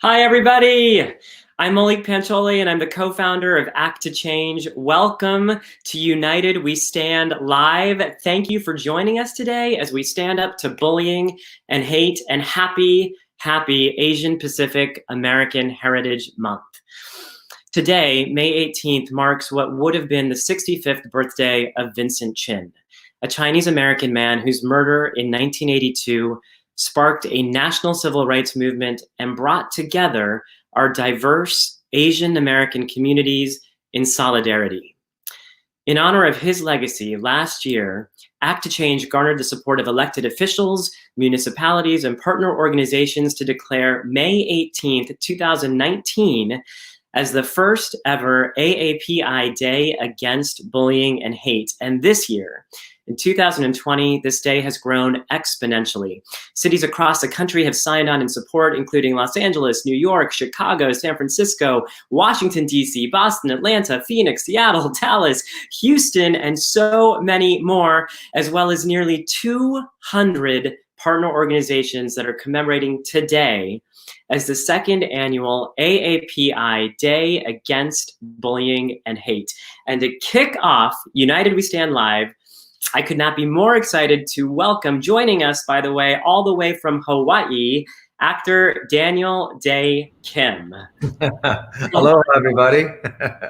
Hi, everybody. I'm Malik Pancholi, and I'm the co-founder of Act to Change. Welcome to United We Stand Live. Thank you for joining us today as we stand up to bullying and hate, and happy Asian Pacific American Heritage Month. Today, May 18th, marks what would have been the 65th birthday of Vincent Chin, a Chinese American man whose murder in 1982 sparked a national civil rights movement and brought together our diverse Asian American communities in solidarity. In honor of his legacy, last year, Act to Change garnered the support of elected officials, municipalities, and partner organizations to declare May 18th, 2019 as the first ever AAPI Day Against Bullying and Hate. And this year, in 2020, this day has grown exponentially. Cities across the country have signed on in support, including Los Angeles, New York, Chicago, San Francisco, Washington, D.C., Boston, Atlanta, Phoenix, Seattle, Dallas, Houston, and so many more, as well as nearly 200 partner organizations that are commemorating today as the second annual AAPI Day Against Bullying and Hate. And to kick off United We Stand Live, I could not be more excited to welcome, joining us, by the way, all the way from Hawaii, actor Daniel Dae Kim. Hello, everybody.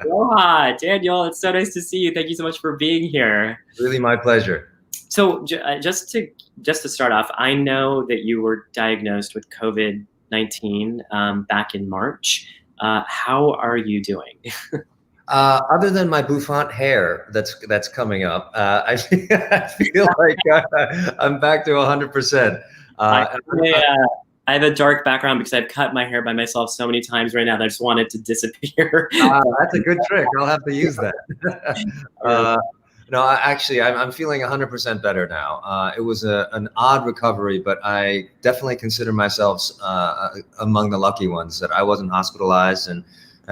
Aloha, Daniel. It's so nice to see you. Thank you so much for being here. Really my pleasure. So just to start off, I know that you were diagnosed with COVID-19 back in March. How are you doing? Other than my bouffant hair that's coming up, I feel like I'm back to 100%. I have a dark background because I've cut my hair by myself so many times right now that I just want it to disappear. That's a good trick. I'll have to use that. No, I'm feeling 100% better now. It was an odd recovery, but I definitely consider myself among the lucky ones that I wasn't hospitalized, and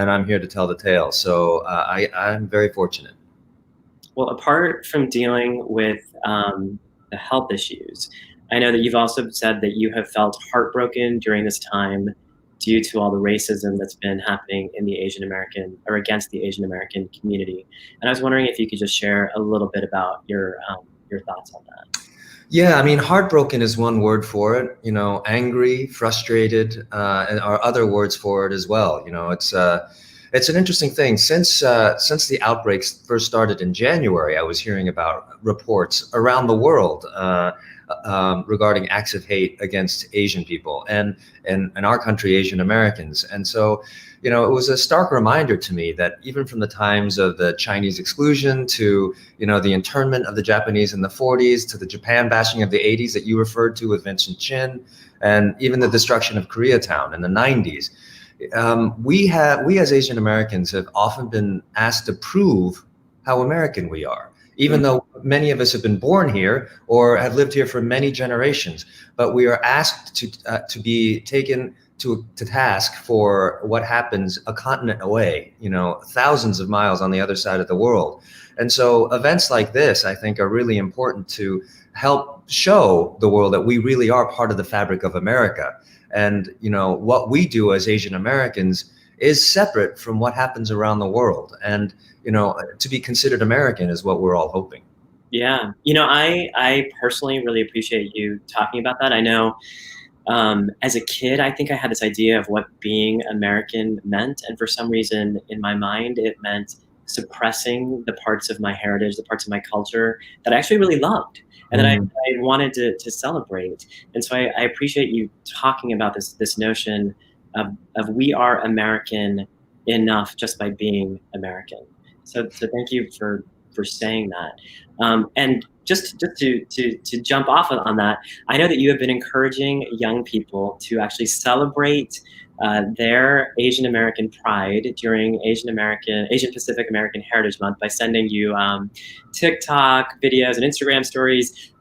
I'm here to tell the tale. So I'm very fortunate. Well, apart from dealing with the health issues, I know that you've also said that you have felt heartbroken during this time due to all the racism that's been happening in the Asian American, or against the Asian American community. And I was wondering if you could just share a little bit about your thoughts on that. Yeah, I mean, heartbroken is one word for it. You know, angry, frustrated, and are other words for it as well. You know, it's an interesting thing. Since the outbreaks first started in January, I was hearing about reports around the world regarding acts of hate against Asian people and in our country, Asian Americans. And so, you know, it was a stark reminder to me that even from the times of the Chinese exclusion to, you know, the internment of the Japanese in the 40s to the Japan bashing of the 80s that you referred to with Vincent Chin, and even the destruction of Koreatown in the 90s. We as Asian Americans have often been asked to prove how American we are, even though many of us have been born here or have lived here for many generations. But we are asked to be taken to task for what happens a continent away, you know, thousands of miles on the other side of the world. And so events like this, I think, are really important to help show the world that we really are part of the fabric of America. And, you know, what we do as Asian Americans is separate from what happens around the world. And, you know, to be considered American is what we're all hoping. Yeah. You know, I personally really appreciate you talking about that. I know as a kid, I think I had this idea of what being American meant. And for some reason in my mind, it meant suppressing the parts of my heritage, the parts of my culture that I actually really loved and that I wanted to celebrate. And so I appreciate you talking about this notion of we are American enough just by being American. So thank you for saying that. And just to jump off on that, I know that you have been encouraging young people to actually celebrate their Asian American pride during Asian Pacific American Heritage Month by sending you TikTok videos and Instagram stories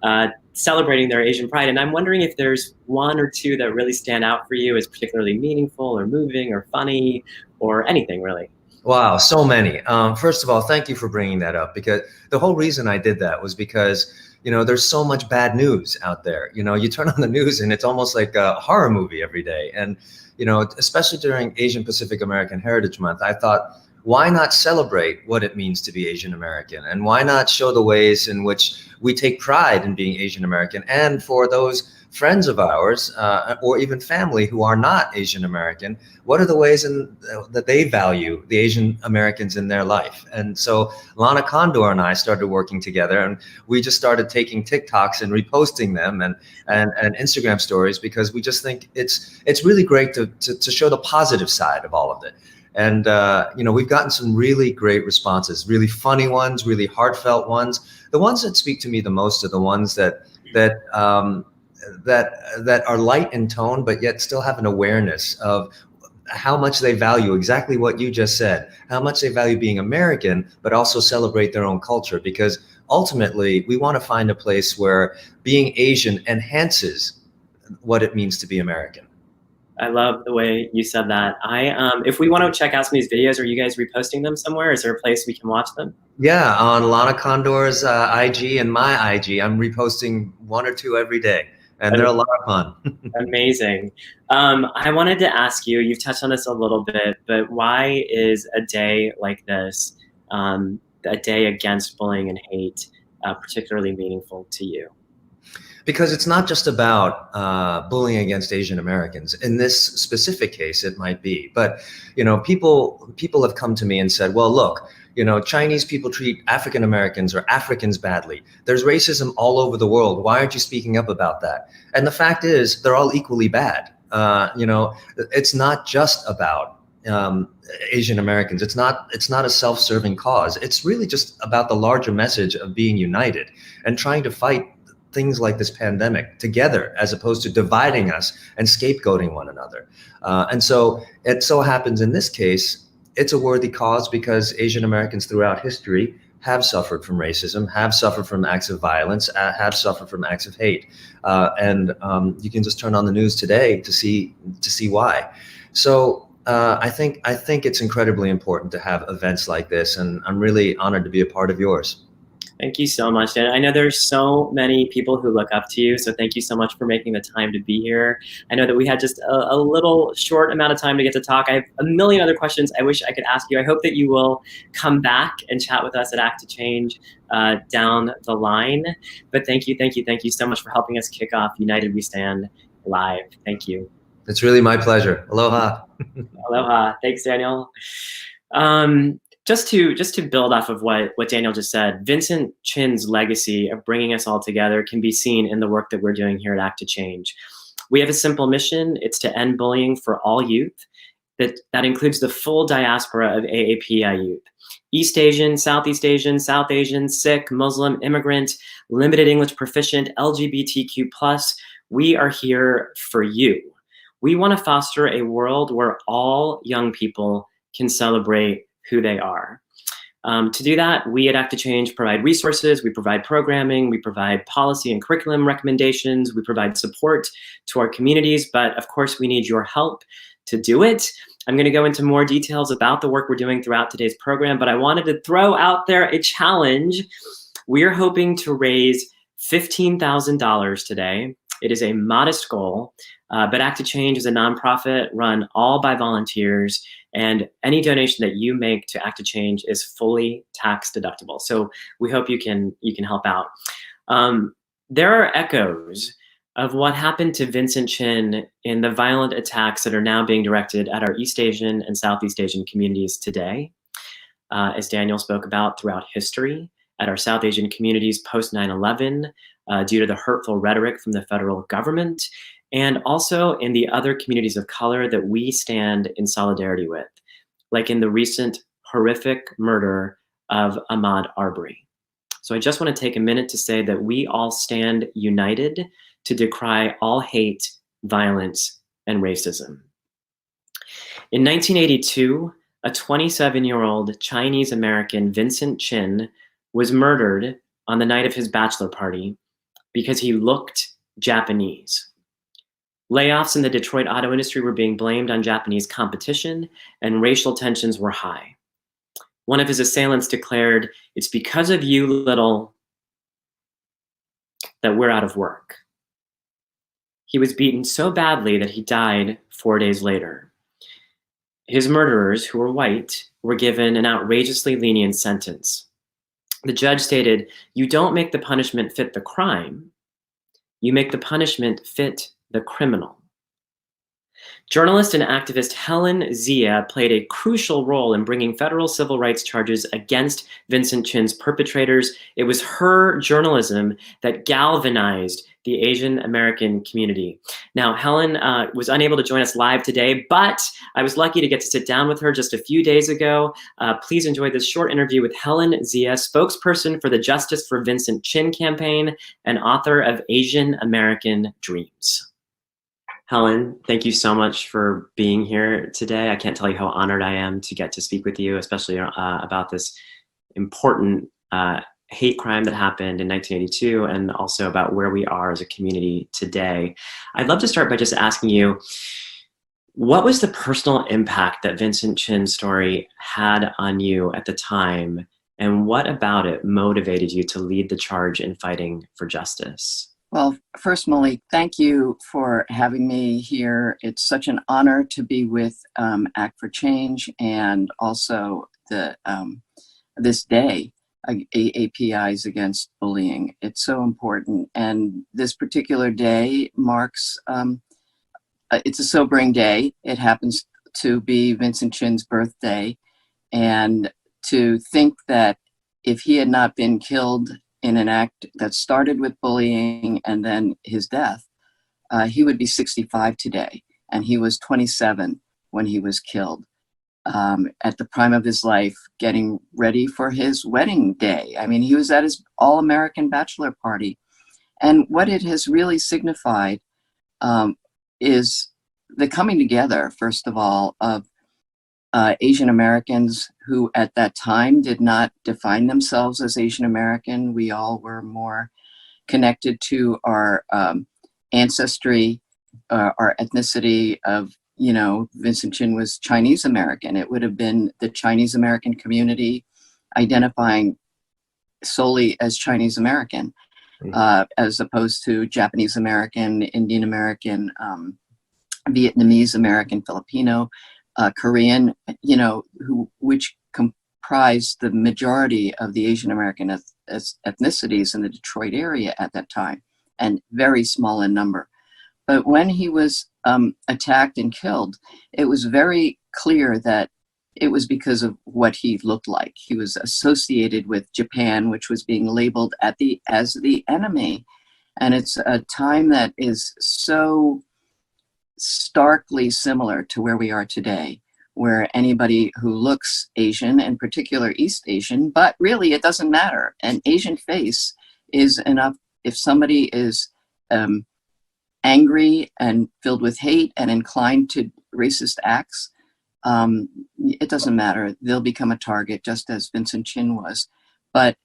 celebrating their Asian pride. And I'm wondering if there's one or two that really stand out for you as particularly meaningful or moving or funny or anything really. Wow, so many. First of all, thank you for bringing that up, because the whole reason I did that was because, you know, there's so much bad news out there. You know, you turn on the news and it's almost like a horror movie every day. And, you know, especially during Asian Pacific American Heritage Month, I thought, why not celebrate what it means to be Asian American? And why not show the ways in which we take pride in being Asian American? And for those friends of ours, or even family who are not Asian American, what are the ways that they value the Asian Americans in their life? And so Lana Condor and I started working together, and we just started taking TikToks and reposting them and Instagram stories, because we just think it's really great to show the positive side of all of it. And you know, we've gotten some really great responses, really funny ones, really heartfelt ones. The ones that speak to me the most are the ones that are light in tone, but yet still have an awareness of how much they value exactly what you just said, how much they value being American, but also celebrate their own culture. Because ultimately, we want to find a place where being Asian enhances what it means to be American. I love the way you said that. If we want to check out some of these videos, are you guys reposting them somewhere? Is there a place we can watch them? Yeah, on Lana Condor's IG and my IG, I'm reposting 1 or 2 every day, and they're a lot of fun. Amazing. I wanted to ask you, you've touched on this a little bit, but why is a day like this, a day against bullying and hate, particularly meaningful to you? Because it's not just about bullying against Asian Americans. In this specific case, it might be. But you know, people have come to me and said, well, look, you know, Chinese people treat African Americans or Africans badly. There's racism all over the world. Why aren't you speaking up about that? And the fact is, they're all equally bad. You know, it's not just about Asian Americans. It's not a self-serving cause. It's really just about the larger message of being united and trying to fight things like this pandemic together, as opposed to dividing us and scapegoating one another. And so it so happens in this case, it's a worthy cause because Asian Americans throughout history have suffered from racism, have suffered from acts of violence, have suffered from acts of hate. And you can just turn on the news today to see why. So I think it's incredibly important to have events like this, and I'm really honored to be a part of yours. Thank you so much, Dan. I know there's so many people who look up to you, so thank you so much for making the time to be here. I know that we had just a little short amount of time to get to talk. I have a million other questions I wish I could ask you. I hope that you will come back and chat with us at Act to Change down the line. But thank you so much for helping us kick off United We Stand Live. Thank you. It's really my pleasure. Aloha. Aloha. Thanks, Daniel. Just to build off of what Daniel just said, Vincent Chin's legacy of bringing us all together can be seen in the work that we're doing here at Act to Change. We have a simple mission. It's to end bullying for all youth. That includes the full diaspora of AAPI youth. East Asian, Southeast Asian, South Asian, Sikh, Muslim, immigrant, limited English proficient, LGBTQ+. We are here for you. We want to foster a world where all young people can celebrate who they are. To do that, we at Act to Change provide resources, we provide programming, we provide policy and curriculum recommendations, we provide support to our communities, but of course we need your help to do it. I'm going to go into more details about the work we're doing throughout today's program, but I wanted to throw out there a challenge. We're hoping to raise $15,000 today. It is a modest goal, but Act to Change is a nonprofit run all by volunteers, and any donation that you make to Act to Change is fully tax deductible. So we hope you can help out. There are echoes of what happened to Vincent Chin in the violent attacks that are now being directed at our East Asian and Southeast Asian communities today, as Daniel spoke about throughout history, at our South Asian communities post 9/11, due to the hurtful rhetoric from the federal government, and also in the other communities of color that we stand in solidarity with, like in the recent horrific murder of Ahmaud Arbery. So I just want to take a minute to say that we all stand united to decry all hate, violence, and racism. In 1982, a 27-year-old Chinese American, Vincent Chin, was murdered on the night of his bachelor party because he looked Japanese. Layoffs in the Detroit auto industry were being blamed on Japanese competition, and racial tensions were high. One of his assailants declared, "It's because of you, little, that we're out of work." He was beaten so badly that he died 4 days later. His murderers, who were white, were given an outrageously lenient sentence. The judge stated, "You don't make the punishment fit the crime. You make the punishment fit the criminal." Journalist and activist Helen Zia played a crucial role in bringing federal civil rights charges against Vincent Chin's perpetrators. It was her journalism that galvanized the Asian American community. Now, Helen was unable to join us live today, but I was lucky to get to sit down with her just a few days ago. Please enjoy this short interview with Helen Zia, spokesperson for the Justice for Vincent Chin campaign and author of Asian American Dreams. Helen, thank you so much for being here today. I can't tell you how honored I am to get to speak with you, especially about this important hate crime that happened in 1982 and also about where we are as a community today. I'd love to start by just asking you, what was the personal impact that Vincent Chin's story had on you at the time, and what about it motivated you to lead the charge in fighting for justice? Well, first, Malik, thank you for having me here. It's such an honor to be with Act for Change and also the this day, APIs Against Bullying. It's so important. And this particular day marks, it's a sobering day. It happens to be Vincent Chin's birthday. And to think that if he had not been killed in an act that started with bullying and then his death, he would be 65 today. And he was 27 when he was killed, at the prime of his life, getting ready for his wedding day. I mean, he was at his all-American bachelor party. And what it has really signified is the coming together, first of all, of Asian Americans who at that time did not define themselves as Asian American. We all were more connected to our ancestry, our ethnicity of, you know, Vincent Chin was Chinese American. It would have been the Chinese American community identifying solely as Chinese American, as opposed to Japanese American, Indian American, Vietnamese American, Filipino, Korean, you know, which comprised the majority of the Asian American ethnicities in the Detroit area at that time, and very small in number. But when he was attacked and killed, it was very clear that it was because of what he looked like. He was associated with Japan, which was being labeled as the enemy. And it's a time that is so starkly similar to where we are today, where anybody who looks Asian, in particular East Asian, but really it doesn't matter. An Asian face is enough. If somebody is angry and filled with hate and inclined to racist acts, it doesn't matter. They'll become a target, just as Vincent Chin was. But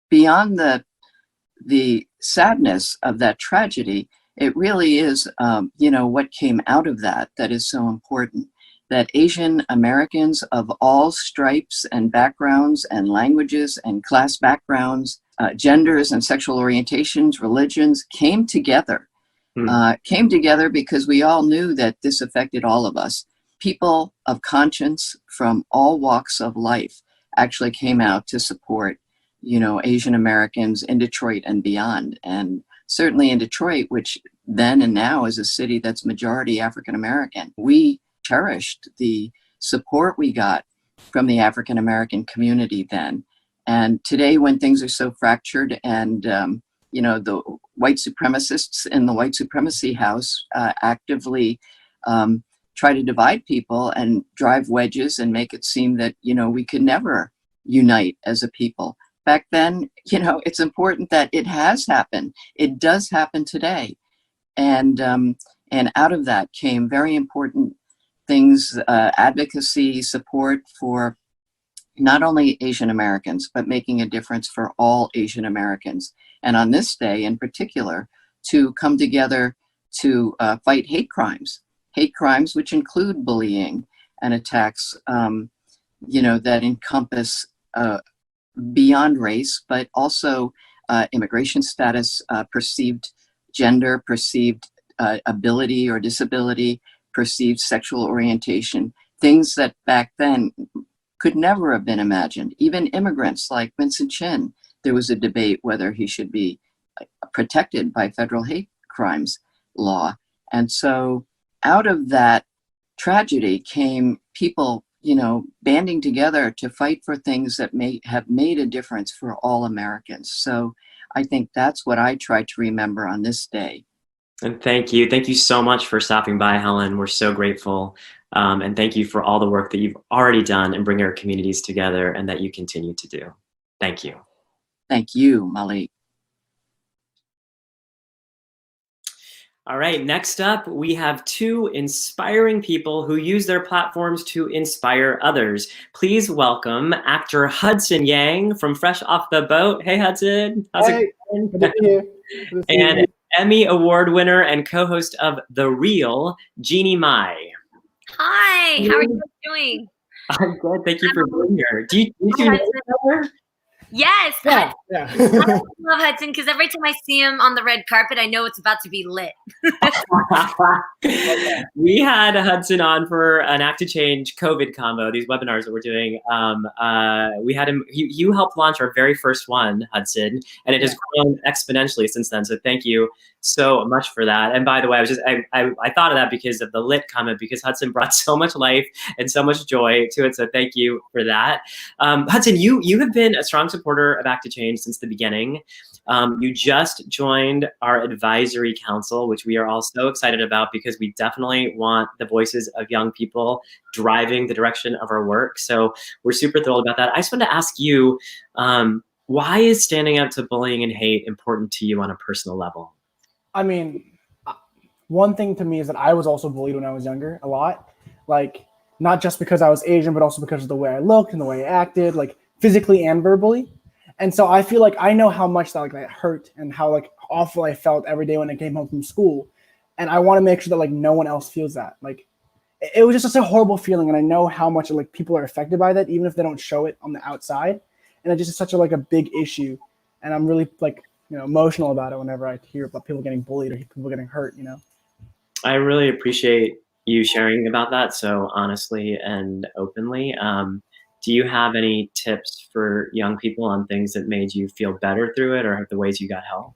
beyond the sadness of that tragedy, it really is, you know, what came out of that is so important. That Asian Americans of all stripes and backgrounds and languages and class backgrounds, genders and sexual orientations, religions, came together. Came together because we all knew that this affected all of us. People of conscience from all walks of life actually came out to support, you know, Asian Americans in Detroit and beyond. And certainly in Detroit, which then and now is a city that's majority African American, we cherished the support we got from the African American community then. And today, when things are so fractured and, you know, the white supremacists in the white supremacy house actively try to divide people and drive wedges and make it seem that, you know, we could never unite as a people. Back then, you know, it's important that it has happened. It does happen today. And out of that came very important things, advocacy, support for not only Asian Americans, but making a difference for all Asian Americans. And on this day in particular, to come together to fight hate crimes which include bullying and attacks, you know, that encompass beyond race, but also immigration status, perceived gender, perceived ability or disability, perceived sexual orientation, things that back then could never have been imagined. Even immigrants like Vincent Chin, there was a debate whether he should be protected by federal hate crimes law. And so out of that tragedy came people, banding together to fight for things that may have made a difference for all Americans. So I think that's what I try to remember on this day. And thank you. Thank you so much for stopping by, Helen. We're so grateful. And thank you for all the work that you've already done and bringing our communities together and that you continue to do. Thank you. Thank you, Malik. All right, next up, we have two inspiring people who use their platforms to inspire others. Please welcome actor Hudson Yang from Fresh Off the Boat. Hey, Hudson. How's it going? Good to see you. And Emmy Award winner and co-host of The Real, Jeannie Mai. Hi, how are you doing? I'm good. Thank you for being here. Do you know each other? Yes. Yeah. I love Hudson because every time I see him on the red carpet, I know it's about to be lit. We had Hudson on for an Act to Change COVID combo, these webinars that we're doing. We had him, you helped launch our very first one, Hudson, and it has grown exponentially since then. So thank you so much for that. And by the way, I thought of that because of the lit comment, because Hudson brought so much life and so much joy to it. So thank you for that. Hudson, you have been a strong supporter of Act to Change since the beginning. You just joined our advisory council, which we are all so excited about because we definitely want the voices of young people driving the direction of our work. So we're super thrilled about that. I just wanted to ask you, why is standing up to bullying and hate important to you on a personal level? I mean, one thing to me is that I was also bullied when I was younger a lot. Like, not just because I was Asian, but also because of the way I looked and the way I acted, like physically and verbally. And so I feel like I know how much that hurt and how awful I felt every day when I came home from school. And I want to make sure that no one else feels that. It was just such a horrible feeling, and I know how much people are affected by that, even if they don't show it on the outside. And it just is such a big issue. And I'm really emotional about it whenever I hear about people getting bullied or people getting hurt. I really appreciate you sharing about that so honestly and openly. Do you have any tips for young people on things that made you feel better through it, or the ways you got help?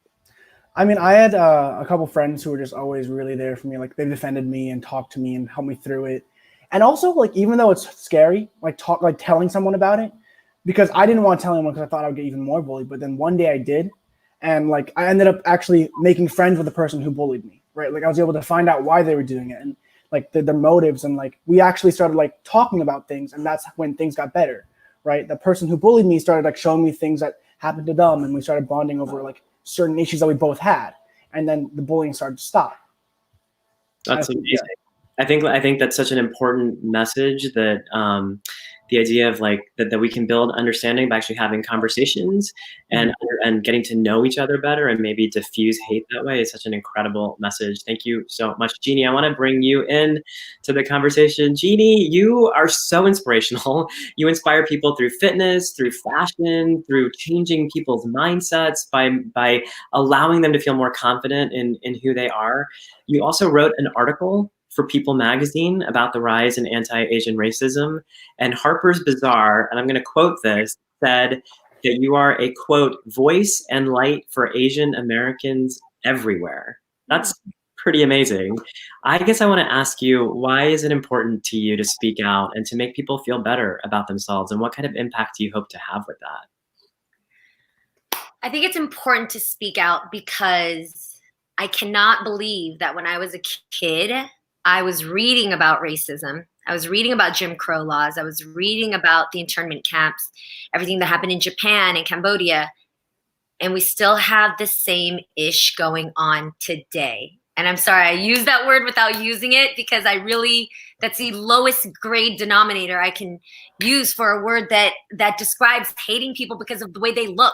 I mean, I had a couple friends who were just always really there for me. They defended me and talked to me and helped me through it. And also, even though it's scary, telling someone about it, because I didn't want to tell anyone because I thought I would get even more bullied. But then one day I did. And I ended up actually making friends with the person who bullied me, right? I was able to find out why they were doing it and their motives. And we actually started talking about things, and that's when things got better, right? The person who bullied me started showing me things that happened to them, and we started bonding over certain issues that we both had. And then the bullying started to stop. That's amazing. Yeah. I think that's such an important message that the idea of that we can build understanding by actually having conversations and getting to know each other better and maybe diffuse hate that way is such an incredible message. Thank you so much, Jeannie. I want to bring you in to the conversation. Jeannie, you are so inspirational. You inspire people through fitness, through fashion, through changing people's mindsets by allowing them to feel more confident in who they are. You also wrote an article for People magazine about the rise in anti-Asian racism. And Harper's Bazaar, and I'm going to quote this, said that you are a, quote, voice and light for Asian Americans everywhere. That's pretty amazing. I guess I want to ask you, why is it important to you to speak out and to make people feel better about themselves? And what kind of impact do you hope to have with that? I think it's important to speak out because I cannot believe that when I was a kid, I was reading about racism. I was reading about Jim Crow laws. I was reading about the internment camps, everything that happened in Japan and Cambodia. And we still have the same ish going on today. And I'm sorry, I use that word without using it because that's the lowest grade denominator I can use for a word that describes hating people because of the way they look,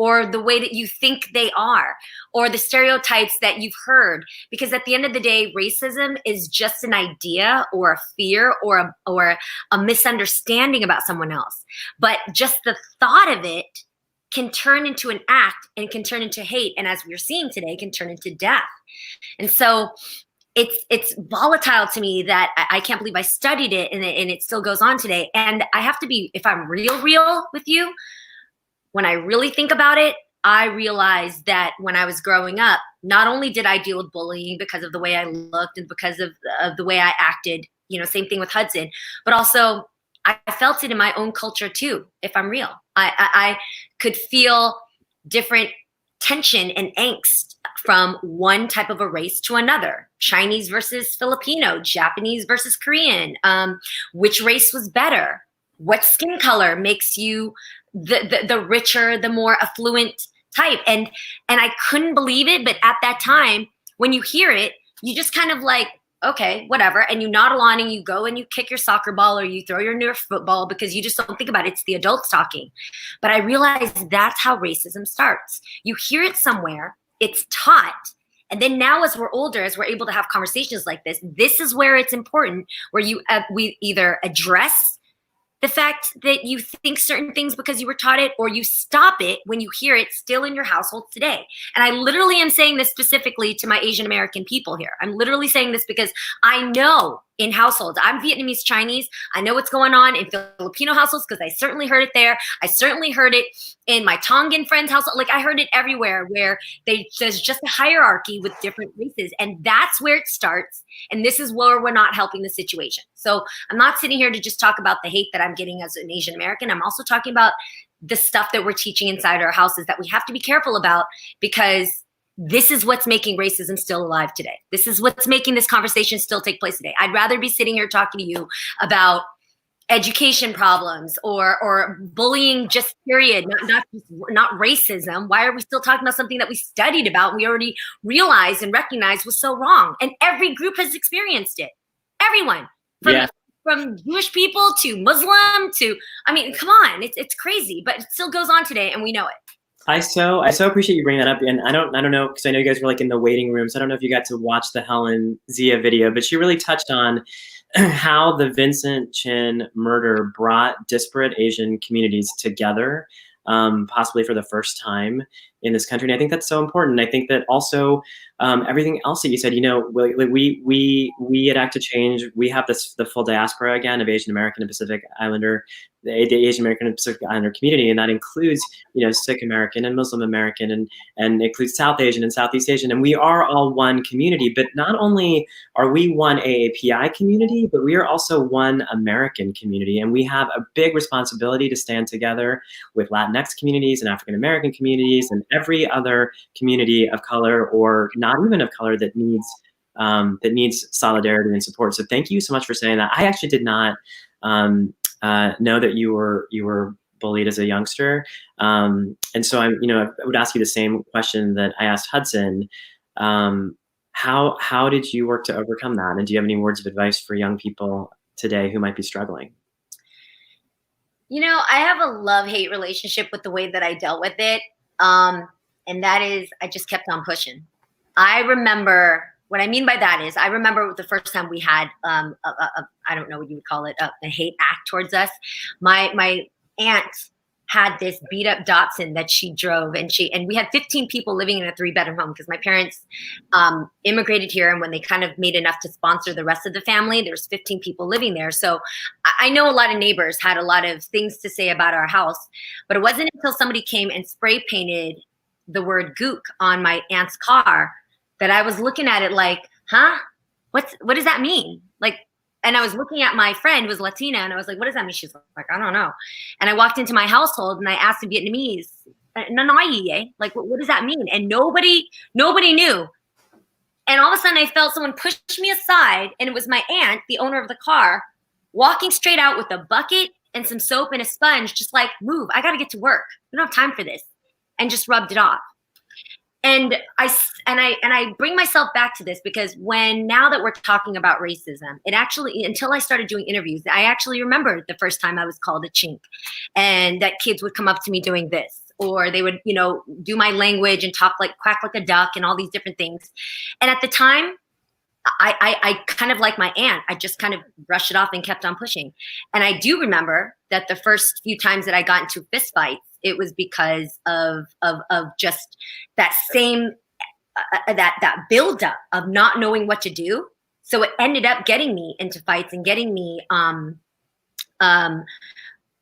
or the way that you think they are, or the stereotypes that you've heard. Because at the end of the day, racism is just an idea or a fear or a misunderstanding about someone else. But just the thought of it can turn into an act and can turn into hate. And as we're seeing today, can turn into death. And so it's volatile to me that I can't believe I studied it and it still goes on today. And I have to be, if I'm real with you, when I really think about it, I realized that when I was growing up, not only did I deal with bullying because of the way I looked and because of the way I acted, same thing with Hudson, but also I felt it in my own culture too, if I'm real. I could feel different tension and angst from one type of a race to another. Chinese versus Filipino, Japanese versus Korean, which race was better? What skin color makes you the richer, the more affluent type? And I couldn't believe it, but at that time, when you hear it, you just kind of like, okay, whatever. And you nod along and you go and you kick your soccer ball or you throw your Nerf football because you just don't think about it. It's the adults talking. But I realized that's how racism starts. You hear it somewhere, it's taught. And then now as we're older, as we're able to have conversations like this is where it's important, where we either address the fact that you think certain things because you were taught it, or you stop it when you hear it still in your household today. And I literally am saying this specifically to my Asian American people here. I'm literally saying this because I know in households, I'm Vietnamese Chinese, I know what's going on in Filipino households because I certainly heard it there. I certainly heard it in my Tongan friends' household. Like I heard it everywhere where there's just a hierarchy with different races. And that's where it starts. And this is where we're not helping the situation. So I'm not sitting here to just talk about the hate that I'm getting as an Asian American. I'm also talking about the stuff that we're teaching inside our houses that we have to be careful about, because this is what's making racism still alive today. This is what's making this conversation still take place today. I'd rather be sitting here talking to you about education problems or bullying, just period, not racism. Why are we still talking about something that we studied about, we already realized and recognized was so wrong? And every group has experienced it. Everyone, from Jewish people to Muslim to, I mean, come on, it's crazy, but it still goes on today, and we know it. I so appreciate you bringing that up, and I don't know, because I know you guys were like in the waiting room, so I don't know if you got to watch the Helen Zia video, but she really touched on how the Vincent Chin murder brought disparate Asian communities together, possibly for the first time in this country. And I think that's so important. I think that also everything else that you said, we at Act to Change, we have the full diaspora again of Asian American and Pacific Islander, the Asian American and Pacific Islander community, and that includes Sikh American and Muslim American and includes South Asian and Southeast Asian, and we are all one community. But not only are we one AAPI community, but we are also one American community, and we have a big responsibility to stand together with Latinx communities and African American communities and every other community of color or not even of color that needs solidarity and support. So thank you so much for saying that. I actually did not know that you were bullied as a youngster, and so I would ask you the same question that I asked Hudson. How did you work to overcome that? And do you have any words of advice for young people today who might be struggling? I have a love-hate relationship with the way that I dealt with it. And that is, I just kept on pushing. I remember, what I mean by that is, I remember the first time we had, I don't know what you would call it, a hate act towards us. My aunt had this beat up Datsun that she drove, and we had 15 people living in a 3-bedroom home because my parents immigrated here, and when they kind of made enough to sponsor the rest of the family, there's 15 people living there. So I know a lot of neighbors had a lot of things to say about our house, but it wasn't until somebody came and spray painted the word gook on my aunt's car that I was looking at it like, huh? What does that mean? Like, and I was looking at my friend who was Latina, and I was like, what does that mean? She's like, I don't know. And I walked into my household and I asked in Vietnamese, like, what does that mean? And nobody knew. And all of a sudden I felt someone push me aside, and it was my aunt, the owner of the car, walking straight out with a bucket and some soap and a sponge, just like, move, I got to get to work. We don't have time for this. And just rubbed it off. And I bring myself back to this because now that we're talking about racism, it actually, until I started doing interviews, I actually remember the first time I was called a chink, and that kids would come up to me doing this, or they would, do my language and talk like, quack like a duck and all these different things. And at the time, I kind of like my aunt, I just kind of brushed it off and kept on pushing. And I do remember that the first few times that I got into fist fights, it was because of just that same that buildup of not knowing what to do. So it ended up getting me into fights and getting me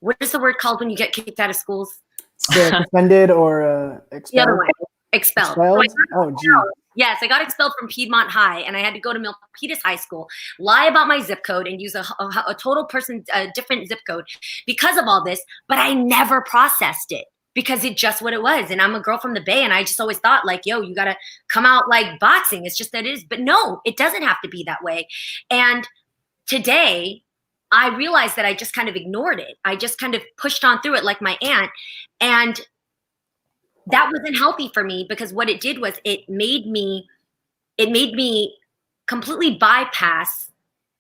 what is the word called when you get kicked out of schools? Suspended or expelled? The other one, expelled. Expelled? Oh, gee. Yes, I got expelled from Piedmont High, and I had to go to Milpitas High School, lie about my zip code, and use a different zip code because of all this. But I never processed it because it's just what it was. And I'm a girl from the Bay, and I just always thought, like, yo, you got to come out like boxing. It's just that it is. But no, it doesn't have to be that way. And today, I realized that I just kind of ignored it. I just kind of pushed on through it like my aunt. And that wasn't healthy for me, because what it did was it made me completely bypass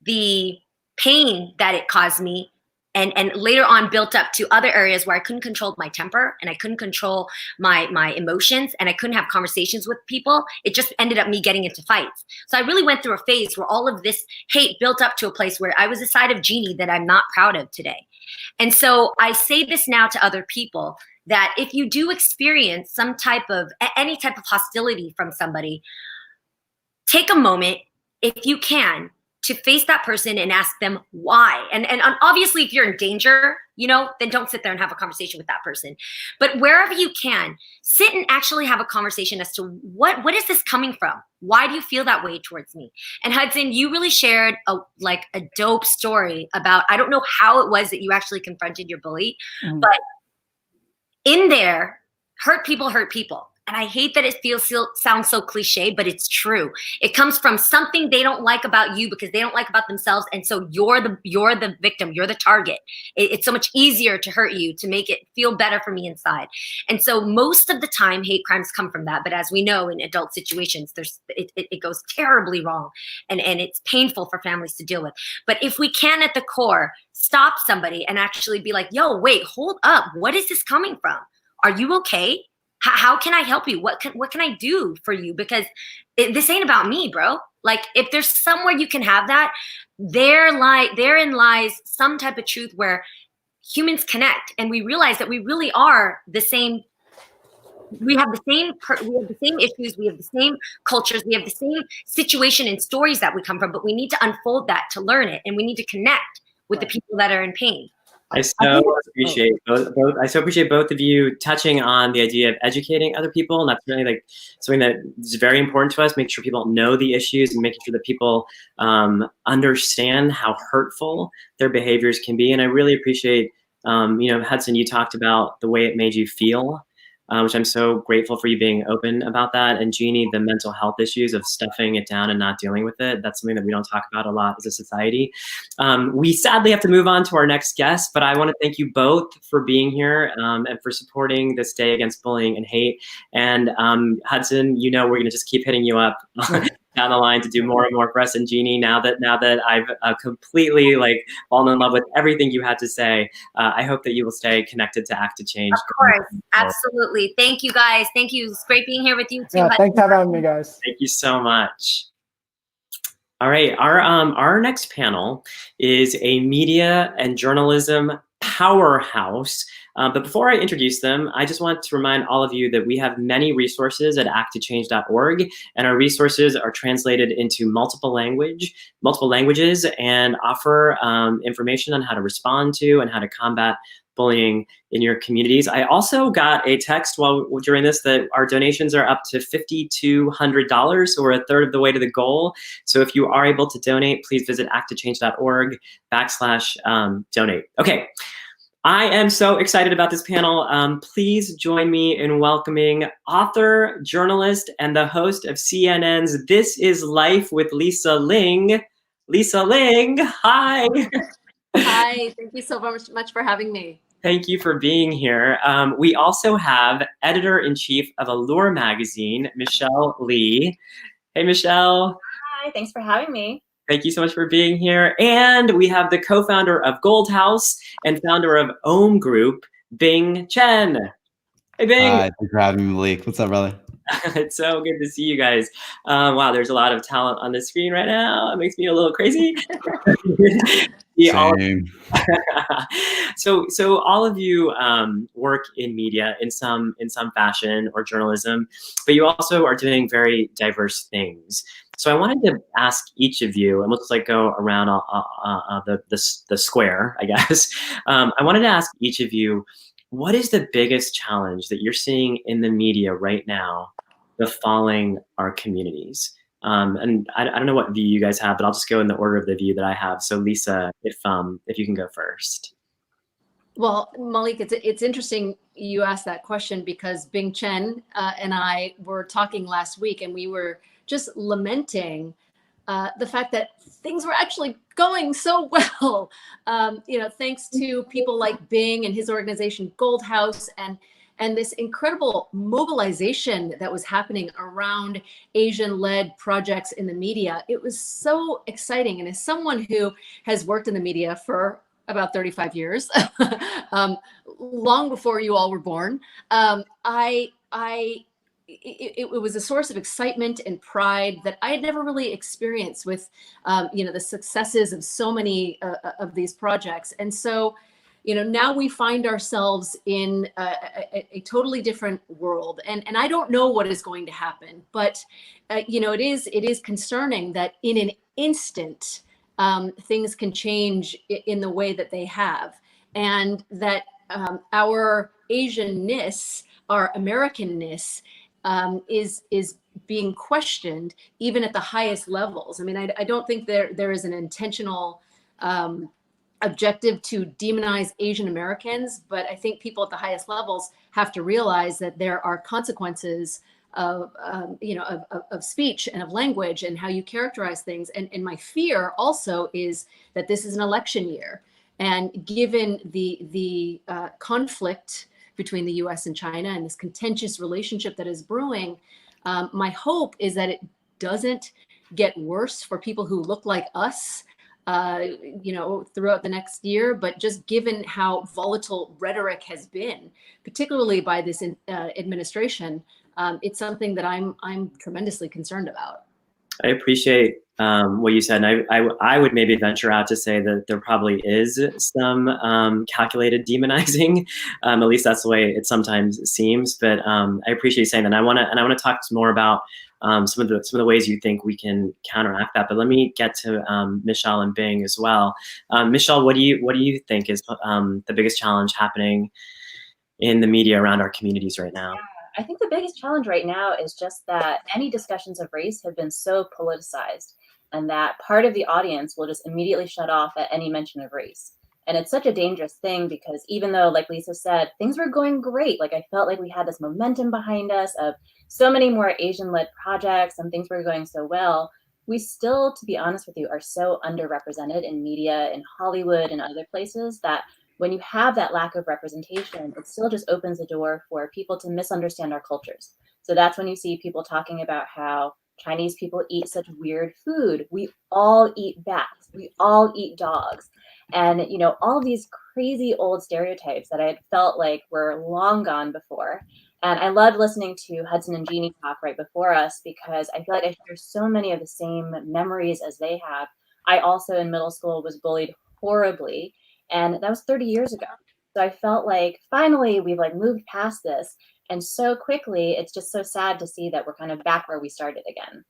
the pain that it caused me, and later on built up to other areas where I couldn't control my temper, and I couldn't control my emotions, and I couldn't have conversations with people. It just ended up me getting into fights. So I really went through a phase where all of this hate built up to a place where I was a side of Jeannie that I'm not proud of today. And so I say this now to other people, that if you do experience any type of hostility from somebody, take a moment, if you can, to face that person and ask them why. And obviously, if you're in danger, then don't sit there and have a conversation with that person. But wherever you can, sit and actually have a conversation as to what is this coming from? Why do you feel that way towards me? And Hudson, you really shared a dope story about, I don't know how it was that you actually confronted your bully, but in there, hurt people. And I hate that it sounds so cliche, but it's true. It comes from something they don't like about you because they don't like about themselves. And so you're the victim, you're the target. It's so much easier to hurt you, to make it feel better for me inside. And so most of the time, hate crimes come from that. But as we know, in adult situations, it goes terribly wrong, and it's painful for families to deal with. But if we can, at the core, stop somebody and actually be like, yo, wait, hold up. What is this coming from? Are you okay? How can I help you? What can I do for you? Because this ain't about me, bro. Like, if there's somewhere you can have that, therein lies some type of truth where humans connect, and we realize that we really are the same. We have the same issues. We have the same cultures. We have the same situation and stories that we come from. But we need to unfold that to learn it, and we need to connect with the people that are in pain. I so appreciate both of you touching on the idea of educating other people, and that's really something that is very important to us. Make sure people know the issues, and making sure that people understand how hurtful their behaviors can be. And I really appreciate, Hudson, you talked about the way it made you feel, which I'm so grateful for you being open about that. And Jeannie, the mental health issues of stuffing it down and not dealing with it. That's something that we don't talk about a lot as a society. We sadly have to move on to our next guest, but I want to thank you both for being here and for supporting this day against bullying and hate. And Hudson, we're going to just keep hitting you up down the line to do more and more for us. And Jeannie, now that I've completely fallen in love with everything you had to say, I hope that you will stay connected to Act to Change. Of course, absolutely. Thank you, guys. Thank you. It's great being here with you too. Yeah, thanks for having me, guys. Thank you so much. All right, our next panel is a media and journalism powerhouse. But before I introduce them, I just want to remind all of you that we have many resources at acttochange.org, and our resources are translated into multiple languages and offer information on how to respond to and how to combat bullying in your communities. I also got a text during this that our donations are up to $5,200, so we're a third of the way to the goal. So if you are able to donate, please visit acttochange.org/donate. Okay. I am so excited about this panel. Please join me in welcoming author, journalist, and the host of CNN's This Is Life with Lisa Ling. Lisa Ling, hi. Hi, thank you so much for having me. Thank you for being here. We also have editor-in-chief of Allure magazine, Michelle Lee. Hey, Michelle. Hi, thanks for having me. Thank you so much for being here. And we have the co-founder of Gold House and founder of Ohm Group, Bing Chen. Hey, Bing. Hi, thanks for having me, Malik. What's up, brother? It's so good to see you guys. Wow, there's a lot of talent on the screen right now. It makes me a little crazy. See, all of Same. so all of you work in media in some fashion or journalism, but you also are doing very diverse things. So I wanted to ask each of you, and let's like go around the square, I guess. I wanted to ask each of you, what is the biggest challenge that you're seeing in the media right now befalling our communities? And I don't know what view you guys have, but I'll just go in the order of the view that I have. So Lisa, if you can go first. Well, Malik, it's interesting you asked that question because Bing Chen and I were talking last week, and we were just lamenting the fact that things were actually going so well. Thanks to people like Bing and his organization Gold House, and this incredible mobilization that was happening around Asian-led projects in the media. It was so exciting. And as someone who has worked in the media for about 35 years, long before you all were born, it was a source of excitement and pride that I had never really experienced with, the successes of so many of these projects. And so, now we find ourselves in a totally different world, and I don't know what is going to happen, but it is concerning that in an instant things can change in the way that they have, and that our Asianness, our Americanness, is being questioned even at the highest levels. I mean, I don't think there is an intentional objective to demonize Asian Americans, but I think people at the highest levels have to realize that there are consequences of speech and of language and how you characterize things. And my fear also is that this is an election year, and given the conflict between the U.S. and China and this contentious relationship that is brewing, my hope is that it doesn't get worse for people who look like us throughout the next year, but just given how volatile rhetoric has been, particularly by this administration, it's something that I'm tremendously concerned about. I appreciate what you said, and I would maybe venture out to say that there probably is some calculated demonizing. At least that's the way it sometimes seems. But I appreciate you saying that. And I want to talk more about some of the ways you think we can counteract that. But let me get to Michelle and Bing as well. Michelle, what do you think is the biggest challenge happening in the media around our communities right now? I think the biggest challenge right now is just that any discussions of race have been so politicized, and that part of the audience will just immediately shut off at any mention of race. And it's such a dangerous thing because even though, like Lisa said, things were going great, like I felt like we had this momentum behind us of so many more Asian-led projects and things were going so well, we still, to be honest with you, are so underrepresented in media, in Hollywood and other places that when you have that lack of representation, it still just opens the door for people to misunderstand our cultures. So that's when you see people talking about how Chinese people eat such weird food. We all eat bats. We all eat dogs. And, all of these crazy old stereotypes that I had felt like were long gone before. And I loved listening to Hudson and Jeannie talk right before us because I feel like I share so many of the same memories as they have. I also in middle school was bullied horribly. And that was 30 years ago. So I felt like finally we've moved past this. And so quickly, it's just so sad to see that we're kind of back where we started again.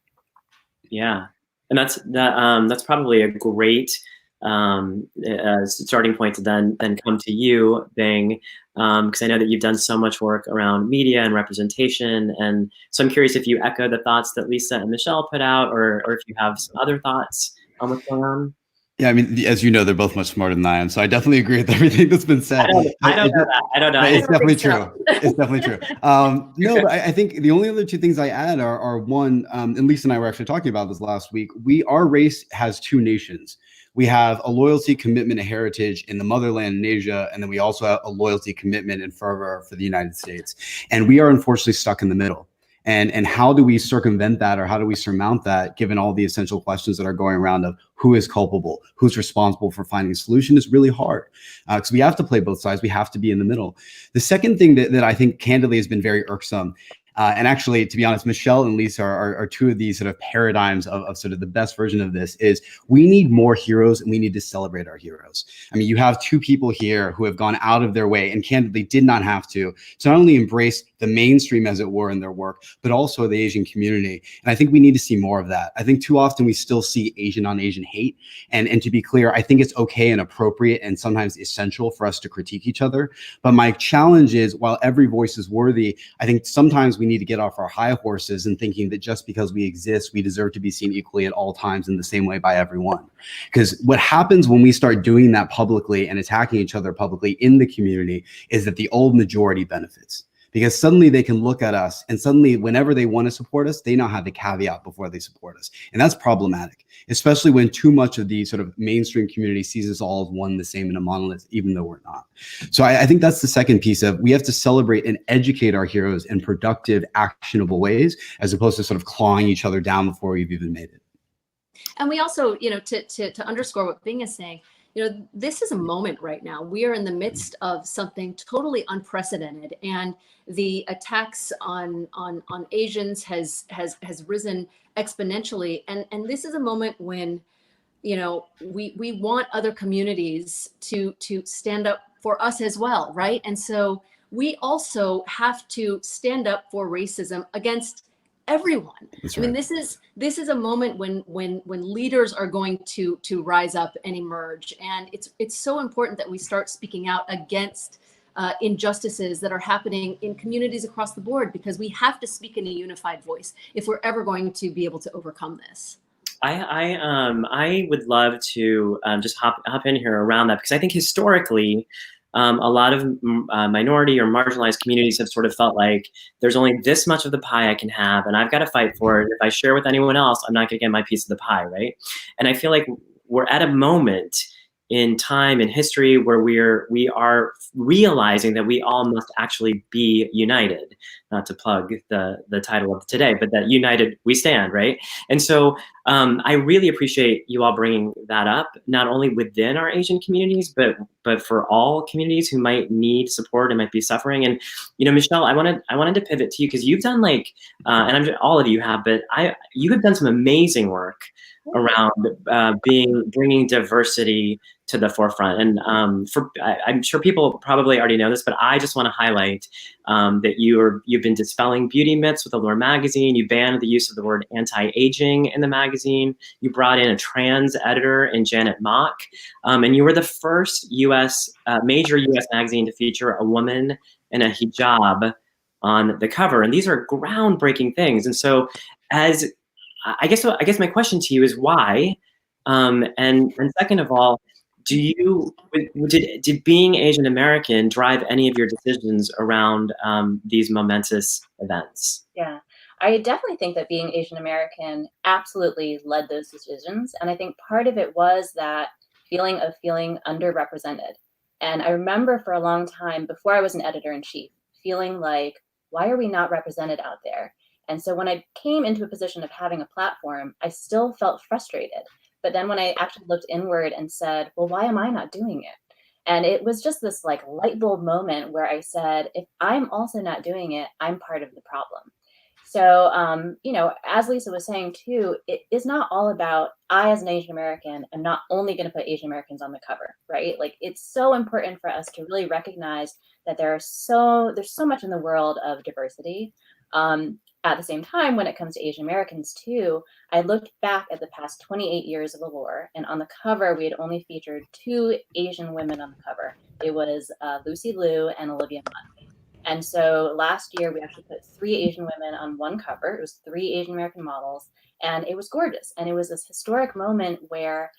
Yeah. And that's probably a great starting point to then come to you, Bing, because I know that you've done so much work around media and representation. And so I'm curious if you echo the thoughts that Lisa and Michelle put out, or if you have some other thoughts on what's going on. Yeah, I mean, as you know, they're both much smarter than I am, so I definitely agree with everything that's been said. I don't know that. I don't know. It's definitely true. It's definitely true. No, but I think the only other two things I add are one, and Lisa and I were actually talking about this last week. Our race has two nations. We have a loyalty, commitment, and heritage in the motherland in Asia, and then we also have a loyalty, commitment, and fervor for the United States. And we are unfortunately stuck in the middle. And how do we circumvent that, or how do we surmount that, given all the essential questions that are going around of who is culpable, who's responsible for finding a solution, is really hard. Because we have to play both sides. We have to be in the middle. The second thing that I think candidly has been very irksome, And actually, to be honest, Michelle and Lisa are two of these sort of paradigms of sort of the best version of this. Is we need more heroes, and we need to celebrate our heroes. I mean, you have two people here who have gone out of their way and candidly did not have to not only embrace the mainstream, as it were, in their work, but also the Asian community. And I think we need to see more of that. I think too often we still see Asian on Asian hate. And to be clear, I think it's okay and appropriate and sometimes essential for us to critique each other. But my challenge is, while every voice is worthy, I think sometimes we need to get off our high horses and thinking that just because we exist, we deserve to be seen equally at all times in the same way by everyone. Because what happens when we start doing that publicly and attacking each other publicly in the community is that the old majority benefits. Because suddenly they can look at us, and suddenly whenever they want to support us, they now have the caveat before they support us. And that's problematic, especially when too much of the sort of mainstream community sees us all as one, the same, and a monolith, even though we're not. So I think that's the second piece of, we have to celebrate and educate our heroes in productive, actionable ways, as opposed to sort of clawing each other down before we've even made it. And we also, you know, to underscore what Bing is saying, you know, this is a moment right now. We are in the midst of something totally unprecedented, and the attacks on Asians has risen exponentially. And this is a moment when, you know, we want other communities to stand up for us as well, right? And so we also have to stand up for racism against everyone. That's I mean, right. this is a moment when leaders are going to rise up and emerge, and it's so important that we start speaking out against injustices that are happening in communities across the board, because we have to speak in a unified voice if we're ever going to be able to overcome this. I would love to just hop in here around that, because I think historically, a lot of minority or marginalized communities have sort of felt like there's only this much of the pie I can have, and I've got to fight for it. If I share with anyone else, I'm not going to get my piece of the pie, right? And I feel like we're at a moment in time in history where we are realizing that we all must actually be united. Not to plug the title of today, but that united we stand, right? And so I really appreciate you all bringing that up, not only within our Asian communities, but for all communities who might need support and might be suffering. And you know, Michelle, I wanted to pivot to you, because you've done like, and all of you have, but you have done some amazing work around bringing diversity to the forefront. And I'm sure people probably already know this, but I just want to highlight that you've been dispelling beauty myths with Allure magazine. You banned the use of the word anti-aging in the magazine. You brought in a trans editor in Janet Mock, and you were the first major U.S. magazine to feature a woman in a hijab on the cover. And these are groundbreaking things. And so, I guess my question to you is why, and second of all, did being Asian American drive any of your decisions around these momentous events? Yeah, I definitely think that being Asian American absolutely led those decisions. And I think part of it was that feeling of feeling underrepresented. And I remember for a long time, before I was an editor-in-chief, feeling like, why are we not represented out there? And so when I came into a position of having a platform, I still felt frustrated. But then when I actually looked inward and said, well, why am I not doing it? And it was just this like light bulb moment where I said, if I'm also not doing it, I'm part of the problem. So, you know, as Lisa was saying too, it is not all about, I as an Asian American am not only going to put Asian Americans on the cover, right? Like, it's so important for us to really recognize that there's so much in the world of diversity. At the same time, when it comes to Asian Americans too, I looked back at the past 28 years of Allure, and on the cover, we had only featured 2 Asian women on the cover. It was Lucy Liu and Olivia Munn. And so last year, we actually put 3 Asian women on one cover. It was 3 Asian American models, and it was gorgeous. And it was this historic moment where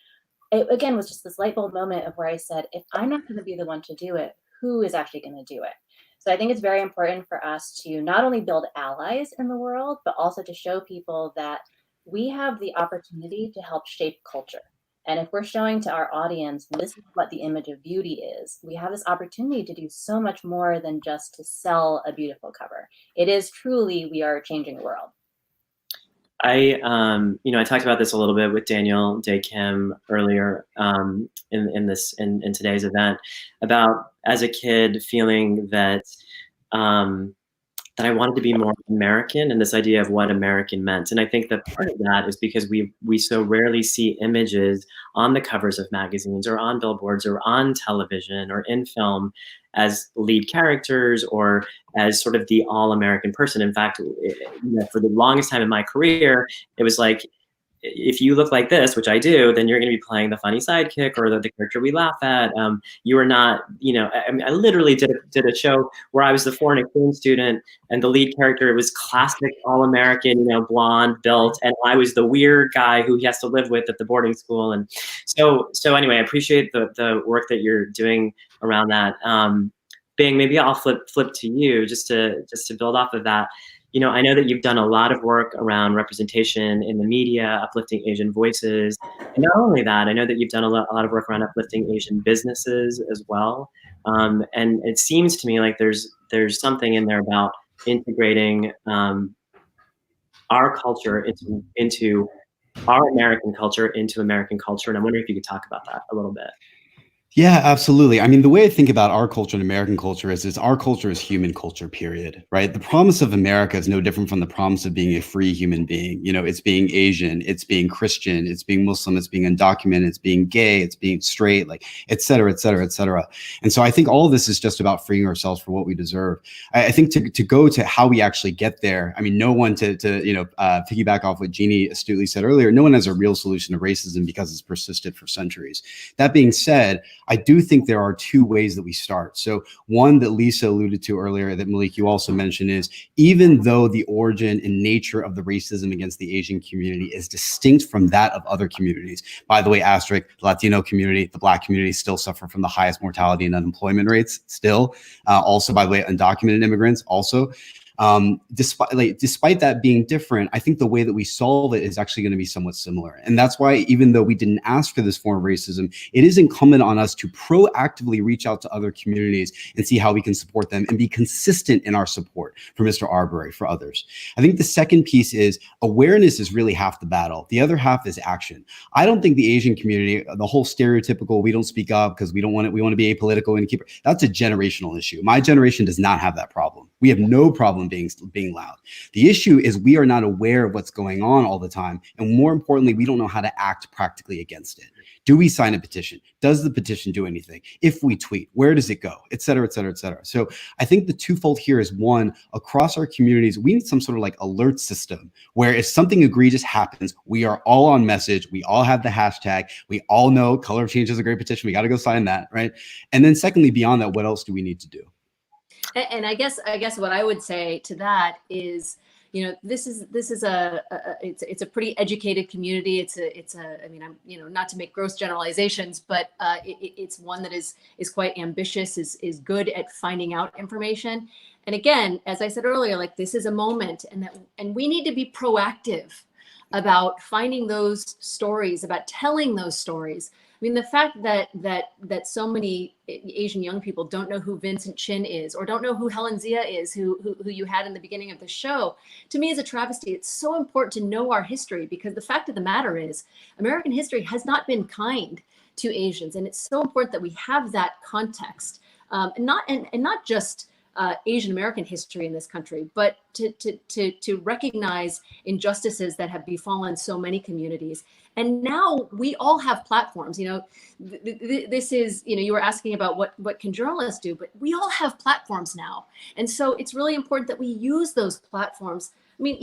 it, again, was just this light bulb moment of where I said, if I'm not going to be the one to do it, who is actually going to do it? So I think it's very important for us to not only build allies in the world, but also to show people that we have the opportunity to help shape culture. And if we're showing to our audience, this is what the image of beauty is, we have this opportunity to do so much more than just to sell a beautiful cover. It is truly, we are changing the world. I talked about this a little bit with Daniel Dae Kim earlier in today's event, about as a kid feeling that that I wanted to be more American and this idea of what American meant. And I think that part of that is because we so rarely see images on the covers of magazines or on billboards or on television or in film as lead characters or as sort of the all-American person. In fact, for the longest time in my career, it was like, if you look like this, which I do, then you're going to be playing the funny sidekick or the character we laugh at. You are not, I mean, I literally did a show where I was the foreign exchange student and the lead character was classic all-American, blonde, built, and I was the weird guy who he has to live with at the boarding school. And so anyway, I appreciate the work that you're doing around that. Bing, maybe I'll flip to you just to build off of that. I know that you've done a lot of work around representation in the media, uplifting Asian voices. And not only that, I know that you've done a lot of work around uplifting Asian businesses as well. And it seems to me like there's something in there about integrating our culture into our American culture into American culture. And I wonder if you could talk about that a little bit. Yeah, absolutely. I mean, the way I think about our culture and American culture is our culture is human culture, period, right? The promise of America is no different from the promise of being a free human being. It's being Asian, it's being Christian, it's being Muslim, it's being undocumented, it's being gay, it's being straight, like, et cetera, et cetera, et cetera. And so I think all of this is just about freeing ourselves for what we deserve. I think to go to how we actually get there, I mean, no one to piggyback off what Jeannie astutely said earlier, no one has a real solution to racism because it's persisted for centuries. That being said, I do think there are two ways that we start. So one that Lisa alluded to earlier, that Malik, you also mentioned, is even though the origin and nature of the racism against the Asian community is distinct from that of other communities. By the way, asterisk, the Latino community, the Black community still suffer from the highest mortality and unemployment rates still. Also, by the way, undocumented immigrants also. Despite that being different, I think the way that we solve it is actually going to be somewhat similar. And that's why, even though we didn't ask for this form of racism, it is incumbent on us to proactively reach out to other communities and see how we can support them and be consistent in our support for Mr. Arbery, for others. I think the second piece is awareness is really half the battle. The other half is action. I don't think the Asian community, the whole stereotypical, we don't speak up because we want to be apolitical and that's a generational issue. My generation does not have that problem. We have no problem being loud. The issue is we are not aware of what's going on all the time. And more importantly, we don't know how to act practically against it. Do we sign a petition? Does the petition do anything? If we tweet, where does it go? Et cetera, et cetera, et cetera. So I think the twofold here is, one, across our communities, we need some sort of like alert system where if something egregious happens, we are all on message. We all have the hashtag. We all know color of change is a great petition. We got to go sign that, right? And then secondly, beyond that, what else do we need to do? And I guess what I would say to that is, this is it's a pretty educated community. I mean, I'm not to make gross generalizations, but it's one that is quite ambitious, is good at finding out information. And again, as I said earlier, like, this is a moment, and we need to be proactive about finding those stories, about telling those stories. I mean, the fact that so many Asian young people don't know who Vincent Chin is, or don't know who Helen Zia is, who you had in the beginning of the show, to me is a travesty. It's so important to know our history, because the fact of the matter is American history has not been kind to Asians. And it's so important that we have that context, and not just Asian American history in this country, but to recognize injustices that have befallen so many communities. And now we all have platforms. This is, you were asking about what can journalists do, but we all have platforms now. And so it's really important that we use those platforms. I mean,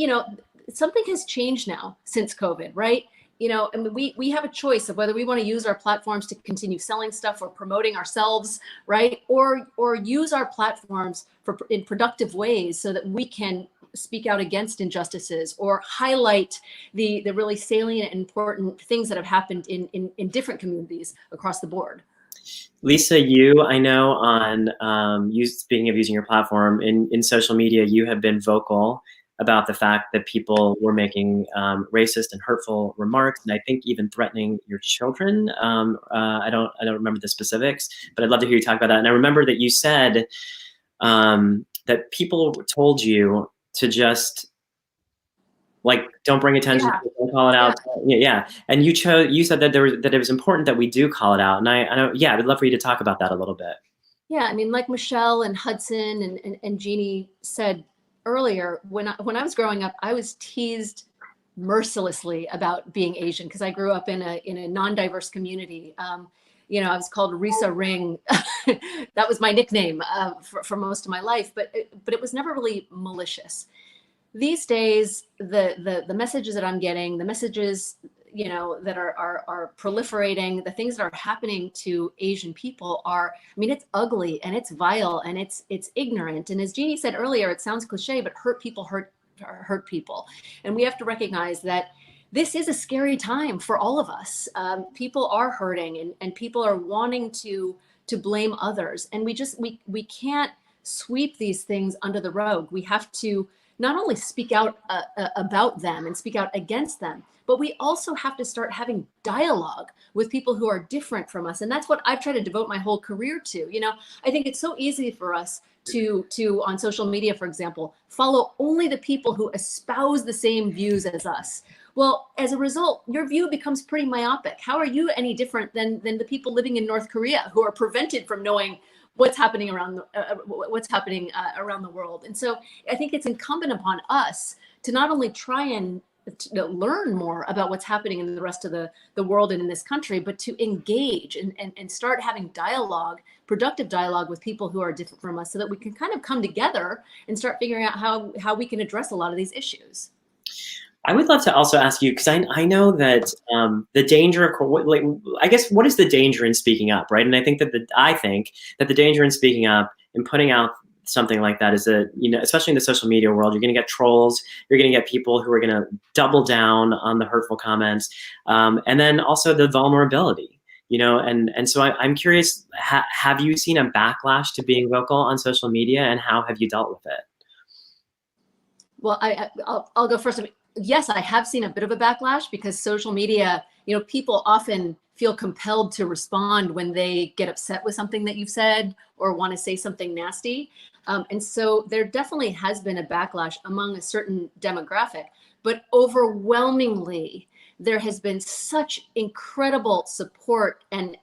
something has changed now since COVID, right? I mean, we have a choice of whether we want to use our platforms to continue selling stuff or promoting ourselves, right? Or use our platforms in productive ways so that we can speak out against injustices or highlight the really salient and important things that have happened in different communities across the board. Lisa, I know on speaking of using your platform in social media, you have been vocal about the fact that people were making racist and hurtful remarks, and I think even threatening your children. I don't remember the specifics, but I'd love to hear you talk about that. And I remember that you said that people told you to just, like, don't bring attention to it, don't call it out. Yeah. And you said that that it was important that we do call it out. And I would love for you to talk about that a little bit. Yeah, I mean, like Michelle and Hudson and Jeannie said, earlier, when I was growing up, I was teased mercilessly about being Asian because I grew up in a non-diverse community. You know, I was called Risa Ring. That was my nickname for most of my life, but it was never really malicious. These days, the messages that I'm getting, the messages, you know, that are proliferating, the things that are happening to Asian people are, I mean, it's ugly and it's vile and it's ignorant. And as Jeannie said earlier, it sounds cliche, but hurt people hurt people. And we have to recognize that this is a scary time for all of us. People are hurting and people are wanting to blame others. And we can't sweep these things under the rug. We have to not only speak out about them and speak out against them, but we also have to start having dialogue with people who are different from us. And that's what I've tried to devote my whole career to. You know, I think it's so easy for us to on social media, for example, follow only the people who espouse the same views as us. Well, as a result, your view becomes pretty myopic. How are you any different than the people living in North Korea who are prevented from knowing what's happening around the world? And so I think it's incumbent upon us to not only try and to learn more about what's happening in the rest of the world and in this country, but to engage and start having dialogue, productive dialogue with people who are different from us so that we can kind of come together and start figuring out how we can address a lot of these issues. I would love to also ask you, because I know that the danger of, like, I guess, what is the danger in speaking up, right? And I think that the danger in speaking up and putting out something like that is that, you know, especially in the social media world, you're going to get trolls, you're going to get people who are going to double down on the hurtful comments, and then also the vulnerability, you know, and so I'm curious, have you seen a backlash to being vocal on social media, and how have you dealt with it? Well, I'll go first. Yes, I have seen a bit of a backlash because social media, you know, people often feel compelled to respond when they get upset with something that you've said or want to say something nasty. And so there definitely has been a backlash among a certain demographic, but overwhelmingly, there has been such incredible support and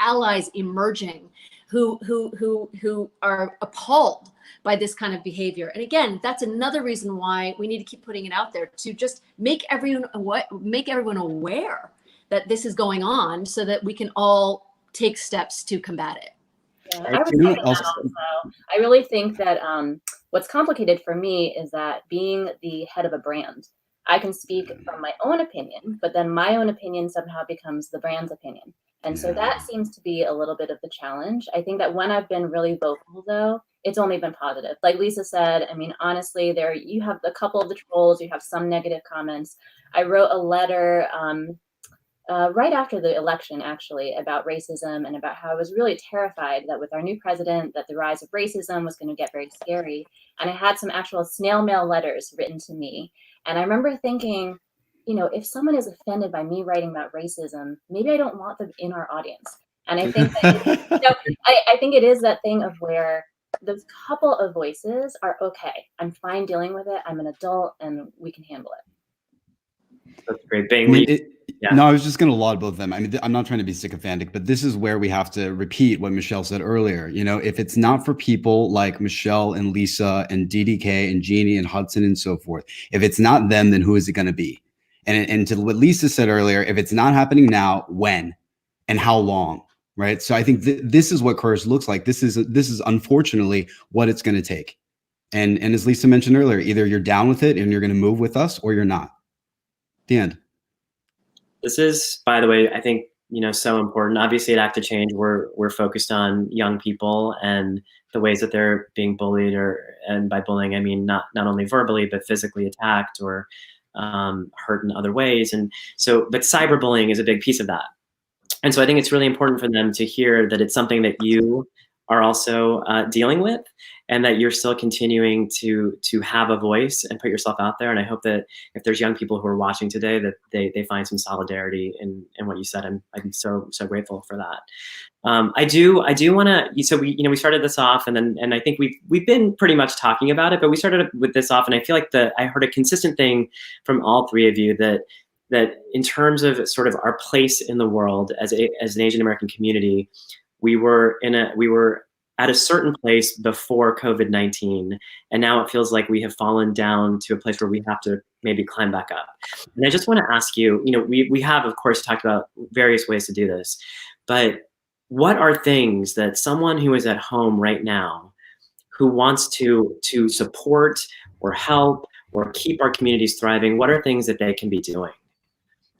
allies emerging who are appalled by this kind of behavior. And again, that's another reason why we need to keep putting it out there, to just make everyone aware that this is going on so that we can all take steps to combat it. Yeah, I would second that also. I really think that what's complicated for me is that being the head of a brand, I can speak from my own opinion, but then my own opinion somehow becomes the brand's opinion. And so that seems to be a little bit of the challenge. I think that when I've been really vocal, though, it's only been positive. Like Lisa said, I mean, honestly, you have a couple of the trolls, you have some negative comments. I wrote a letter right after the election, actually, about racism and about how I was really terrified that with our new president, that the rise of racism was going to get very scary. And I had some actual snail mail letters written to me. And I remember thinking, you know, if someone is offended by me writing about racism, maybe I don't want them in our audience. And I think that, you know, I think it is that thing of where those couple of voices are okay. I'm fine dealing with it. I'm an adult and we can handle it. That's great. Bing, yeah. No, I was just going to laud both of them. I mean, I'm not trying to be sycophantic, but this is where we have to repeat what Michelle said earlier. You know, if it's not for people like Michelle and Lisa and DDK and Jeannie and Hudson and so forth, if it's not them, then who is it going to be? And to what Lisa said earlier, if it's not happening now, when and how long, right? So I think this is what courage looks like. This is unfortunately what it's going to take. And as Lisa mentioned earlier, either you're down with it and you're going to move with us, or you're not. The end. This is, by the way, I think, you know, so important. Obviously at Act to Change, we're focused on young people and the ways that they're being bullied, and by bullying, I mean not only verbally, but physically attacked or hurt in other ways. And so, but cyberbullying is a big piece of that. And so I think it's really important for them to hear that it's something that you are also dealing with, and that you're still continuing to have a voice and put yourself out there. And I hope that if there's young people who are watching today, that they find some solidarity in what you said. I'm so grateful for that. I do want to. So we started this off, and I think we've been pretty much talking about it, but we started with this off, and I feel like I heard a consistent thing from all three of you that in terms of sort of our place in the world as an Asian American community, we were at a certain place before COVID-19, and now it feels like we have fallen down to a place where we have to maybe climb back up. And I just want to ask you, we have, of course, talked about various ways to do this, but what are things that someone who is at home right now who wants to support or help or keep our communities thriving, what are things that they can be doing?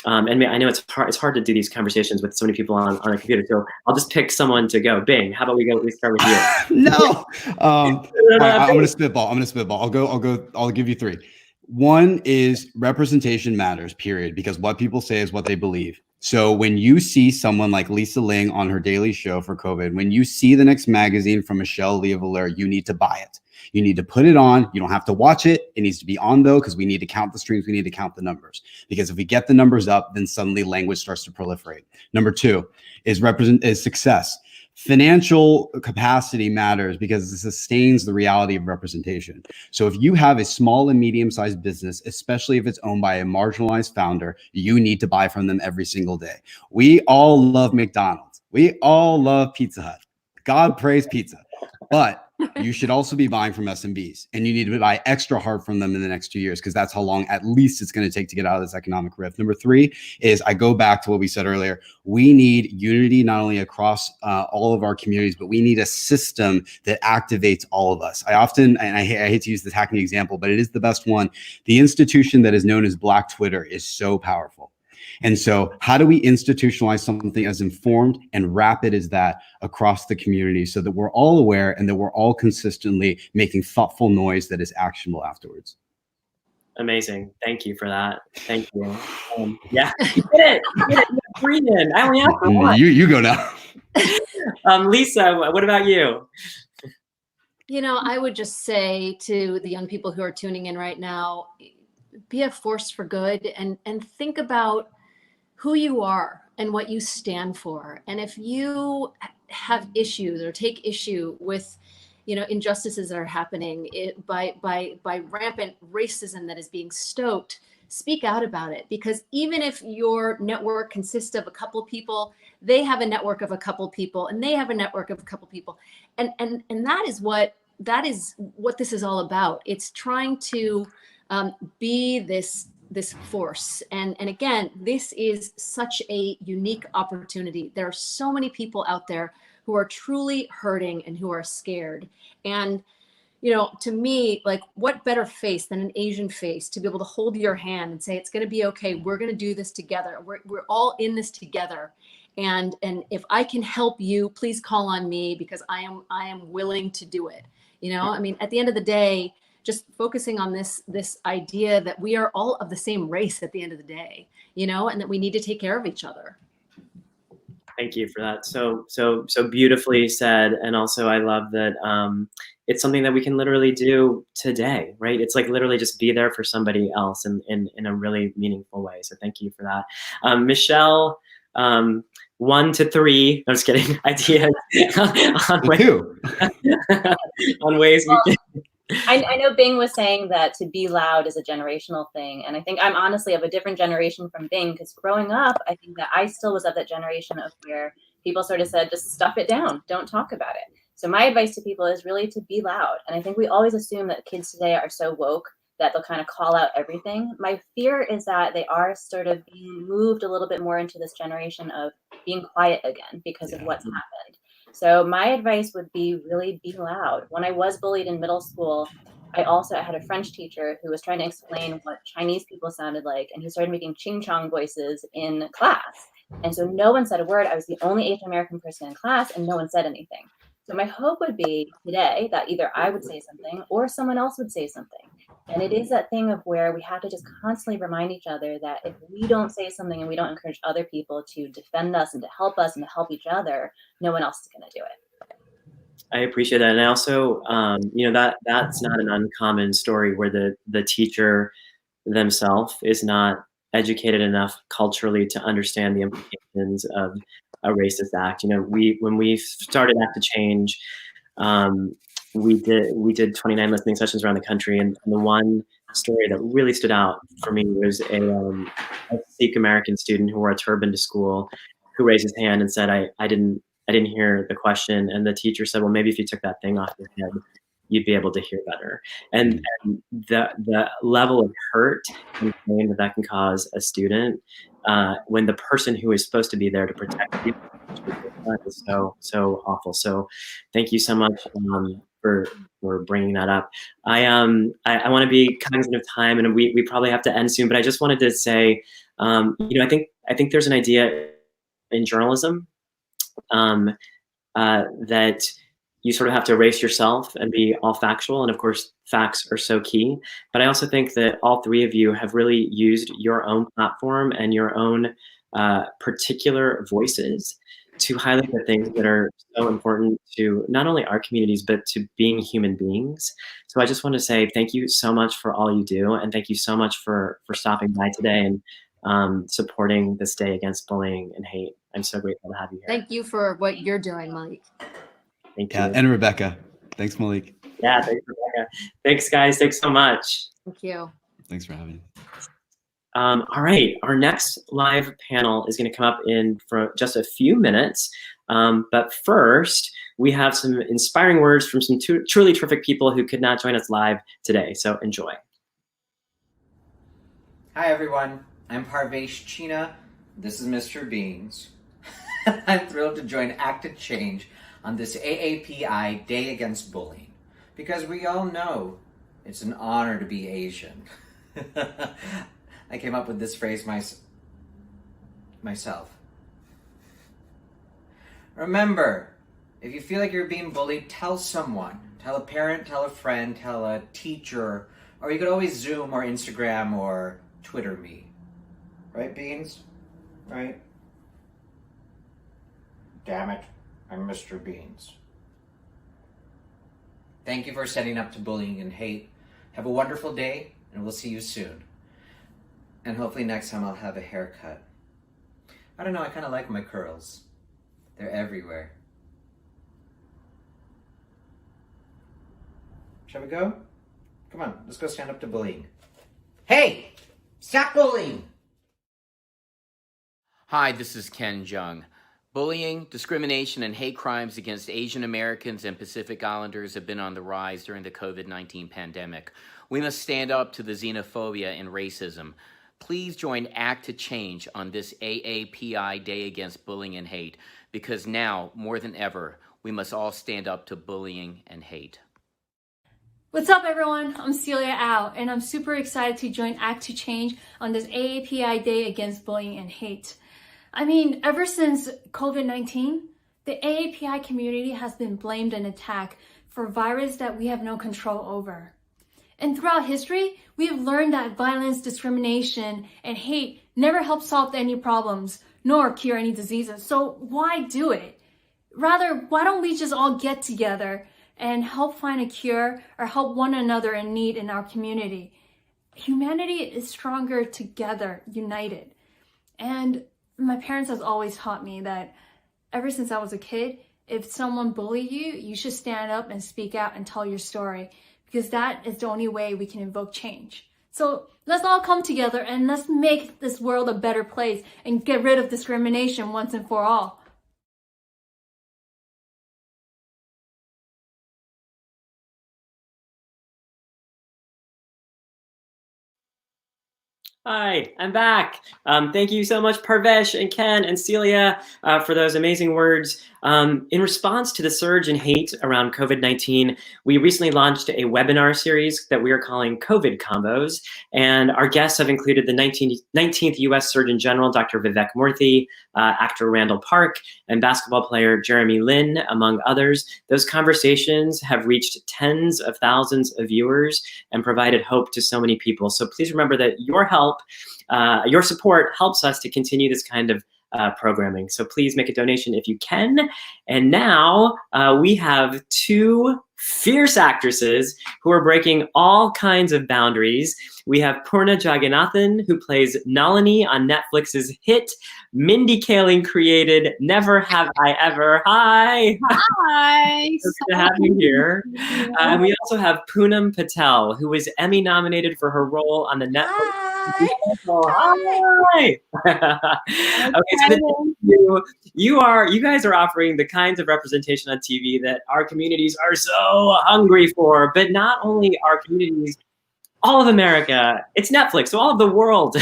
And I know it's hard to do these conversations with so many people on a computer, so I'll just pick someone to go. Bing, how about we start with you? No. All right, I'm gonna spitball. I'll give you three. One is representation matters, period, because what people say is what they believe. So when you see someone like Lisa Ling on her daily show for COVID, when you see the next magazine from Michelle Leah-Valeur, you need to buy it. You need to put it on. You don't have to watch it. It needs to be on, though, because we need to count the streams. We need to count the numbers. Because if we get the numbers up, then suddenly language starts to proliferate. Number two is success. Financial capacity matters because it sustains the reality of representation. So if you have a small and medium-sized business, especially if it's owned by a marginalized founder, you need to buy from them every single day. We all love McDonald's. We all love Pizza Hut. God praise pizza. But you should also be buying from SMBs, and you need to buy extra hard from them in the next 2 years, because that's how long at least it's going to take to get out of this economic rift. Number three is, I go back to what we said earlier. We need unity not only across all of our communities, but we need a system that activates all of us. I hate to use this hackney example, but it is the best one. The institution that is known as Black Twitter is so powerful. And so how do we institutionalize something as informed and rapid as that across the community so that we're all aware and that we're all consistently making thoughtful noise that is actionable afterwards? Amazing. Thank you for that. Thank you. Yeah, you did it. Three in. I only asked for one. You go now. Lisa, what about you? I would just say to the young people who are tuning in right now, be a force for good and think about who you are and what you stand for. And if you have issues or take issue with, injustices that are happening by rampant racism that is being stoked, speak out about it. Because even if your network consists of a couple people, they have a network of a couple people, and they have a network of a couple people. And that is what this is all about. It's trying to be this force. And again, this is such a unique opportunity. There are so many people out there who are truly hurting and who are scared. And, to me, like, what better face than an Asian face to be able to hold your hand and say, it's going to be okay. We're going to do this together. We're all in this together. And if I can help you, please call on me, because I am willing to do it. At the end of the day, just focusing on this idea that we are all of the same race at the end of the day, and that we need to take care of each other. Thank you for that. So beautifully said. And also, I love that it's something that we can literally do today, right? It's like literally just be there for somebody else in a really meaningful way. So thank you for that. Michelle, 1 to 3, I'm just kidding, ideas on ways we can. I know Bing was saying that to be loud is a generational thing. And I think I'm honestly of a different generation from Bing, because growing up, I think that I still was of that generation of where people sort of said, just stuff it down, don't talk about it. So my advice to people is really to be loud. And I think we always assume that kids today are so woke that they'll kind of call out everything. My fear is that they are sort of being moved a little bit more into this generation of being quiet again because of what's happened. So my advice would be really be loud. When I was bullied in middle school, I had a French teacher who was trying to explain what Chinese people sounded like, and he started making ching chong voices in class. And so no one said a word. I was the only Asian American person in class, and no one said anything. So my hope would be today that either I would say something or someone else would say something. And it is that thing of where we have to just constantly remind each other that if we don't say something and we don't encourage other people to defend us and to help each other, no one else is going to do it. I appreciate that. And I also, that's not an uncommon story where the teacher themselves is not educated enough culturally to understand the implications of a racist act. When we started Act to Change, we did 29 listening sessions around the country, and the one story that really stood out for me was a Sikh American student who wore a turban to school, who raised his hand and said, I didn't I didn't hear the question. And the teacher said, well, maybe if you took that thing off your head, you'd be able to hear better. And the level of hurt and pain that can cause a student when the person who is supposed to be there to protect you is so awful. So thank you so much for bringing that up. I want to be cognizant of time, and we probably have to end soon, but I just wanted to say, I think there's an idea in journalism that you sort of have to erase yourself and be all factual. And of course, facts are so key. But I also think that all three of you have really used your own platform and your own particular voices to highlight the things that are so important to not only our communities, but to being human beings. So I just want to say thank you so much for all you do. And thank you so much for stopping by today and supporting this day against bullying and hate. I'm so grateful to have you here. Thank you for what you're doing, Malik. Thank you. And Rebecca. Thanks, Malik. Yeah, thanks, Rebecca. Thanks, guys. Thanks so much. Thank you. Thanks for having me. All right, our next live panel is going to come up in for just a few minutes. But first, we have some inspiring words from some truly terrific people who could not join us live today. So enjoy. Hi, everyone. I'm Parvesh China. This is Mr. Beans. I'm thrilled to join Act to Change on this AAPI Day Against Bullying, because we all know it's an honor to be Asian. I came up with this phrase myself. Remember, if you feel like you're being bullied, tell someone. Tell a parent, tell a friend, tell a teacher, or you could always Zoom or Instagram or Twitter me. Right, Beans? Right? Damn it, I'm Mr. Beans. Thank you for setting up to bullying and hate. Have a wonderful day, and we'll see you soon. And hopefully next time I'll have a haircut. I don't know, I kind of like my curls. They're everywhere. Shall we go? Come on, let's go stand up to bullying. Hey! Stop bullying! Hi, this is Ken Jeong. Bullying, discrimination, and hate crimes against Asian Americans and Pacific Islanders have been on the rise during the COVID-19 pandemic. We must stand up to the xenophobia and racism. Please join Act to Change on this AAPI Day Against Bullying and Hate, because now, more than ever, we must all stand up to bullying and hate. What's up, everyone? I'm Celia Au, and I'm super excited to join Act to Change on this AAPI Day Against Bullying and Hate. I mean, ever since COVID-19, the AAPI community has been blamed and attacked for a virus that we have no control over. And throughout history, we have learned that violence, discrimination, and hate never help solve any problems, nor cure any diseases. So why do it? Rather, why don't we just all get together and help find a cure or help one another in need in our community? Humanity is stronger together, united. And my parents have always taught me that ever since I was a kid, if someone bullied you, you should stand up and speak out and tell your story, because that is the only way we can invoke change. So let's all come together and let's make this world a better place and get rid of discrimination once and for all. Hi, I'm back. Thank you so much, Parvesh and Ken and Celia, for those amazing words. In response to the surge in hate around COVID-19, we recently launched a webinar series that we are calling COVID Combos. And our guests have included the 19th US Surgeon General, Dr. Vivek Murthy, actor Randall Park, and basketball player Jeremy Lin, among others. Those conversations have reached tens of thousands of viewers and provided hope to so many people. So please remember that your help, your support helps us to continue this kind of programming. So please make a donation if you can. And now we have two fierce actresses who are breaking all kinds of boundaries. We have Purna Jagannathan, who plays Nalini on Netflix's hit Mindy Kaling created Never Have I Ever. Hi. Hi. Good to have you here. And we also have Poonam Patel, who was Emmy nominated for her role on the Netflix. Hi. Okay, so you guys are offering the kinds of representation on TV that our communities are so hungry for, but not only our communities, all of America, it's Netflix, so all of the world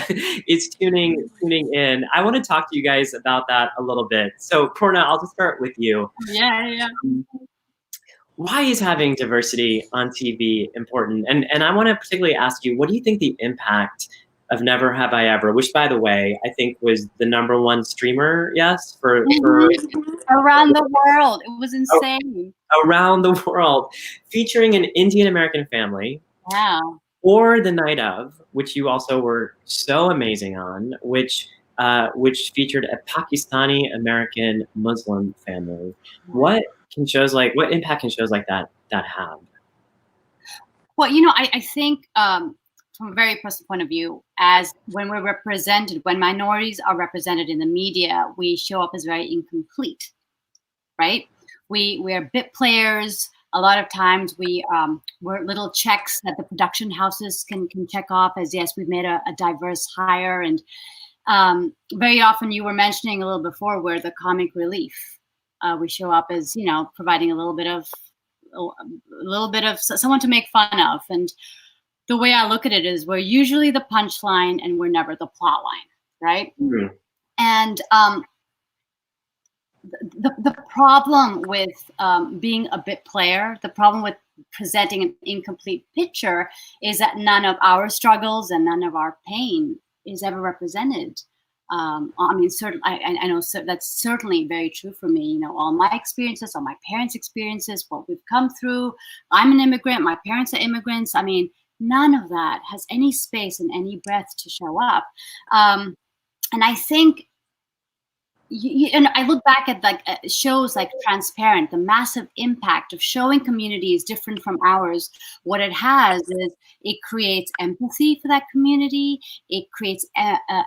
is tuning in. I want to talk to you guys about that a little bit. So Purna, I'll just start with you. Yeah. Why is having diversity on TV important? And I want to particularly ask you, what do you think the impact of Never Have I Ever, which by the way, I think was the #1 streamer, yes? For around the world. It was insane. Around the world, featuring an Indian American family. Yeah. Or The Night Of, which you also were so amazing on, which featured a Pakistani American Muslim family. What impact can shows like that have? Well, I think from a very personal point of view, as when we're represented, when minorities are represented in the media, we show up as very incomplete, right? We are bit players. A lot of times we're little checks that the production houses can check off as, yes, we've made a diverse hire. And very often, you were mentioning a little before, we're the comic relief. We show up as, providing a little bit of someone to make fun of. And the way I look at it is we're usually the punchline and we're never the plot line, right? Mm-hmm. And the problem with being a bit player, the problem with presenting an incomplete picture is that none of our struggles and none of our pain is ever represented. I mean, certainly, I know that's certainly very true for me. All my experiences, all my parents' experiences, what we've come through. I'm an immigrant. My parents are immigrants. I mean, none of that has any space and any breath to show up. And I think, and I look back at shows like Transparent, the massive impact of showing communities different from ours. What it has is it creates empathy for that community. It creates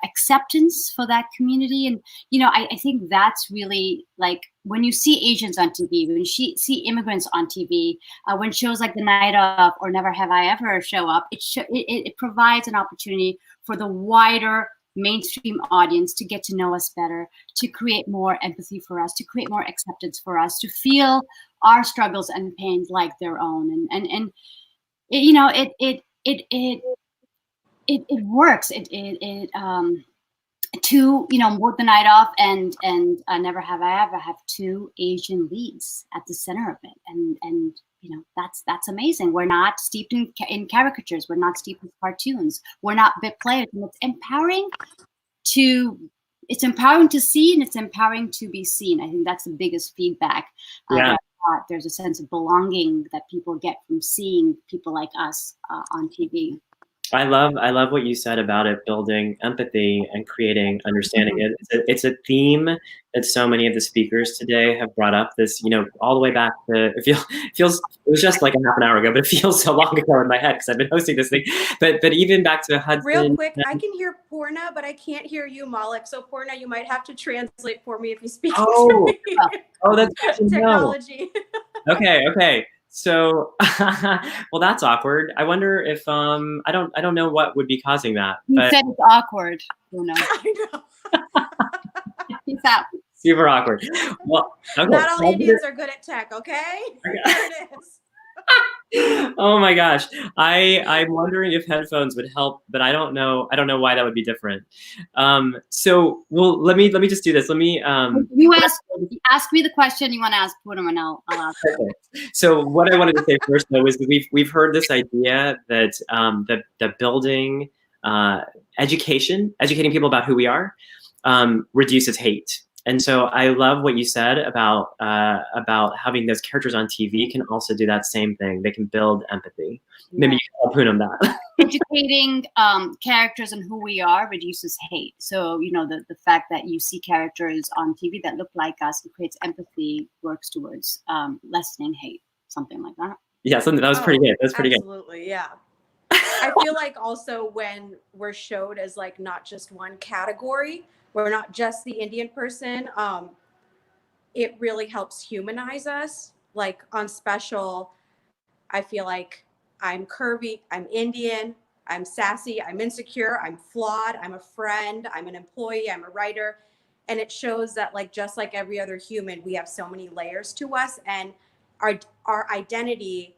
acceptance for that community. And, I think that's really like when you see Asians on TV, when you see immigrants on TV, when shows like The Night Of or Never Have I Ever show up, it provides an opportunity for the wider mainstream audience to get to know us better, to create more empathy for us, to create more acceptance for us, to feel our struggles and pains like their own. And it works. Both The Night Off and Never Have I Ever have 2 Asian leads at the center of it, and that's amazing. We're not steeped in caricatures. We're not steeped in cartoons. We're not bit players, and it's empowering to see, and it's empowering to be seen. I think that's the biggest feedback. There's a sense of belonging that people get from seeing people like us on TV. I love what you said about it building empathy and creating understanding. It's a theme that so many of the speakers today have brought up. This, all the way back to it was just like a half an hour ago, but it feels so long ago in my head because I've been hosting this thing. But even back to Hudson. Real quick, I can hear Purna, but I can't hear you, Malik. So Purna, you might have to translate for me if you speak to me. Oh, that's good to know. Technology. Okay. So, well, that's awkward. I wonder if I don't know what would be causing that. You said it's awkward. I know. Peace out. Super awkward. Well, okay. Not all Indians are good at tech. Okay. There it is. Oh my gosh. I'm wondering if headphones would help, but I don't know why that would be different. So let me just do this. Let me you ask me the question you want to ask Poonam, and I'll ask. Okay. So what I wanted to say first though is that we've heard this idea that that building educating people about who we are reduces hate. And so I love what you said about having those characters on TV can also do that same thing. They can build empathy. Maybe you can tell Poonam that. Educating characters and who we are reduces hate. So, the fact that you see characters on TV that look like us and creates empathy works towards lessening hate. something like that. Yeah, something that was pretty good. That was pretty good. Absolutely, yeah. I feel like also when we're showed as like not just one category, we're not just the Indian person, it really helps humanize us. Like on Special, I feel like I'm curvy, I'm Indian, I'm sassy, I'm insecure, I'm flawed, I'm a friend, I'm an employee, I'm a writer. And it shows that like just like every other human, we have so many layers to us, and our identity,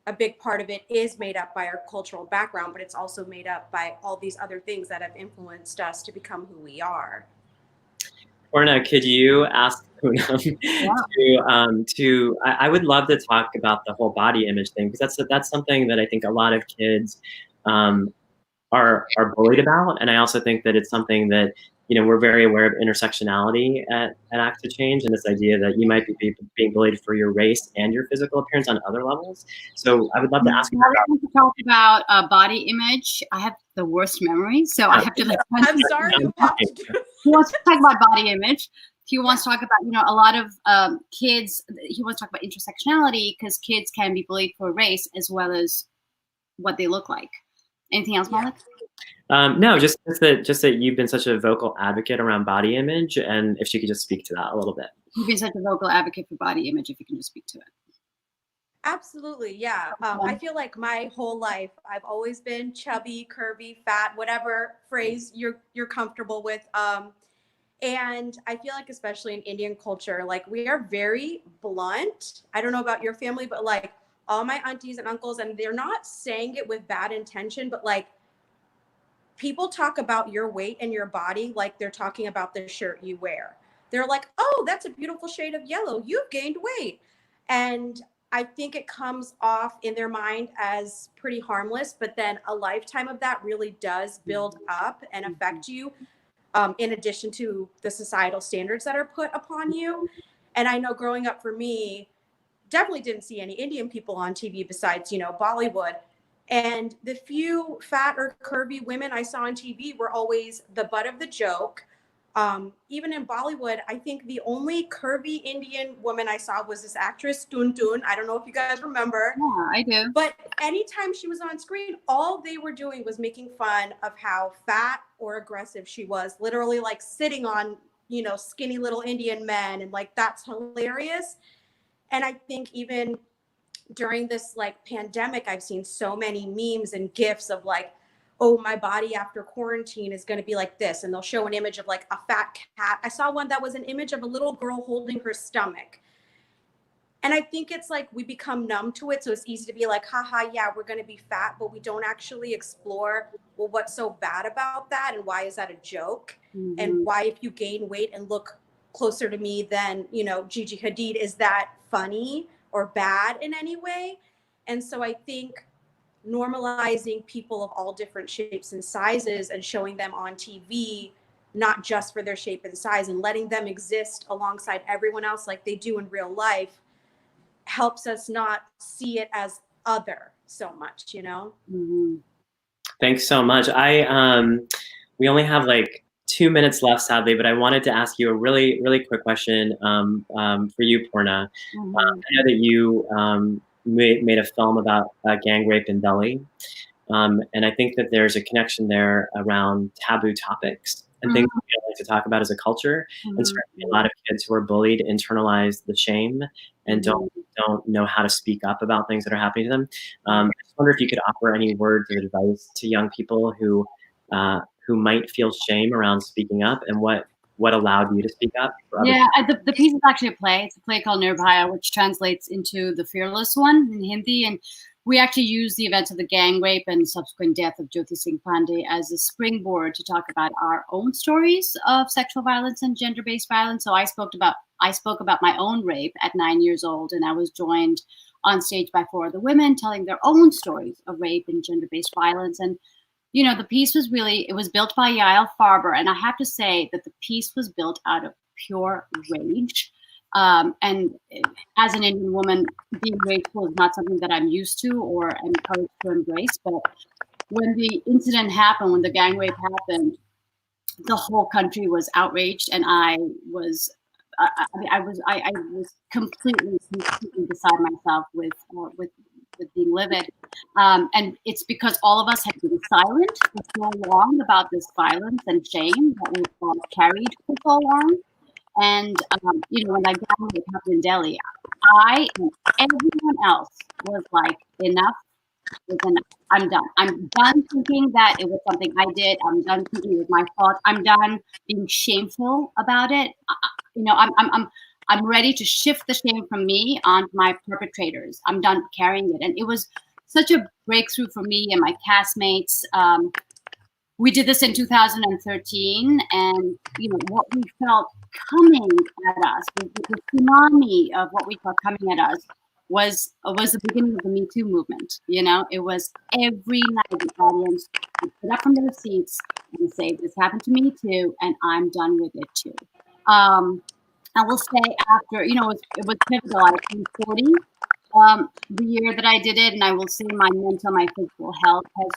a big part of it is made up by our cultural background, but it's also made up by all these other things that have influenced us to become who we are. Poorna, could you ask Poonam I would love to talk about the whole body image thing, because that's something that I think a lot of kids are bullied about, and I also think that it's something that, you know, we're very aware of intersectionality at Act to Change, and this idea that you might be being bullied for your race and your physical appearance on other levels. So I would love to ask you talk about body image. I have the worst memory, so I have to like. I'm sorry. He wants to talk about body image. He wants to talk about, you know, a lot of kids. He wants to talk about intersectionality because kids can be bullied for race as well as what they look like. Anything else, Malik? No, just that you've been such a vocal advocate around body image, and if you could just speak to that a little bit. You've been such a vocal advocate for body image, if you can just speak to it. Absolutely, yeah. I feel like my whole life I've always been chubby, curvy, fat, whatever phrase you're comfortable with. And I feel like especially in Indian culture, like we are very blunt. I don't know about your family, but like all my aunties and uncles, and they're not saying it with bad intention, but like people talk about your weight and your body like they're talking about the shirt you wear. They're like, oh, that's a beautiful shade of yellow. You've gained weight. And I think it comes off in their mind as pretty harmless, but then a lifetime of that really does build up and affect you, in addition to the societal standards that are put upon you. And I know growing up for me, definitely didn't see any Indian people on TV besides, you know, Bollywood. And the few fat or curvy women I saw on TV were always the butt of the joke. Even in Bollywood, I think the only curvy Indian woman I saw was this actress, Tuntun. I don't know if you guys remember. Yeah, I do. But anytime she was on screen, all they were doing was making fun of how fat or aggressive she was, literally like sitting on, you know, skinny little Indian men. And like, that's hilarious. And I think even during this like pandemic, I've seen so many memes and GIFs of like, oh, my body after quarantine is going to be like this. And they'll show an image of like a fat cat. I saw one that was an image of a little girl holding her stomach. And I think it's like we become numb to it. So it's easy to be like, haha, yeah, we're going to be fat, but we don't actually explore, well, what's so bad about that? And why is that a joke? Mm-hmm. And why, if you gain weight and look closer to me than, you know, Gigi Hadid, is that funny or bad in any way? And so I think normalizing people of all different shapes and sizes and showing them on TV, not just for their shape and size, and letting them exist alongside everyone else like they do in real life, helps us not see it as other so much, you know? Mm-hmm. Thanks so much. We only have like 2 minutes left, sadly, but I wanted to ask you a really, really quick question for you, Poorna. Mm-hmm. I know that you made a film about gang rape in Delhi. And I think that there's a connection there around taboo topics and things we don't like to talk about as a culture. And certainly a lot of kids who are bullied internalize the shame and don't know how to speak up about things that are happening to them. I just wonder if you could offer any words of advice to young people who might feel shame around speaking up, and what allowed you to speak up for others? Yeah, the piece is actually a play. It's a play called Nirbhaya, which translates into The Fearless One in Hindi. And we actually use the events of the gang rape and subsequent death of Jyoti Singh Pandey as a springboard to talk about our own stories of sexual violence and gender-based violence. So I spoke about my own rape at 9 years old, and I was joined on stage by 4 other women telling their own stories of rape and gender-based violence. And you know, the piece was it was built by Yael Farber. And I have to say that the piece was built out of pure rage. And as an Indian woman, being rageful is not something that I'm used to or encouraged to embrace. But when the incident happened, when the gang rape happened, the whole country was outraged. And I was I was completely beside myself with being livid, and it's because all of us had been silent for so long about this violence and shame that we've all carried for so long. And when I got what happened in Delhi, I and everyone else was like, enough is enough. I'm done. I'm done thinking that it was something I did. I'm done thinking it was my fault. I'm done being shameful about it. I'm ready to shift the shame from me onto my perpetrators. I'm done carrying it. And it was such a breakthrough for me and my castmates. We did this in 2013, and what we felt coming at us, the tsunami of what we felt coming at us, was the beginning of the Me Too movement. It was every night the audience would get up from their seats and say, "This happened to me too, and I'm done with it too." I will say after, it was pivotal. I turned 40 the year that I did it, and I will say my mental, my physical health has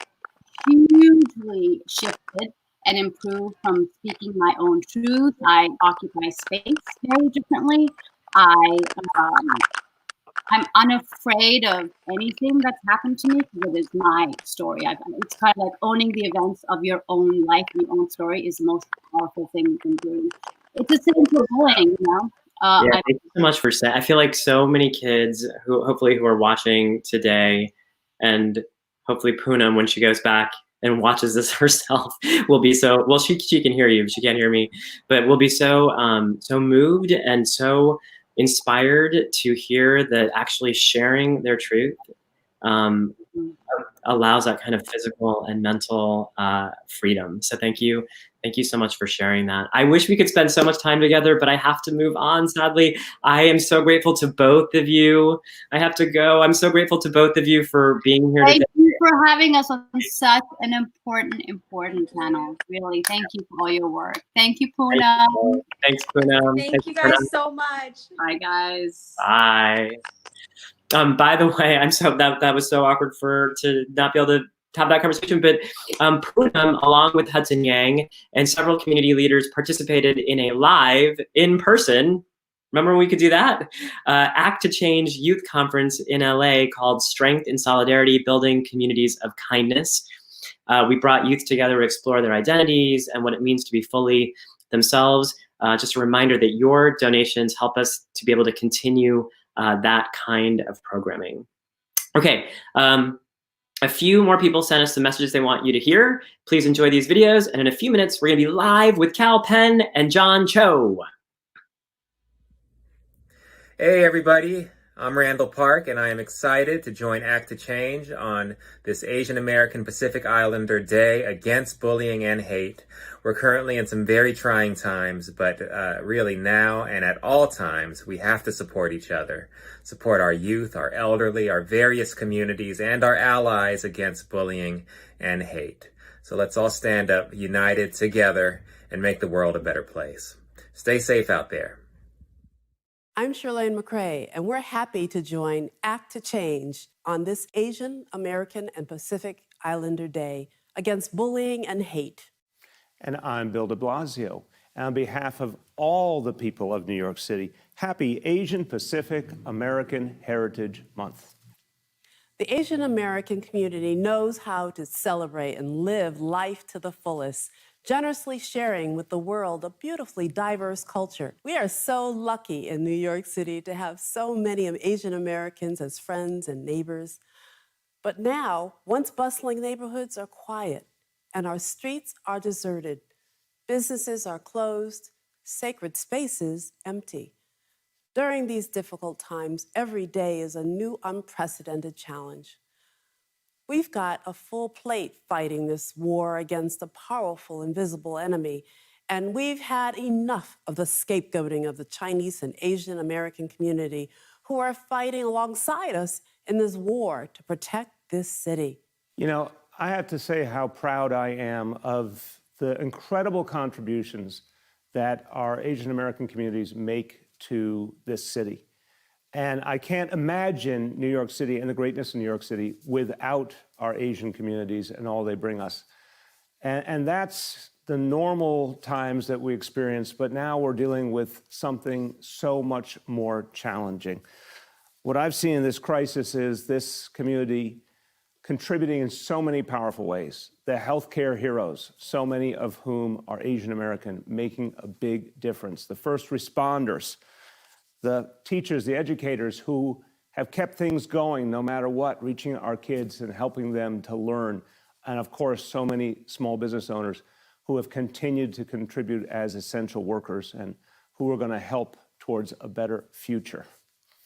hugely shifted and improved from speaking my own truth. I occupy space very differently. I'm unafraid of anything that's happened to me because it is my story. It's kind of like owning the events of your own life, your own story is the most powerful thing you can do. It's the same for bullying, Yeah, thank you so much for saying. I feel like so many kids who are watching today, and hopefully Poonam, when she goes back and watches this herself, will be so, well, she can hear you, she can't hear me, but will be so moved and so inspired to hear that actually sharing their truth allows that kind of physical and mental freedom. So thank you so much for sharing that. I wish we could spend so much time together, but I have to move on, sadly. I am so grateful to both of you. I have to go. I'm so grateful to both of you for being here today. Thank you for having us on such an important panel. Really, thank you for all your work. Thank you, Poonam. Thanks, Poonam. Thank you guys so much. Bye, guys. Bye. By the way, I'm so that was so awkward to not be able to have that conversation, but Poonam, along with Hudson Yang and several community leaders, participated in a live, in-person, remember when we could do that? Act to Change youth conference in LA called Strength in Solidarity, Building Communities of Kindness. We brought youth together to explore their identities and what it means to be fully themselves. Just a reminder that your donations help us to be able to continue that kind of programming. Okay, a few more people sent us the messages they want you to hear. Please enjoy these videos, and in a few minutes, we're gonna be live with Kal Penn and John Cho. Hey everybody, I'm Randall Park, and I am excited to join Act to Change on this Asian American Pacific Islander Day against bullying and hate. We're currently in some very trying times, but really now and at all times, we have to support each other. Support our youth, our elderly, our various communities, and our allies against bullying and hate. So let's all stand up, united together, and make the world a better place. Stay safe out there. I'm Shirlane McCrae, and we're happy to join Act to Change on this Asian American and Pacific Islander Day against bullying and hate. And I'm Bill de Blasio. And on behalf of all the people of New York City, happy Asian Pacific American Heritage Month. The Asian American community knows how to celebrate and live life to the fullest, generously sharing with the world a beautifully diverse culture. We are so lucky in New York City to have so many Asian Americans as friends and neighbors. But now, once bustling neighborhoods are quiet and our streets are deserted, businesses are closed, sacred spaces empty. During these difficult times, every day is a new unprecedented challenge. We've got a full plate fighting this war against a powerful, invisible enemy, and we've had enough of the scapegoating of the Chinese and Asian American community who are fighting alongside us in this war to protect this city. You know, I have to say how proud I am of the incredible contributions that our Asian American communities make to this city. And I can't imagine New York City and the greatness of New York City without our Asian communities and all they bring us. And that's the normal times that we experience, but now we're dealing with something so much more challenging. What I've seen in this crisis is this community contributing in so many powerful ways. The healthcare heroes, so many of whom are Asian American, making a big difference. The first responders, the teachers, the educators who have kept things going no matter what, reaching our kids and helping them to learn. And of course, so many small business owners who have continued to contribute as essential workers and who are going to help towards a better future.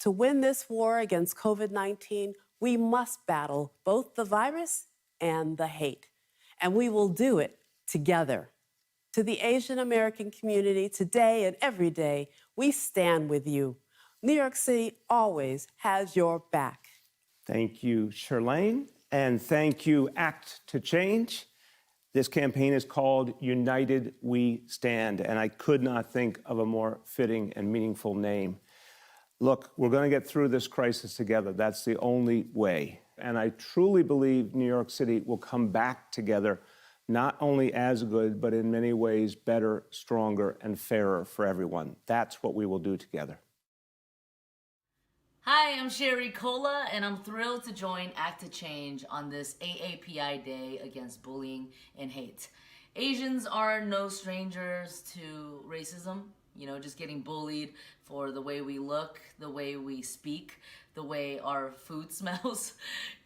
To win this war against COVID-19, we must battle both the virus and the hate, and we will do it together. To the Asian American community today and every day, we stand with you. New York City always has your back. Thank you, Shirlane, and thank you, Act to Change. This campaign is called United We Stand, and I could not think of a more fitting and meaningful name. Look, we're going to get through this crisis together. That's the only way. And I truly believe New York City will come back together, not only as good, but in many ways better, stronger, and fairer for everyone. That's what we will do together. Hi, I'm Sherry Cola, and I'm thrilled to join Act to Change on this AAPI Day against bullying and hate. Asians are no strangers to racism, just getting bullied for the way we look, the way we speak, the way our food smells,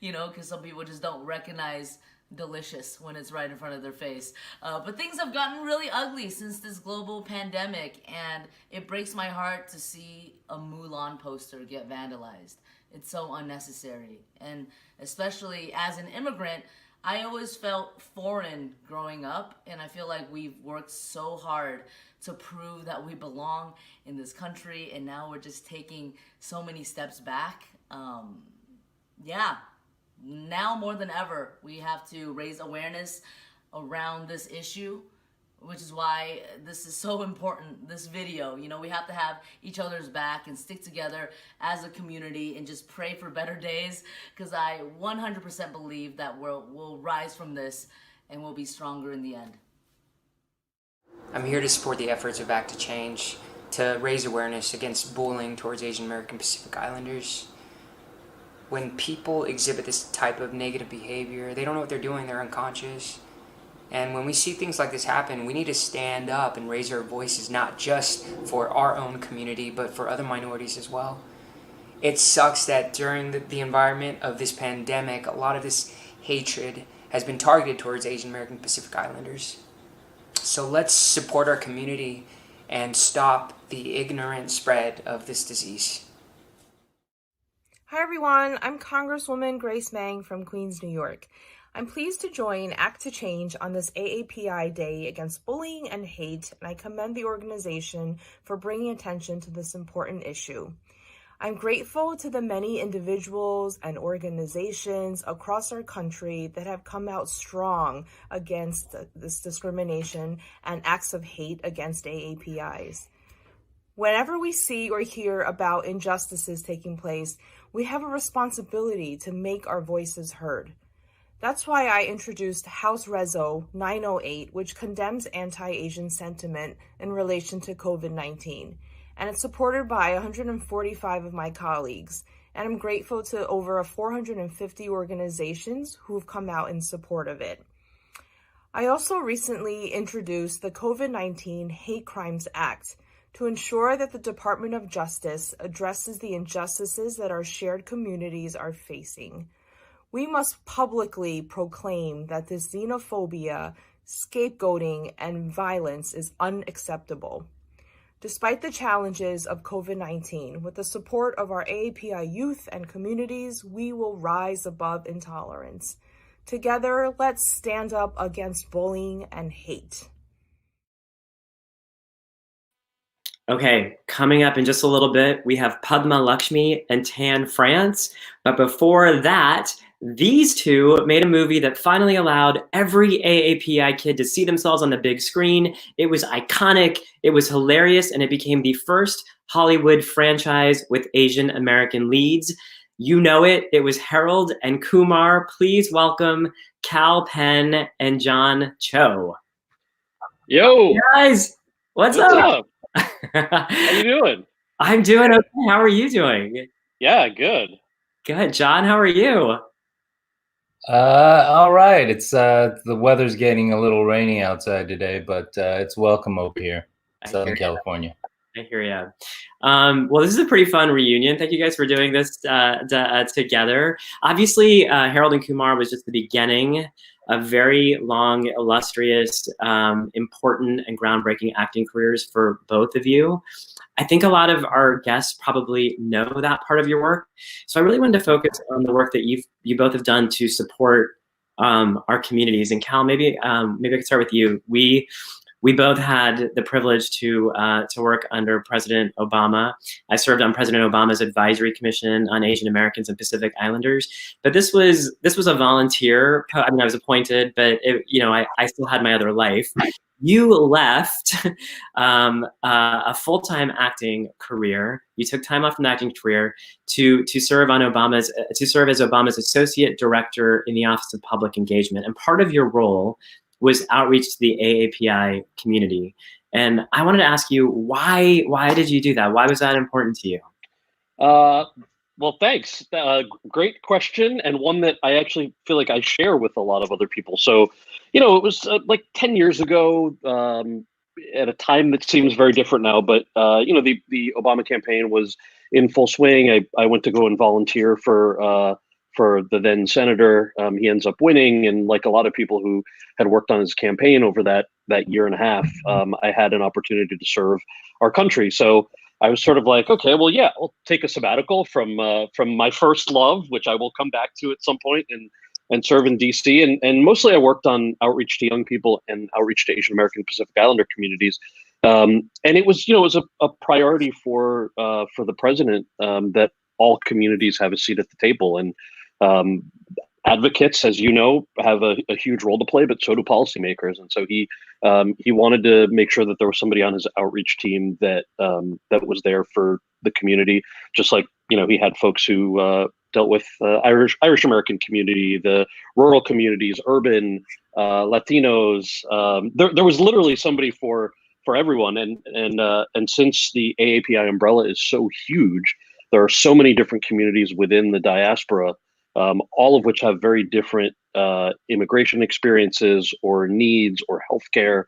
because some people just don't recognize delicious when it's right in front of their face. But things have gotten really ugly since this global pandemic, and it breaks my heart to see a Mulan poster get vandalized. It's so unnecessary. And especially as an immigrant, I always felt foreign growing up, and I feel like we've worked so hard to prove that we belong in this country, and now we're just taking so many steps back. Now more than ever, we have to raise awareness around this issue, which is why this is so important, this video. We have to have each other's back and stick together as a community and just pray for better days, because I 100% believe that we'll rise from this and we'll be stronger in the end. I'm here to support the efforts of Act to Change to raise awareness against bullying towards Asian American Pacific Islanders. When people exhibit this type of negative behavior, they don't know what they're doing, they're unconscious. And when we see things like this happen, we need to stand up and raise our voices, not just for our own community, but for other minorities as well. It sucks that during the environment of this pandemic, a lot of this hatred has been targeted towards Asian American Pacific Islanders. So let's support our community and stop the ignorant spread of this disease. Hi everyone, I'm Congresswoman Grace Meng from Queens, New York. I'm pleased to join Act to Change on this AAPI Day against bullying and hate, and I commend the organization for bringing attention to this important issue. I'm grateful to the many individuals and organizations across our country that have come out strong against this discrimination and acts of hate against AAPIs. Whenever we see or hear about injustices taking place, we have a responsibility to make our voices heard. That's why I introduced House Reso 908, which condemns anti-Asian sentiment in relation to COVID-19. And it's supported by 145 of my colleagues. And I'm grateful to over 450 organizations who have come out in support of it. I also recently introduced the COVID-19 Hate Crimes Act to ensure that the Department of Justice addresses the injustices that our shared communities are facing. We must publicly proclaim that this xenophobia, scapegoating, and violence is unacceptable. Despite the challenges of COVID-19, with the support of our AAPI youth and communities, we will rise above intolerance. Together, let's stand up against bullying and hate. Okay, coming up in just a little bit, we have Padma Lakshmi and Tan France. But before that, these two made a movie that finally allowed every AAPI kid to see themselves on the big screen. It was iconic, it was hilarious, and it became the first Hollywood franchise with Asian American leads. You know it, it was Harold and Kumar. Please welcome Kal Penn and John Cho. Yo, Guys, what's what's up? up? How you doing? I'm doing okay. How are you doing? Yeah, good. Good. John, how are you? All right. It's the weather's getting a little rainy outside today, but it's welcome over here, Southern California. I hear you. Well, this is a pretty fun reunion. Thank you guys for doing this together. Obviously, Harold and Kumar was just the beginning of very long, illustrious, important, and groundbreaking acting careers for both of you. I think a lot of our guests probably know that part of your work. So I really wanted to focus on the work that you both have done to support our communities. And Cal, maybe I could start with you. We both had the privilege to work under President Obama. I served on President Obama's Advisory Commission on Asian Americans and Pacific Islanders. But this was a volunteer. I mean, I was appointed, but I still had my other life. You left a full-time acting career. You took time off from the acting career to serve as Obama's associate director in the Office of Public Engagement. And part of your role was outreach to the AAPI community. And I wanted to ask you, why did you do that? Why was that important to you? Well, thanks. Great question, and one that I actually feel like I share with a lot of other people. So, it was like 10 years ago, at a time that seems very different now, but, the Obama campaign was in full swing. I went to go and volunteer for the then senator. He ends up winning, and like a lot of people who had worked on his campaign over that year and a half, I had an opportunity to serve our country. So I was sort of like, okay, well, yeah, I'll take a sabbatical from my first love, which I will come back to at some point, and serve in DC. And mostly I worked on outreach to young people and outreach to Asian American Pacific Islander communities. And it was, a priority for the president that all communities have a seat at the table. And advocates, as you know, have a huge role to play, but so do policymakers. And so he wanted to make sure that there was somebody on his outreach team that was there for the community, just like he had folks who dealt with Irish American community, the rural communities, urban, Latinos. There was literally somebody for everyone. And since the AAPI umbrella is so huge, there are so many different communities within the diaspora, all of which have very different immigration experiences or needs or healthcare.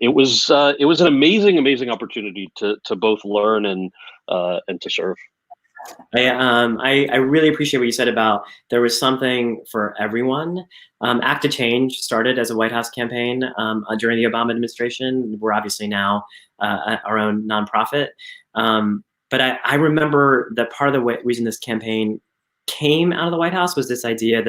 It was an amazing opportunity to both learn and to serve. I really appreciate what you said about there was something for everyone. Act to Change started as a White House campaign during the Obama administration. We're obviously now our own nonprofit. But I remember that part of the reason this campaign came out of the White House was this idea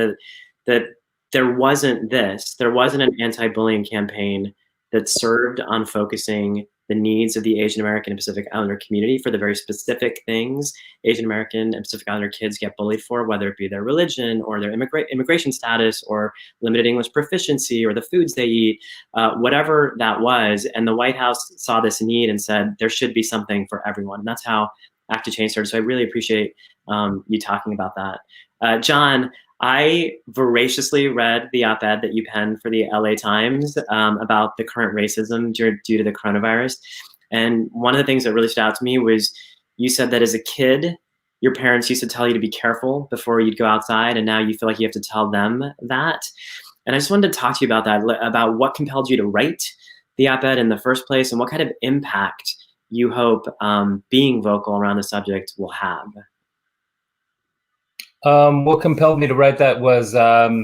that there wasn't an anti-bullying campaign that served on focusing the needs of the Asian American and Pacific Islander community for the very specific things Asian American and Pacific Islander kids get bullied for, whether it be their religion or their immigration status or limited English proficiency or the foods they eat, whatever that was. And the White House saw this need and said, there should be something for everyone. And that's how Act to Change started. So I really appreciate you talking about that. John, I voraciously read the op-ed that you penned for the LA Times about the current racism due to the coronavirus. And one of the things that really stood out to me was you said that as a kid, your parents used to tell you to be careful before you'd go outside, and now you feel like you have to tell them that. And I just wanted to talk to you about that, about what compelled you to write the op-ed in the first place, and what kind of impact you hope being vocal around the subject will have. What compelled me to write that was, that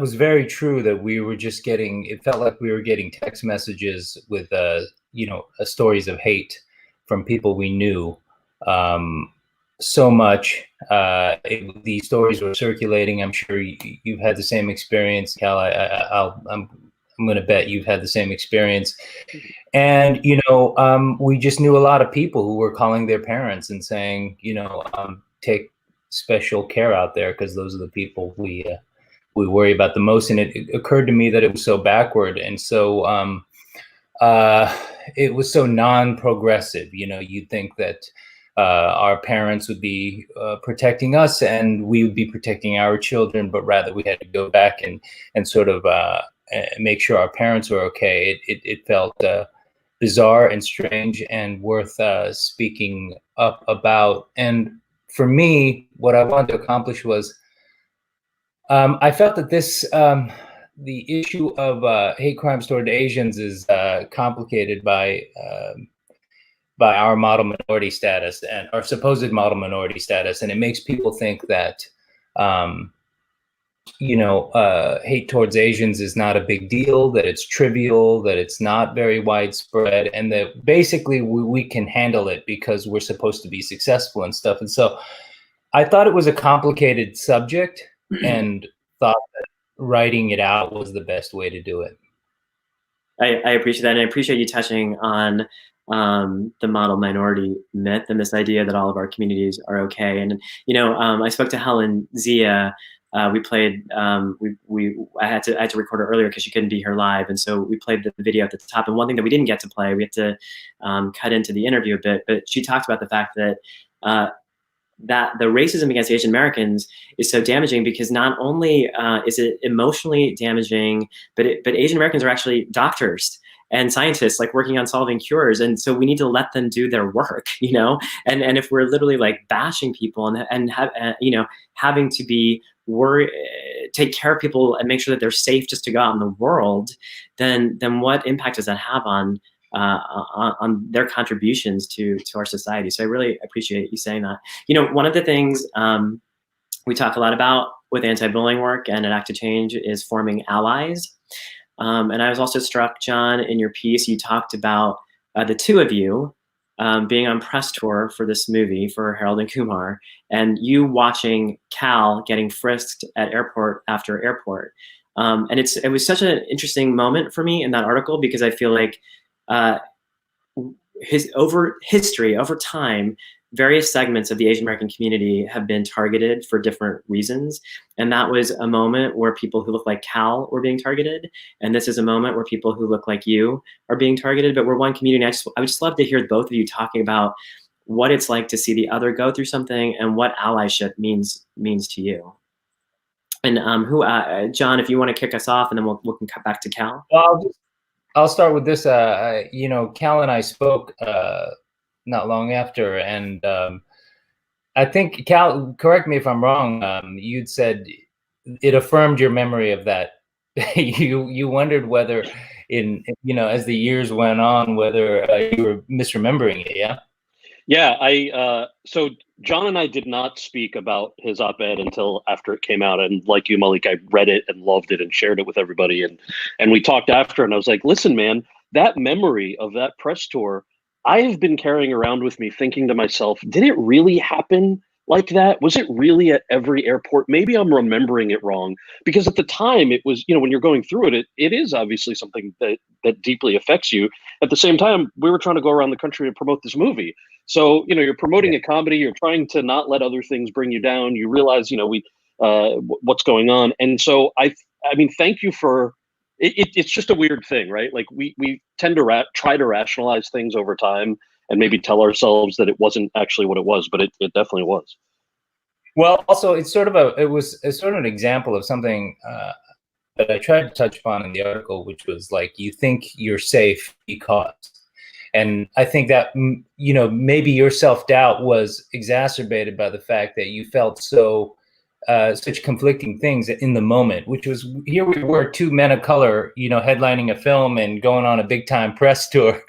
was very true, that we were just getting, it felt like we were getting text messages with, stories of hate from people we knew so much. These stories were circulating. I'm sure you've had the same experience, Cal. I'm going to bet you've had the same experience. And, we just knew a lot of people who were calling their parents and saying, take special care out there because those are the people we worry about the most. And it occurred to me that it was so backward and so it was so non-progressive. You'd think that our parents would be protecting us and we would be protecting our children, but rather we had to go back and sort of make sure our parents were okay. It felt bizarre and strange and worth speaking up about. And for me, what I wanted to accomplish was I felt that this the issue of hate crimes toward Asians is complicated by our model minority status and our supposed model minority status, and it makes people think that hate towards Asians is not a big deal, that it's trivial, that it's not very widespread, and that basically we can handle it because we're supposed to be successful and stuff. And so I thought it was a complicated subject and thought that writing it out was the best way to do it. I appreciate that, and I appreciate you touching on the model minority myth and this idea that all of our communities are okay. And I spoke to Helen Zia. We played. I had to record her earlier because she couldn't be here live, and so we played the video at the top. And one thing that we didn't get to play, we had to cut into the interview a bit. But she talked about the fact that that the racism against Asian Americans is so damaging because not only is it emotionally damaging, but Asian Americans are actually doctors and scientists, like working on solving cures, and so we need to let them do their work, And if we're literally like bashing people and having to be take care of people and make sure that they're safe just to go out in the world, then what impact does that have on their contributions to our society? So I really appreciate you saying that. One of the things we talk a lot about with anti-bullying work and at Act to Change is forming allies. And I was also struck, John, in your piece, you talked about the two of you being on press tour for this movie for Harold and Kumar, and you watching Cal getting frisked at airport after airport. And it was such an interesting moment for me in that article because I feel like over time, various segments of the Asian American community have been targeted for different reasons. And that was a moment where people who look like Cal were being targeted. And this is a moment where people who look like you are being targeted, but we're one community. I would just love to hear both of you talking about what it's like to see the other go through something and what allyship means to you. And John, if you want to kick us off, and then we can cut back to Cal. Well, I'll start with this. Cal and I spoke not long after, and I think, Cal, correct me if I'm wrong, you'd said it affirmed your memory of that. you wondered whether as the years went on, whether you were misremembering it, yeah? Yeah, so John and I did not speak about his op-ed until after it came out. And like you, Malik, I read it and loved it and shared it with everybody. And we talked after, and I was like, listen, man, that memory of that press tour, I have been carrying around with me thinking to myself, did it really happen like that? Was it really at every airport? Maybe I'm remembering it wrong, because at the time it was, when you're going through it, it is obviously something that deeply affects you. At the same time, we were trying to go around the country to promote this movie. So, you're promoting a comedy, you're trying to not let other things bring you down. You realize, what's going on. And so I mean, thank you for it's just a weird thing, right? Like we tend to try to rationalize things over time and maybe tell ourselves that it wasn't actually what it was, but it definitely was. Well, also it's sort of an example of something that I tried to touch upon in the article, which was like, you think you're safe because, and I think that, maybe your self-doubt was exacerbated by the fact that you felt such conflicting things in the moment, which was, here we were, two men of color, headlining a film and going on a big time press tour,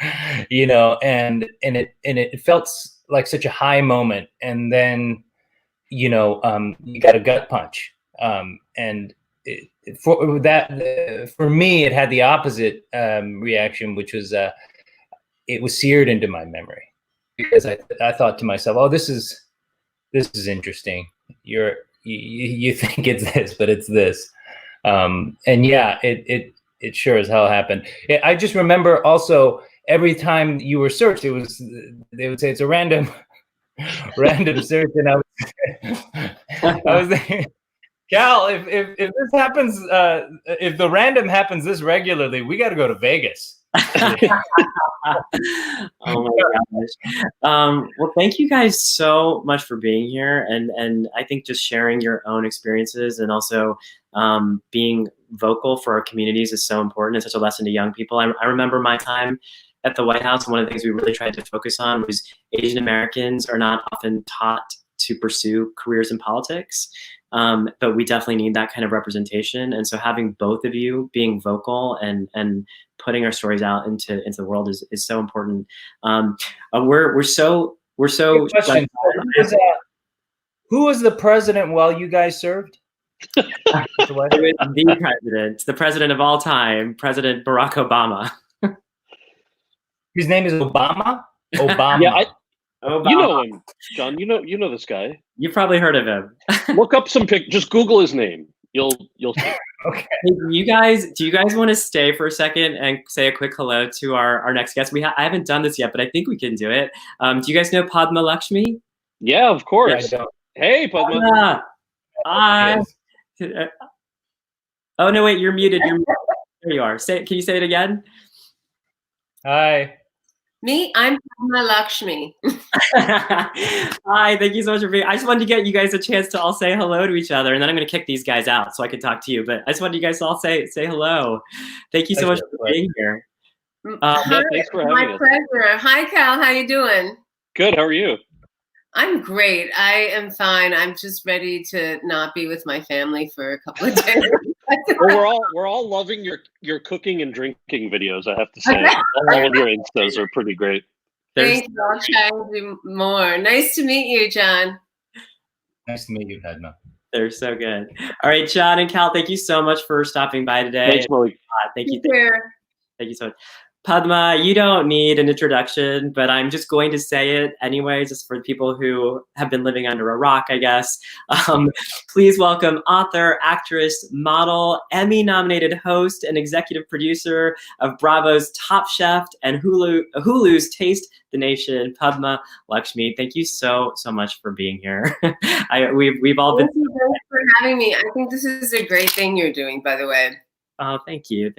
and it felt like such a high moment. And then, you got a gut punch. And for me, it had the opposite reaction, which was, it was seared into my memory, because I thought to myself, oh, this is interesting. You think it's this, but it's this. And yeah, it sure as hell happened. I just remember also, every time you were searched, they would say it's a random search. And I was thinking, Cal, if this happens, if the random happens this regularly, we got to go to Vegas. Oh my gosh. Well, thank you guys so much for being here, and I think just sharing your own experiences and also being vocal for our communities is so important. It's such a lesson to young people. I remember my time at the White House, and one of the things we really tried to focus on was Asian Americans are not often taught to pursue careers in politics. But we definitely need that kind of representation. And so having both of you being vocal and putting our stories out into the world is so important. We're so Good question. Who was the president while you guys served? The president of all time, President Barack Obama. His name is Obama? Obama. Yeah, Obama. You know him, John. You know this guy. You've probably heard of him. Look up some just Google his name. You'll see. Okay. Hey, do you guys want to stay for a second and say a quick hello to our next guest? I haven't done this yet, but I think we can do it. Do you guys know Padma Lakshmi? Yeah, of course. Yeah, hey, Padma. Hi. Oh no, wait, you're muted. There you are. Can you say it again? Hi. Me, I'm Padma Lakshmi. Hi, thank you so much for being. I just wanted to get you guys a chance to all say hello to each other, and then I'm going to kick these guys out so I can talk to you. But I just wanted you guys to all say hello. Thank you so much for being here. Hi, thanks for having us. my pleasure. Hi, Cal. How you doing? Good. How are you? I'm great. I am fine. I'm just ready to not be with my family for a couple of days. Well, we're all loving your cooking and drinking videos. I have to say, all of your instas are pretty great. Thank you. I'll try and do more. Nice to meet you, John. Nice to meet you, Padma. They're so good. All right, John and Cal, thank you so much for stopping by today. Thanks, Malik. Thank you. Thank you so much. Padma, you don't need an introduction, but I'm just going to say it anyway, just for people who have been living under a rock, I guess. Please welcome author, actress, model, Emmy-nominated host, and executive producer of Bravo's Top Chef and Hulu's Taste the Nation, Padma Lakshmi. Thank you so much for being here. We've all been. Thank you for having me. I think this is a great thing you're doing, by the way. Oh, thank you.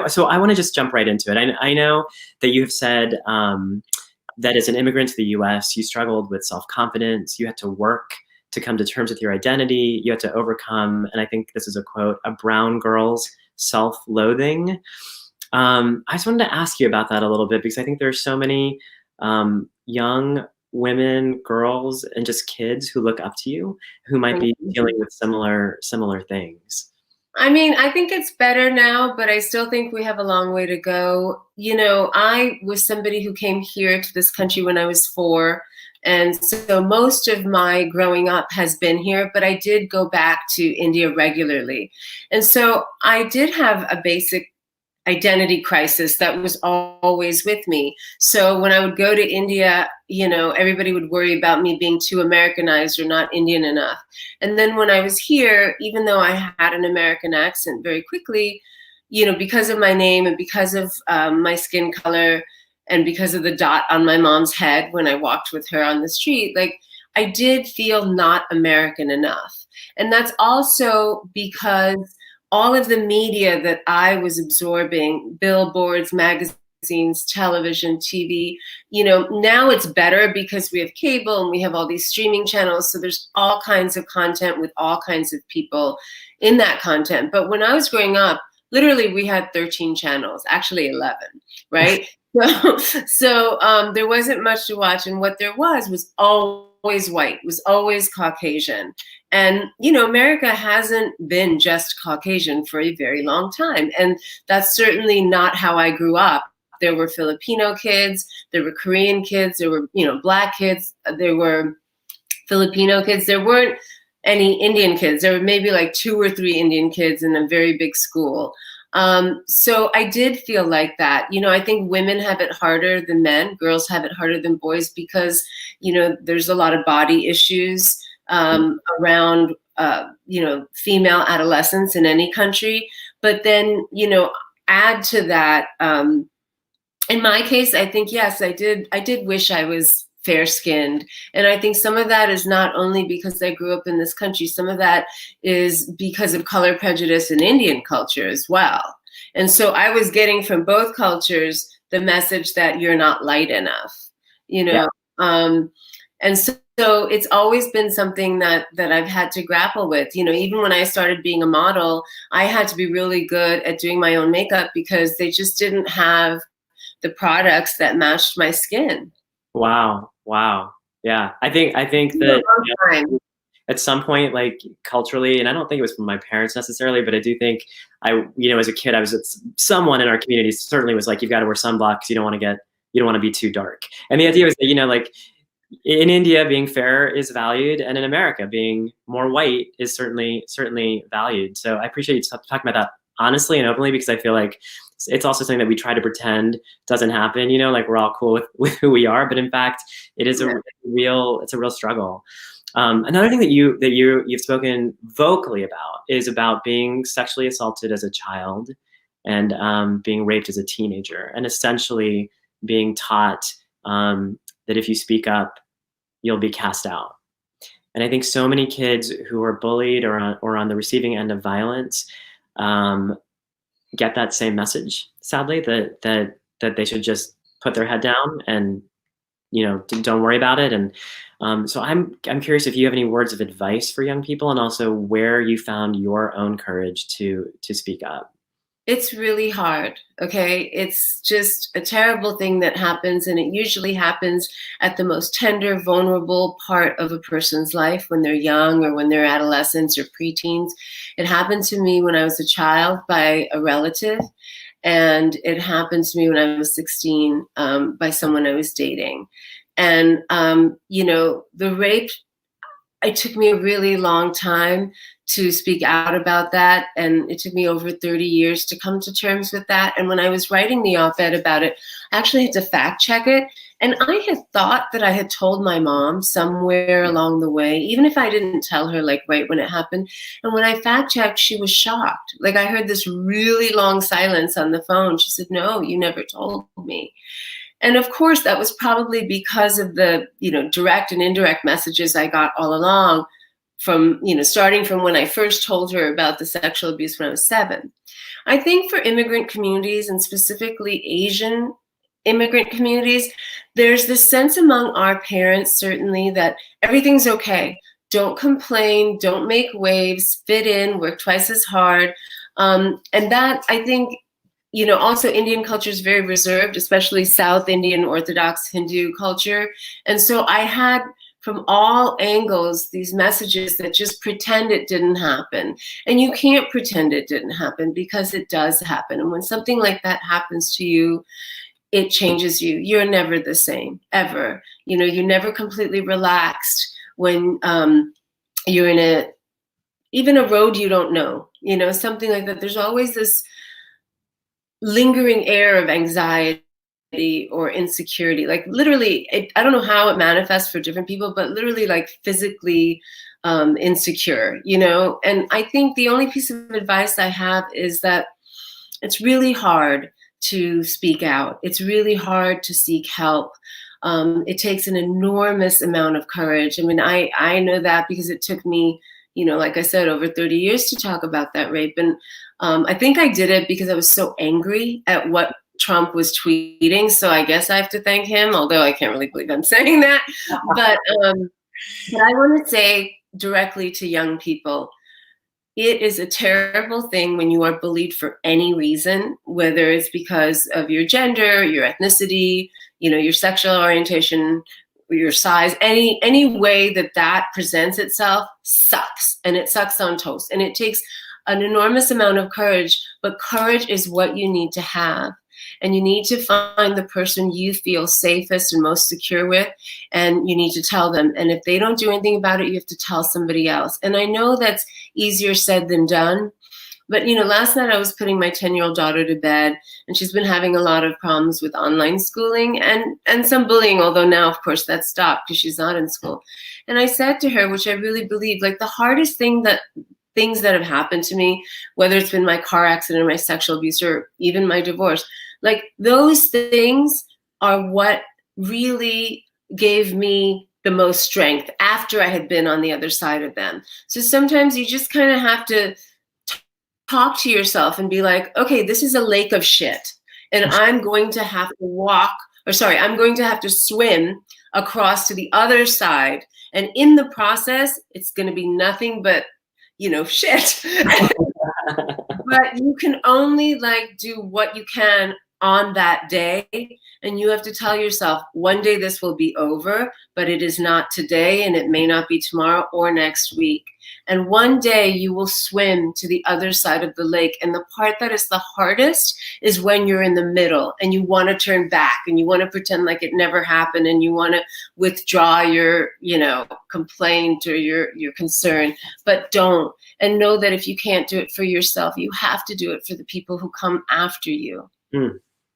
So I want to just jump right into it. I know that you have said that as an immigrant to the U.S., you struggled with self-confidence. You had to work to come to terms with your identity. You had to overcome, and I think this is a quote, a brown girl's self-loathing. I just wanted to ask you about that a little bit, because I think there are so many young women, girls, and just kids who look up to you who might be dealing with similar things. I mean, I think it's better now, but I still think we have a long way to go. You know, I was somebody who came here to this country when I was 4. And so most of my growing up has been here, but I did go back to India regularly. And so I did have a basic identity crisis that was always with me. So when I would go to India, you know, everybody would worry about me being too Americanized or not Indian enough. And then when I was here, even though I had an American accent very quickly, you know, because of my name and because of my skin color and because of the dot on my mom's head when I walked with her on the street, like I did feel not American enough. And that's also because all of the media that I was absorbing, billboards, magazines, television, TV, you know, now it's better because we have cable and we have all these streaming channels. So there's all kinds of content with all kinds of people in that content. But when I was growing up, literally we had 13 channels, actually 11, right? So there wasn't much to watch. And what there was always white, was always Caucasian. And, you know, America hasn't been just Caucasian for a very long time. And that's certainly not how I grew up. There were Filipino kids, there were Korean kids, there were, you know, Black kids, there were Filipino kids. There weren't any Indian kids. There were maybe like 2 or 3 Indian kids in a very big school. So I did feel like that. You know, I think women have it harder than men. Girls have it harder than boys because, you know, there's a lot of body issues around, you know, female adolescence in any country. But then, you know, add to that, in my case, I think, yes, I did wish I was fair-skinned. And I think some of that is not only because I grew up in this country, some of that is because of color prejudice in Indian culture as well. And so I was getting from both cultures the message that you're not light enough, you know. And so it's always been something that I've had to grapple with. You know, even when I started being a model, I had to be really good at doing my own makeup because they just didn't have the products that matched my skin. Wow. Yeah. I think that at some point, like culturally, and I don't think it was from my parents necessarily, but I do think as a kid, I was someone in our community certainly was like, you've got to wear sunblock because you don't want to be too dark. And the idea was that, like in India, being fair is valued, and in America, being more white is certainly valued. So I appreciate you talking about that honestly and openly, because I feel like it's also something that we try to pretend doesn't happen. Like we're all cool with who we are, but in fact, it is a real struggle. Another thing that you've spoken vocally about is about being sexually assaulted as a child and being raped as a teenager, and essentially being taught that if you speak up, you'll be cast out. And I think so many kids who are bullied or on the receiving end of violence get that same message, sadly, that they should just put their head down and don't worry about it. And so I'm curious if you have any words of advice for young people, and also where you found your own courage to speak up. It's really hard, okay? It's just a terrible thing that happens, and it usually happens at the most tender, vulnerable part of a person's life when they're young or when they're adolescents or preteens. It happened to me when I was a child by a relative, and it happened to me when I was 16 by someone I was dating. And, the rape, it took me a really long time to speak out about that. And it took me over 30 years to come to terms with that. And when I was writing the op-ed about it, I actually had to fact check it. And I had thought that I had told my mom somewhere along the way, even if I didn't tell her like right when it happened. And when I fact checked, she was shocked. Like I heard this really long silence on the phone. She said, "No, you never told me." And of course, that was probably because of the, direct and indirect messages I got all along from, starting from when I first told her about the sexual abuse when I was 7. I think for immigrant communities, and specifically Asian immigrant communities, there's this sense among our parents, certainly, that everything's okay. Don't complain, don't make waves, fit in, work twice as hard. And that, I think, also Indian culture is very reserved, especially South Indian Orthodox Hindu culture. And so I had from all angles these messages that just pretend it didn't happen. And you can't pretend it didn't happen, because it does happen. And when something like that happens to you, it changes you. You're never the same, ever. You're never completely relaxed when you're in even a road you don't know, something like that. There's always this lingering air of anxiety or insecurity, like literally, I don't know how it manifests for different people, but literally like physically insecure, And I think the only piece of advice I have is that it's really hard to speak out. It's really hard to seek help. It takes an enormous amount of courage. I mean, I know that because it took me, like I said, over 30 years to talk about that rape. And I think I did it because I was so angry at what Trump was tweeting. So I guess I have to thank him, although I can't really believe I'm saying that. But I want to say directly to young people, it is a terrible thing when you are bullied for any reason, whether it's because of your gender, your ethnicity, your sexual orientation, your size, any way that presents itself sucks, and it sucks on toast. And it takes an enormous amount of courage, but courage is what you need to have. And you need to find the person you feel safest and most secure with, and you need to tell them. And if they don't do anything about it, you have to tell somebody else. And I know that's easier said than done. But, last night I was putting my 10-year-old daughter to bed, and she's been having a lot of problems with online schooling and some bullying, although now, of course, that's stopped because she's not in school. And I said to her, which I really believe, like the hardest things that have happened to me, whether it's been my car accident or my sexual abuse or even my divorce, like those things are what really gave me the most strength after I had been on the other side of them. So sometimes you just kind of have to talk to yourself and be like, okay, this is a lake of shit. And I'm going to have to I'm going to have to swim across to the other side. And in the process, it's going to be nothing but, shit. But you can only do what you can on that day. And you have to tell yourself, one day this will be over, but it is not today, and it may not be tomorrow or next week. And one day you will swim to the other side of the lake. And the part that is the hardest is when you're in the middle and you want to turn back and you want to pretend like it never happened and you want to withdraw your, complaint or your concern, but don't. And know that if you can't do it for yourself, you have to do it for the people who come after you.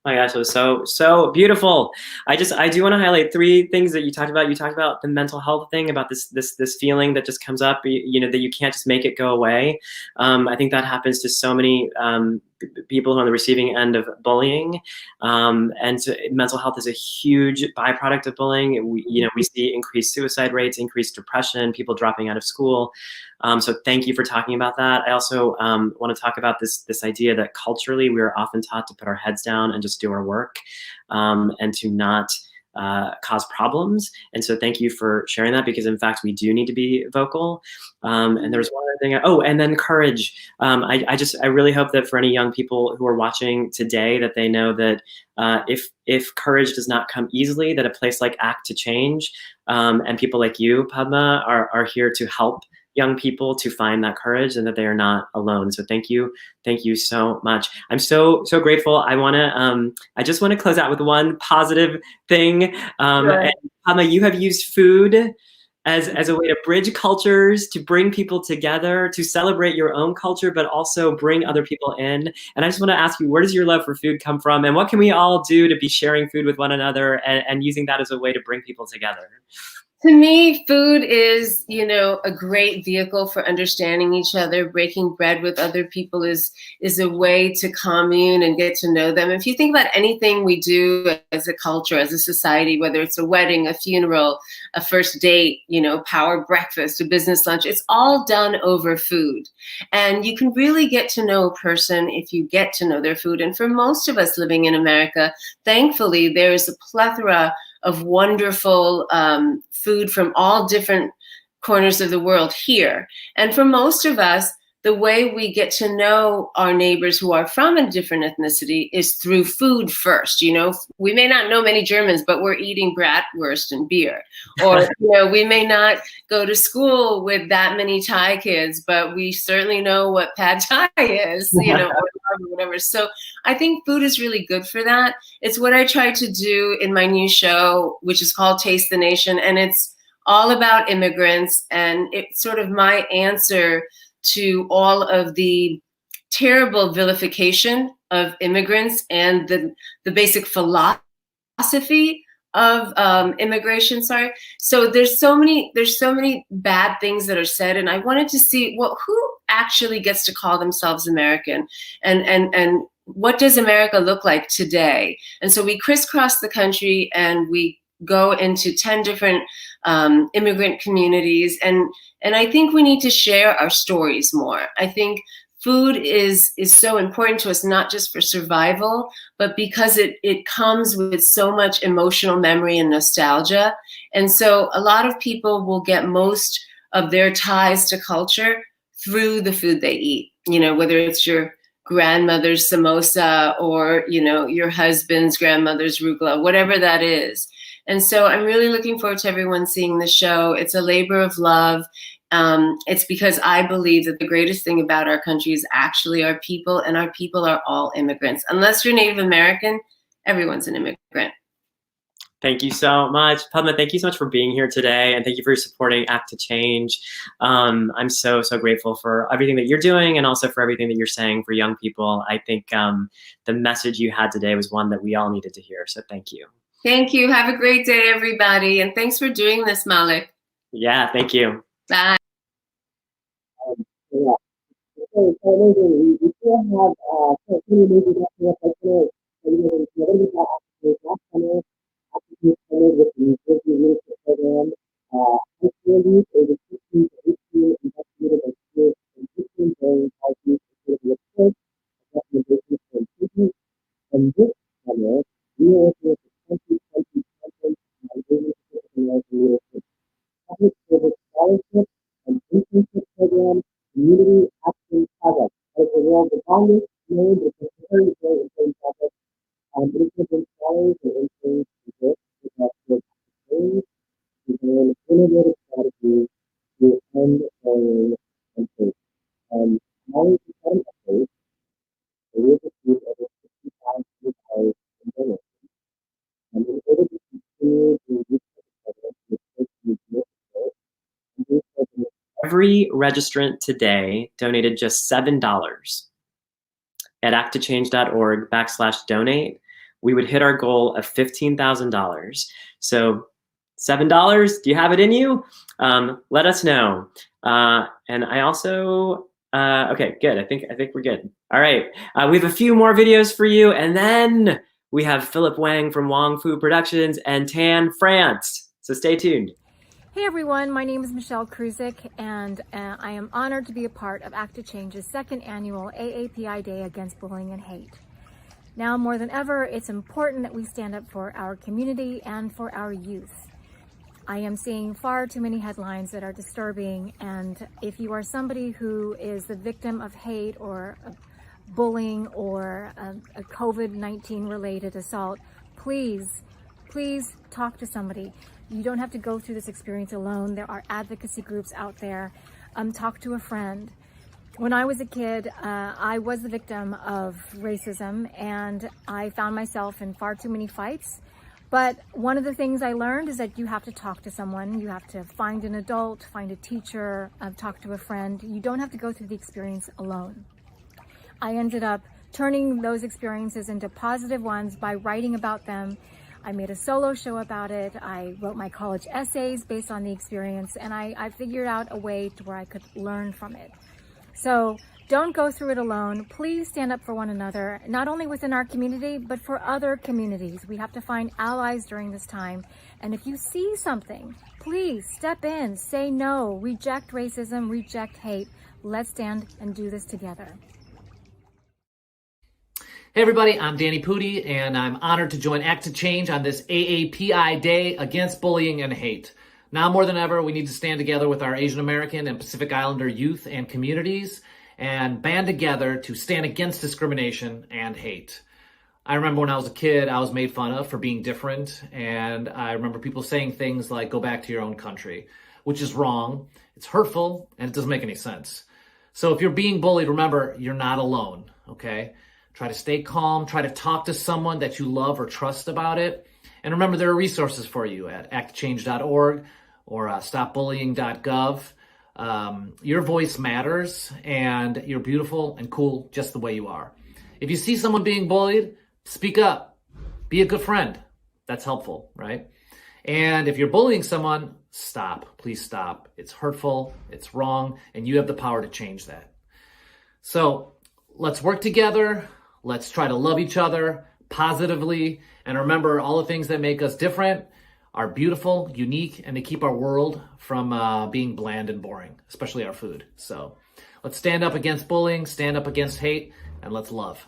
My gosh, it was so beautiful. I do want to highlight 3 things that you talked about. You talked about the mental health thing, about this feeling that just comes up, that you can't just make it go away. I think that happens to so many people who are on the receiving end of bullying. And so mental health is a huge byproduct of bullying. We see increased suicide rates, increased depression, people dropping out of school. So thank you for talking about that. I also want to talk about this idea that culturally we are often taught to put our heads down and just do our work and to not cause problems. And so thank you for sharing that, because in fact we do need to be vocal. And there was one other thing. And then courage. I really hope that for any young people who are watching today, that they know that if courage does not come easily, that a place like Act to Change and people like you, Padma, are here to help young people to find that courage, and that they are not alone. So thank you so much. I'm so grateful. I just want to close out with one positive thing. And Padma, you have used food as a way to bridge cultures, to bring people together, to celebrate your own culture, but also bring other people in. And I just want to ask you, where does your love for food come from, and what can we all do to be sharing food with one another and using that as a way to bring people together? To me, food is, a great vehicle for understanding each other. Breaking bread with other people is a way to commune and get to know them. If you think about anything we do as a culture, as a society, whether it's a wedding, a funeral, a first date, power breakfast, a business lunch, it's all done over food. And you can really get to know a person if you get to know their food. And for most of us living in America, thankfully, there is a plethora of wonderful food from all different corners of the world here. And for most of us, the way we get to know our neighbors who are from a different ethnicity is through food first. We may not know many Germans, but we're eating bratwurst and beer. Or, we may not go to school with that many Thai kids, but we certainly know what pad Thai is, or whatever. So I think food is really good for that. It's what I try to do in my new show, which is called Taste the Nation. And it's all about immigrants. And it's sort of my answer to all of the terrible vilification of immigrants and the basic philosophy of immigration. So there's so many bad things that are said, and I wanted to see who actually gets to call themselves American, and what does America look like today? And so we crisscross the country and we go into 10 different immigrant communities, and I think we need to share our stories more. I think food is so important to us, not just for survival, but because it comes with so much emotional memory and nostalgia. And so a lot of people will get most of their ties to culture through the food they eat, whether it's your grandmother's samosa or, your husband's grandmother's rugula, whatever that is. And so I'm really looking forward to everyone seeing the show. It's a labor of love. It's because I believe that the greatest thing about our country is actually our people, and our people are all immigrants. Unless you're Native American, everyone's an immigrant. Thank you so much. Padma, thank you so much for being here today, and thank you for supporting Act to Change. I'm so grateful for everything that you're doing, and also for everything that you're saying for young people. I think the message you had today was one that we all needed to hear, so thank you. Thank you. Have a great day, everybody. And thanks for doing this, Malik. Yeah, thank you. Bye. end bullying and hate. Now we become a case, we have received over $60,000 in donations. And in order to continue to reach the evidence, we take these initiatives, and these programs. Every registrant today donated just $7 at acttochange.org/donate. We would hit our goal of $15,000. So $7, do you have it in you? Let us know. And I also, okay, good. I think we're good. All right, we have a few more videos for you, and then we have Philip Wang from Wang Fu Productions and Tan France. So stay tuned. Hey everyone, my name is Michelle Kruzik, and I am honored to be a part of Act to Change's second annual AAPI Day Against Bullying and Hate. Now more than ever, it's important that we stand up for our community and for our youth. I am seeing far too many headlines that are disturbing, and if you are somebody who is the victim of hate or bullying or a COVID-19 related assault, please talk to somebody. You don't have to go through this experience alone. There are advocacy groups out there. Talk to a friend. When I was a kid, I was the victim of racism, and I found myself in far too many fights. But one of the things I learned is that you have to talk to someone. You have to find an adult, find a teacher, talk to a friend. You don't have to go through the experience alone. I ended up turning those experiences into positive ones by writing about them. I made a solo show about it. I wrote my college essays based on the experience, and I figured out a way to where I could learn from it. So don't go through it alone. Please stand up for one another, not only within our community, but for other communities. We have to find allies during this time. And if you see something, please step in, say no, reject racism, reject hate. Let's stand and do this together. Hey everybody, I'm Danny Pudi, and I'm honored to join Act to Change on this AAPI Day Against Bullying and Hate. Now more than ever, we need to stand together with our Asian American and Pacific Islander youth and communities and band together to stand against discrimination and hate. I remember when I was a kid, I was made fun of for being different, and I remember people saying things like, go back to your own country, which is wrong, it's hurtful, and it doesn't make any sense. So if you're being bullied, remember, you're not alone, okay? Try to stay calm, try to talk to someone that you love or trust about it. And remember, there are resources for you at acttochange.org or stopbullying.gov. Your voice matters, and you're beautiful and cool just the way you are. If you see someone being bullied, speak up. Be a good friend. That's helpful, right? And if you're bullying someone, stop. Please stop. It's hurtful, it's wrong, and you have the power to change that. So let's work together. Let's try to love each other positively, and remember, all the things that make us different are beautiful, unique, and they keep our world from being bland and boring, especially our food. So let's stand up against bullying, stand up against hate, and let's love.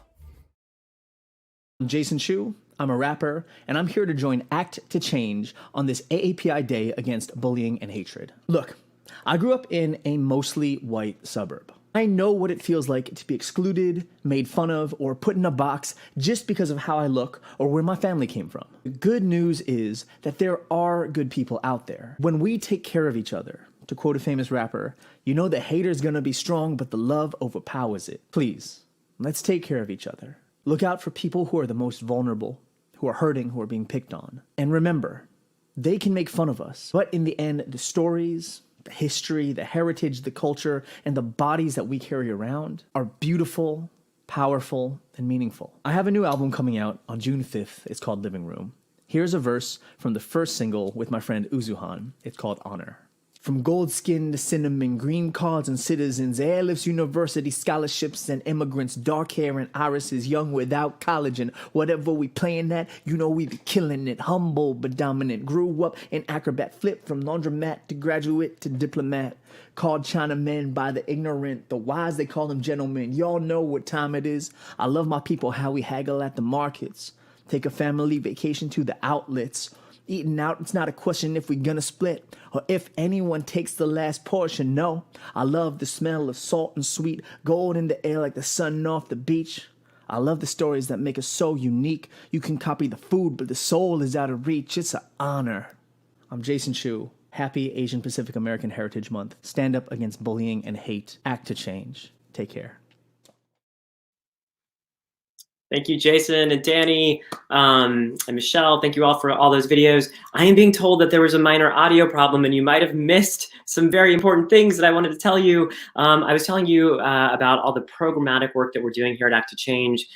I'm Jason Chu. I'm a rapper, and I'm here to join Act to Change on this AAPI Day Against Bullying and Hatred. Look, I grew up in a mostly white suburb. I know what it feels like to be excluded, made fun of, or put in a box just because of how I look or where my family came from. The good news is that there are good people out there. When we take care of each other, to quote a famous rapper, you know the hater's gonna be strong, but the love overpowers it. Please, let's take care of each other. Look out for people who are the most vulnerable, who are hurting, who are being picked on. And remember, they can make fun of us, but in the end, the stories, the history, the heritage, the culture, and the bodies that we carry around are beautiful, powerful, and meaningful. I have a new album coming out on June 5th. It's called Living Room. Here's a verse from the first single with my friend Uzuhan. It's called Honor. From gold skin to cinnamon, green cards and citizens, airlifts, university scholarships, and immigrants, dark hair and irises, young without college, and whatever we playing at, you know we be killing it. Humble but dominant, grew up in acrobat, flipped from laundromat to graduate to diplomat. Called Chinamen by the ignorant, the wise they call them gentlemen. Y'all know what time it is. I love my people, how we haggle at the markets. Take a family vacation to the outlets. Eating out, it's not a question if we're gonna split or if anyone takes the last portion. No, I love the smell of salt and sweet, gold in the air like the sun off the beach. I love the stories that make us so unique. You can copy the food, but the soul is out of reach. It's an honor. I'm Jason Chu. Happy Asian Pacific American Heritage Month. Stand up against bullying and hate. Act to change. Take care. Thank you, Jason and Danny and Michelle. Thank you all for all those videos. I am being told that there was a minor audio problem and you might have missed some very important things that I wanted to tell you. I was telling you about all the programmatic work that we're doing here at Act to Change.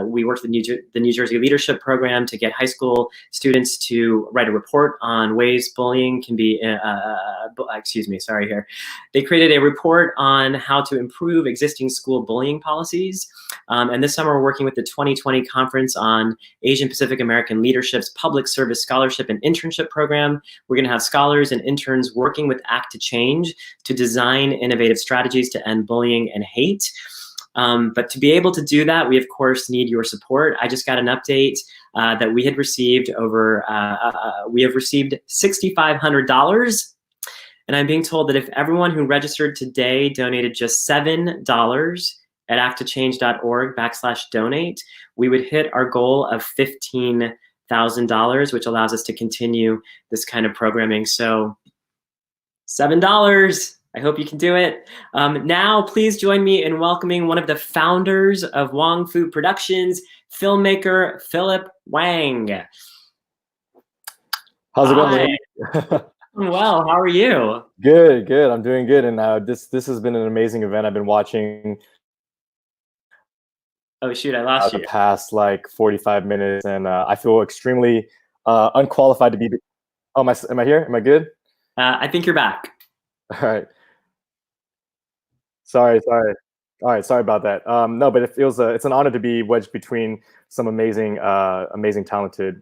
We worked with the New Jersey Leadership Program to get high school students to write a report on ways bullying can be, They created a report on how to improve existing school bullying policies. And this summer we're working with the 2020 Conference on Asian Pacific American Leadership's Public Service Scholarship and Internship Program. We're going to have scholars and interns working with Act to Change to design innovative strategies to end bullying and hate. But to be able to do that, we of course need your support. I just got an update that we had received we have received $6,500. And I'm being told that if everyone who registered today donated just $7 at acttochange.org/donate, we would hit our goal of $15,000, which allows us to continue this kind of programming. So $7. I hope you can do it. Now, please join me in welcoming one of the founders of Wong Fu Productions, filmmaker Philip Wang. How's it going? Well, how are you? Good. I'm doing good. And this has been an amazing event. I've been watching. Oh shoot, I lost you. The past like 45 minutes, and I feel extremely unqualified to be. Oh, am I here? Am I good? I think you're back. All right. Sorry. All right, sorry about that. No, but it's an honor to be wedged between some amazing, talented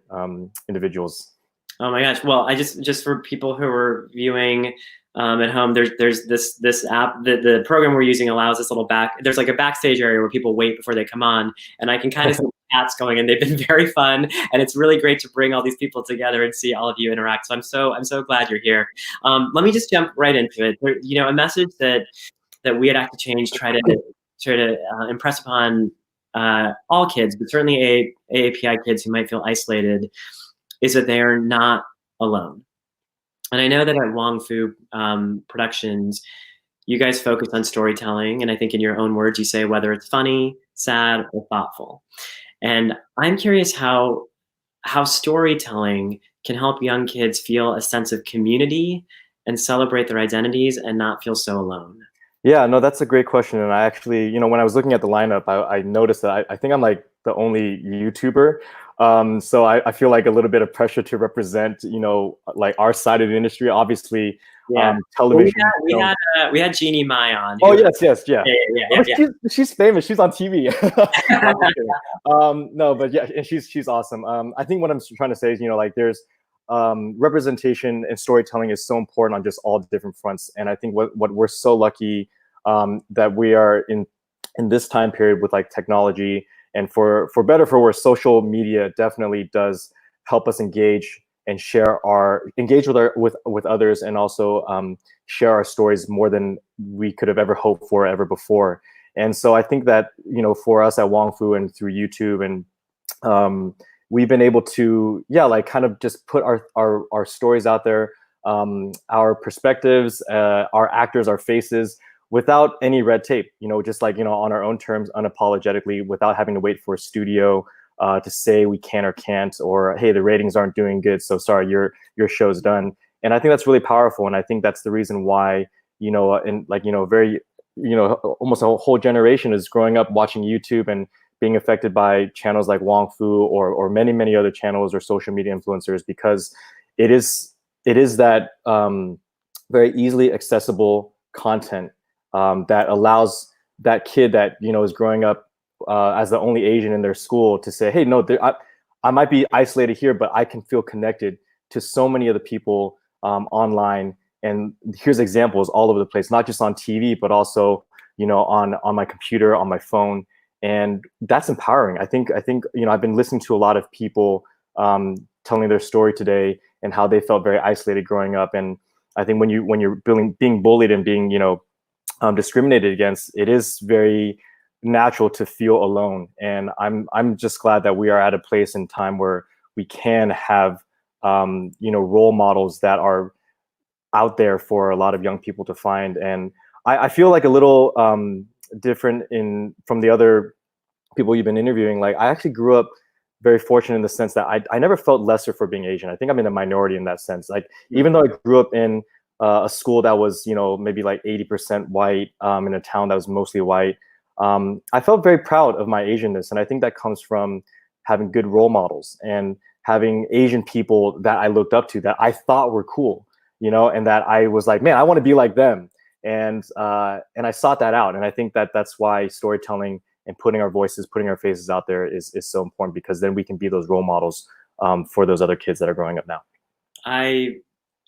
individuals. Oh my gosh! Well, I just for people who are viewing at home, there's this app. The program we're using allows this little there's like a backstage area where people wait before they come on, and I can kind of see chats going, and they've been very fun, and it's really great to bring all these people together and see all of you interact. So I'm so glad you're here. Let me just jump right into it. You know, a message that we at Act to Change try to impress upon all kids, but certainly AAPI kids who might feel isolated, is that they are not alone. And I know that at Wong Fu Productions, you guys focus on storytelling, and I think in your own words, you say whether it's funny, sad, or thoughtful. And I'm curious how storytelling can help young kids feel a sense of community and celebrate their identities and not feel so alone. Yeah, no, that's a great question. And I actually, when I was looking at the lineup, I noticed that I think I'm like the only YouTuber. So I feel like a little bit of pressure to represent, like our side of the industry. Obviously, television. Well, we had Jeannie Mai on. Oh yes, yeah. Yeah. She's famous. She's on TV. No, but yeah, and she's awesome. I think what I'm trying to say is, like there's representation and storytelling is so important on just all different fronts. And I think what we're so lucky that we are in this time period with like technology. And for better or for worse, social media definitely does help us engage with others, and also share our stories more than we could have ever hoped for ever before. And so I think that for us at Wong Fu and through YouTube, and we've been able to kind of just put our stories out there, our perspectives, our actors, our faces, without any red tape, just like, on our own terms, unapologetically, without having to wait for a studio to say we can or can't, or, hey, the ratings aren't doing good, so sorry, your show's done. And I think that's really powerful. And I think that's the reason why, very, almost a whole generation is growing up watching YouTube and being affected by channels like Wong Fu or many, many other channels or social media influencers, because it is that very easily accessible content that allows that kid that is growing up as the only Asian in their school to say, hey, no, I might be isolated here, but I can feel connected to so many of the people online. And here's examples all over the place, not just on TV, but also on my computer, on my phone. And that's empowering. I think I've been listening to a lot of people telling their story today and how they felt very isolated growing up. And I think when you're being bullied and being discriminated against, it is very natural to feel alone. And I'm just glad that we are at a place in time where we can have role models that are out there for a lot of young people to find. And I feel like a little different from the other people you've been interviewing. Like, I actually grew up very fortunate in the sense that I never felt lesser for being Asian. I think I'm in the minority in that sense. Like, even though I grew up in a school that was, maybe like 80% white, in a town that was mostly white, I felt very proud of my Asianness. And I think that comes from having good role models and having Asian people that I looked up to, that I thought were cool, and that I was like, man, I want to be like them. And I sought that out. And I think that that's why storytelling and putting our voices, putting our faces out there is so important, because then we can be those role models for those other kids that are growing up now. I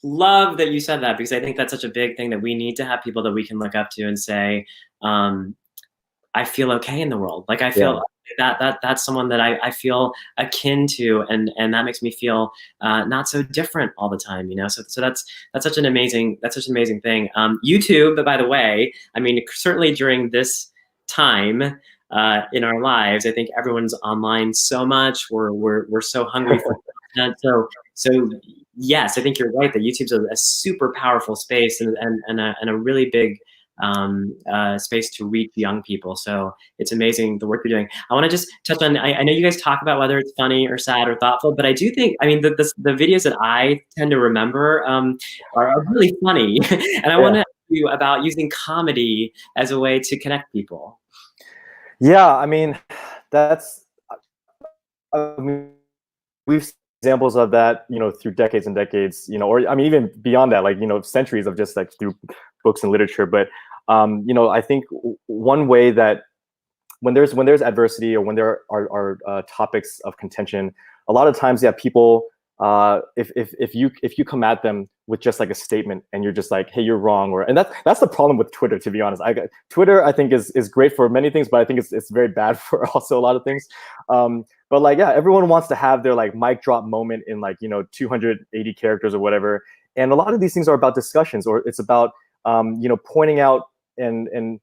love that you said that, because I think that's such a big thing, that we need to have people that we can look up to and say, I feel okay in the world. Like, I feel that's someone that I feel akin to, and that makes me feel not so different all the time, So that's such an amazing thing. YouTube, by the way, I mean, certainly during this time in our lives, I think everyone's online so much. We're so hungry for content. So yes, I think you're right that YouTube's a super powerful space and a really big space to reach young people. So it's amazing the work you're doing. I want to just touch on, I know you guys talk about whether it's funny or sad or thoughtful, but I do think, I mean, the videos that I tend to remember are really funny. And I want to ask you about using comedy as a way to connect people. Yeah, I mean, we've seen examples of that, through decades and decades, or I mean, even beyond that, like, centuries of just like through books and literature. But, I think one way that when there's adversity, or when there are topics of contention, a lot of times, people, if you come at them with just like a statement and you're just like, hey, you're wrong, and that's the problem with Twitter, to be honest. Twitter, I think, is great for many things, but I think it's very bad for also a lot of things. But like, everyone wants to have their like mic drop moment in like 280 characters or whatever, and a lot of these things are about discussions, or it's about pointing out and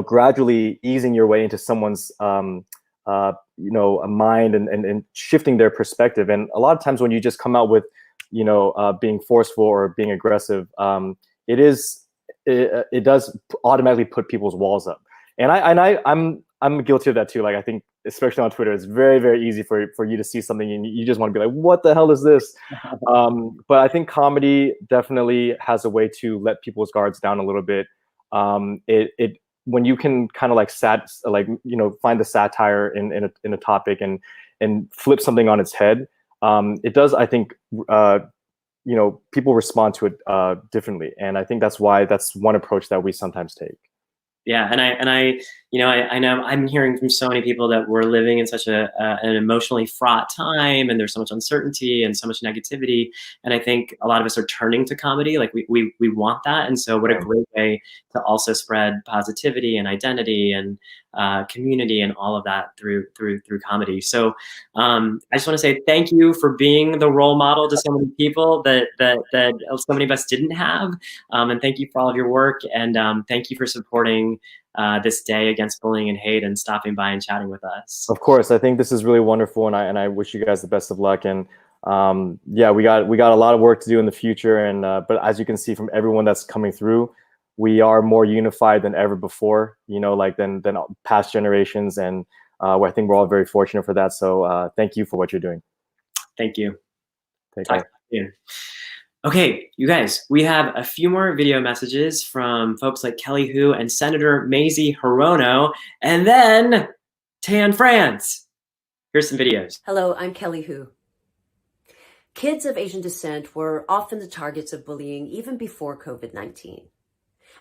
gradually easing your way into someone's a mind and shifting their perspective. And a lot of times when you just come out with being forceful or being aggressive, it does automatically put people's walls up. And I'm guilty of that too. Like, I think especially on Twitter, it's very, very easy for you to see something and you just want to be like, what the hell is this? But I think comedy definitely has a way to let people's guards down a little bit. When you can kind of like find the satire in a topic and flip something on its head, it does, I think, people respond to it differently. And I think that's one approach that we sometimes take. Yeah, and I know I'm hearing from so many people that we're living in such an emotionally fraught time, and there's so much uncertainty and so much negativity. And I think a lot of us are turning to comedy. Like, we want that, and so what a great way to also spread positivity and identity and community and all of that through comedy. So I just want to say thank you for being the role model to so many people that so many of us didn't have, and thank you for all of your work, and thank you for supporting this day against bullying and hate and stopping by and chatting with us. Of course, I think this is really wonderful, and I wish you guys the best of luck. And we got a lot of work to do in the future, and but as you can see from everyone that's coming through, we are more unified than ever before, than past generations. And I think we're all very fortunate for that. So thank you for what you're doing. Thank you. Take care. Okay, you guys, we have a few more video messages from folks like Kelly Hu and Senator Mazie Hirono, and then Tan France. Here's some videos. Hello, I'm Kelly Hu. Kids of Asian descent were often the targets of bullying even before COVID-19.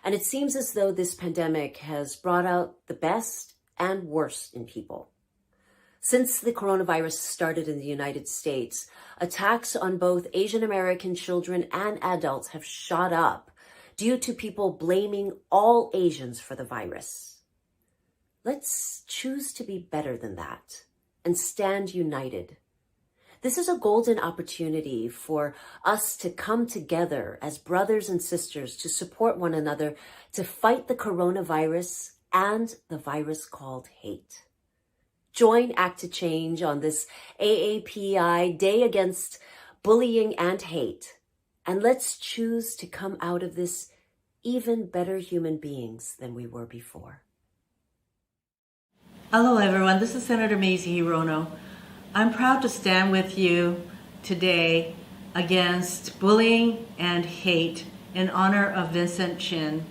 And it seems as though this pandemic has brought out the best and worst in people. Since the coronavirus started in the United States, attacks on both Asian American children and adults have shot up due to people blaming all Asians for the virus. Let's choose to be better than that and stand united. This is a golden opportunity for us to come together as brothers and sisters to support one another to fight the coronavirus and the virus called hate. Join Act to Change on this AAPI Day Against Bullying and Hate And let's choose to come out of this even better human beings than we were before. Hello, everyone. This is Senator Mazie Hirono. I'm proud to stand with you today against bullying and hate in honor of Vincent Chin.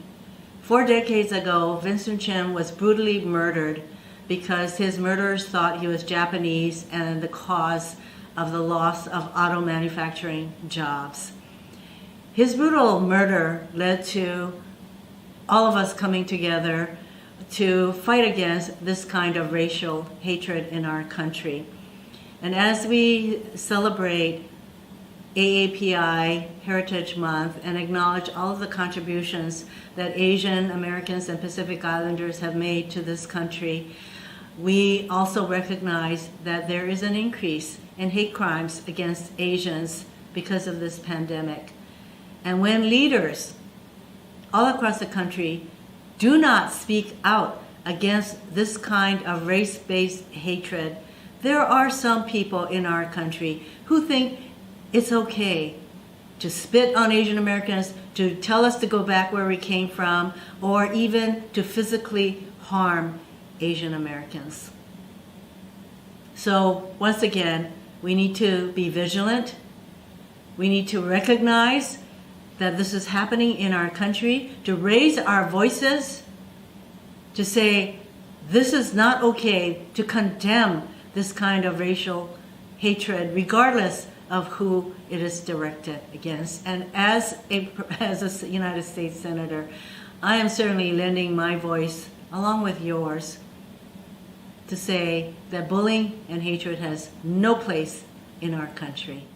4 decades ago, Vincent Chin was brutally murdered because his murderers thought he was Japanese and the cause of the loss of auto manufacturing jobs. His brutal murder led to all of us coming together to fight against this kind of racial hatred in our country. And as we celebrate AAPI Heritage Month and acknowledge all of the contributions that Asian Americans and Pacific Islanders have made to this country, we also recognize that there is an increase in hate crimes against Asians because of this pandemic. And when leaders all across the country do not speak out against this kind of race-based hatred, there are some people in our country who think it's okay to spit on Asian Americans, to tell us to go back where we came from, or even to physically harm Asian Americans. So once again, we need to be vigilant. We need to recognize that this is happening in our country, to raise our voices, to say this is not okay, to condemn this kind of racial hatred, regardless of who it is directed against. And as a United States Senator, I am certainly lending my voice, along with yours, to say that bullying and hatred has no place in our country.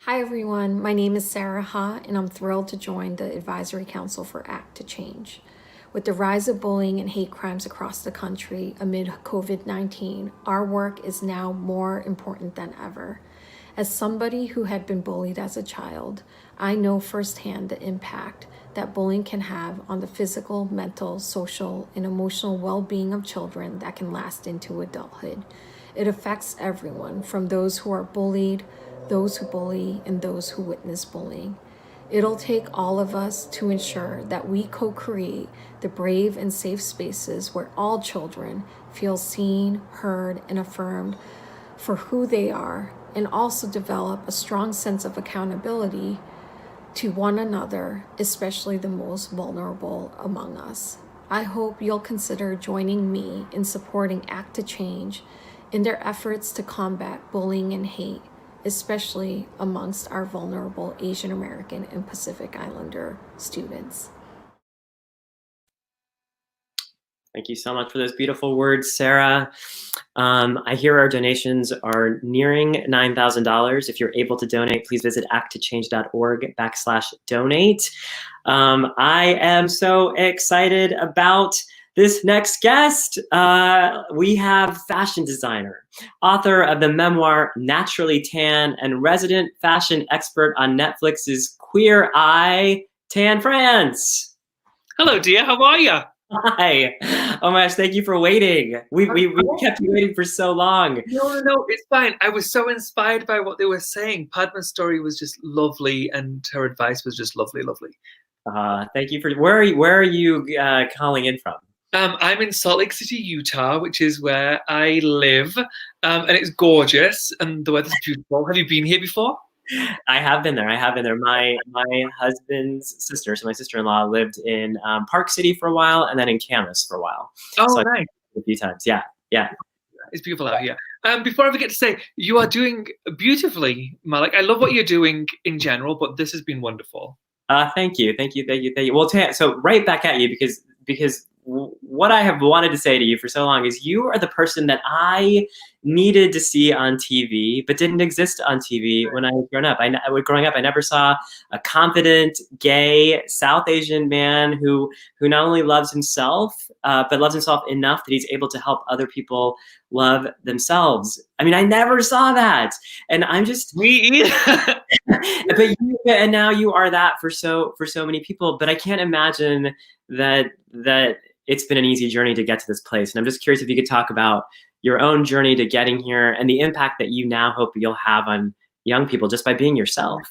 Hi everyone, my name is Sarah Ha, and I'm thrilled to join the Advisory Council for Act to Change. With the rise of bullying and hate crimes across the country amid COVID-19, our work is now more important than ever. As somebody who had been bullied as a child, I know firsthand the impact that bullying can have on the physical, mental, social, and emotional well-being of children that can last into adulthood. It affects everyone, from those who are bullied, those who bully, and those who witness bullying. It'll take all of us to ensure that we co-create the brave and safe spaces where all children feel seen, heard, and affirmed for who they are, and also develop a strong sense of accountability to one another, especially the most vulnerable among us. I hope you'll consider joining me in supporting Act to Change in their efforts to combat bullying and hate, especially amongst our vulnerable Asian American and Pacific Islander students. Thank you so much for those beautiful words, Sarah. I hear our donations are nearing $9,000. If you're able to donate, please visit acttochange.org/donate. I am so excited about this next guest. We have fashion designer, author of the memoir Naturally Tan, and resident fashion expert on Netflix's Queer Eye, Tan France. Hello, dear. How are you? Hi. Oh my gosh, thank you for waiting. We kept you waiting for so long. No, it's fine. I was so inspired by what they were saying. Padma's story was just lovely, and her advice was just lovely. Thank you for. Where are you calling in from? I'm in Salt Lake City, Utah, which is where I live, and it's gorgeous, and the weather's beautiful. Have you been here before? I have been there. My husband's sister, so my sister-in-law, lived in Park City for a while, and then in Camas for a while. Oh, so nice. A few times, yeah. It's beautiful out here. Before I forget to say, you are doing beautifully, Malik. I love what you're doing in general, but this has been wonderful. Thank you. Well, so right back at you, because what I have wanted to say to you for so long is you are the person that I needed to see on TV, but didn't exist on TV when I was growing up. Growing up, I never saw a confident, gay, South Asian man who not only loves himself, but loves himself enough that he's able to help other people love themselves. I mean, I never saw that, and I'm just me either. and now you are that for so many people. But I can't imagine that it's been an easy journey to get to this place. And I'm just curious if you could talk about your own journey to getting here and the impact that you now hope you'll have on young people just by being yourself?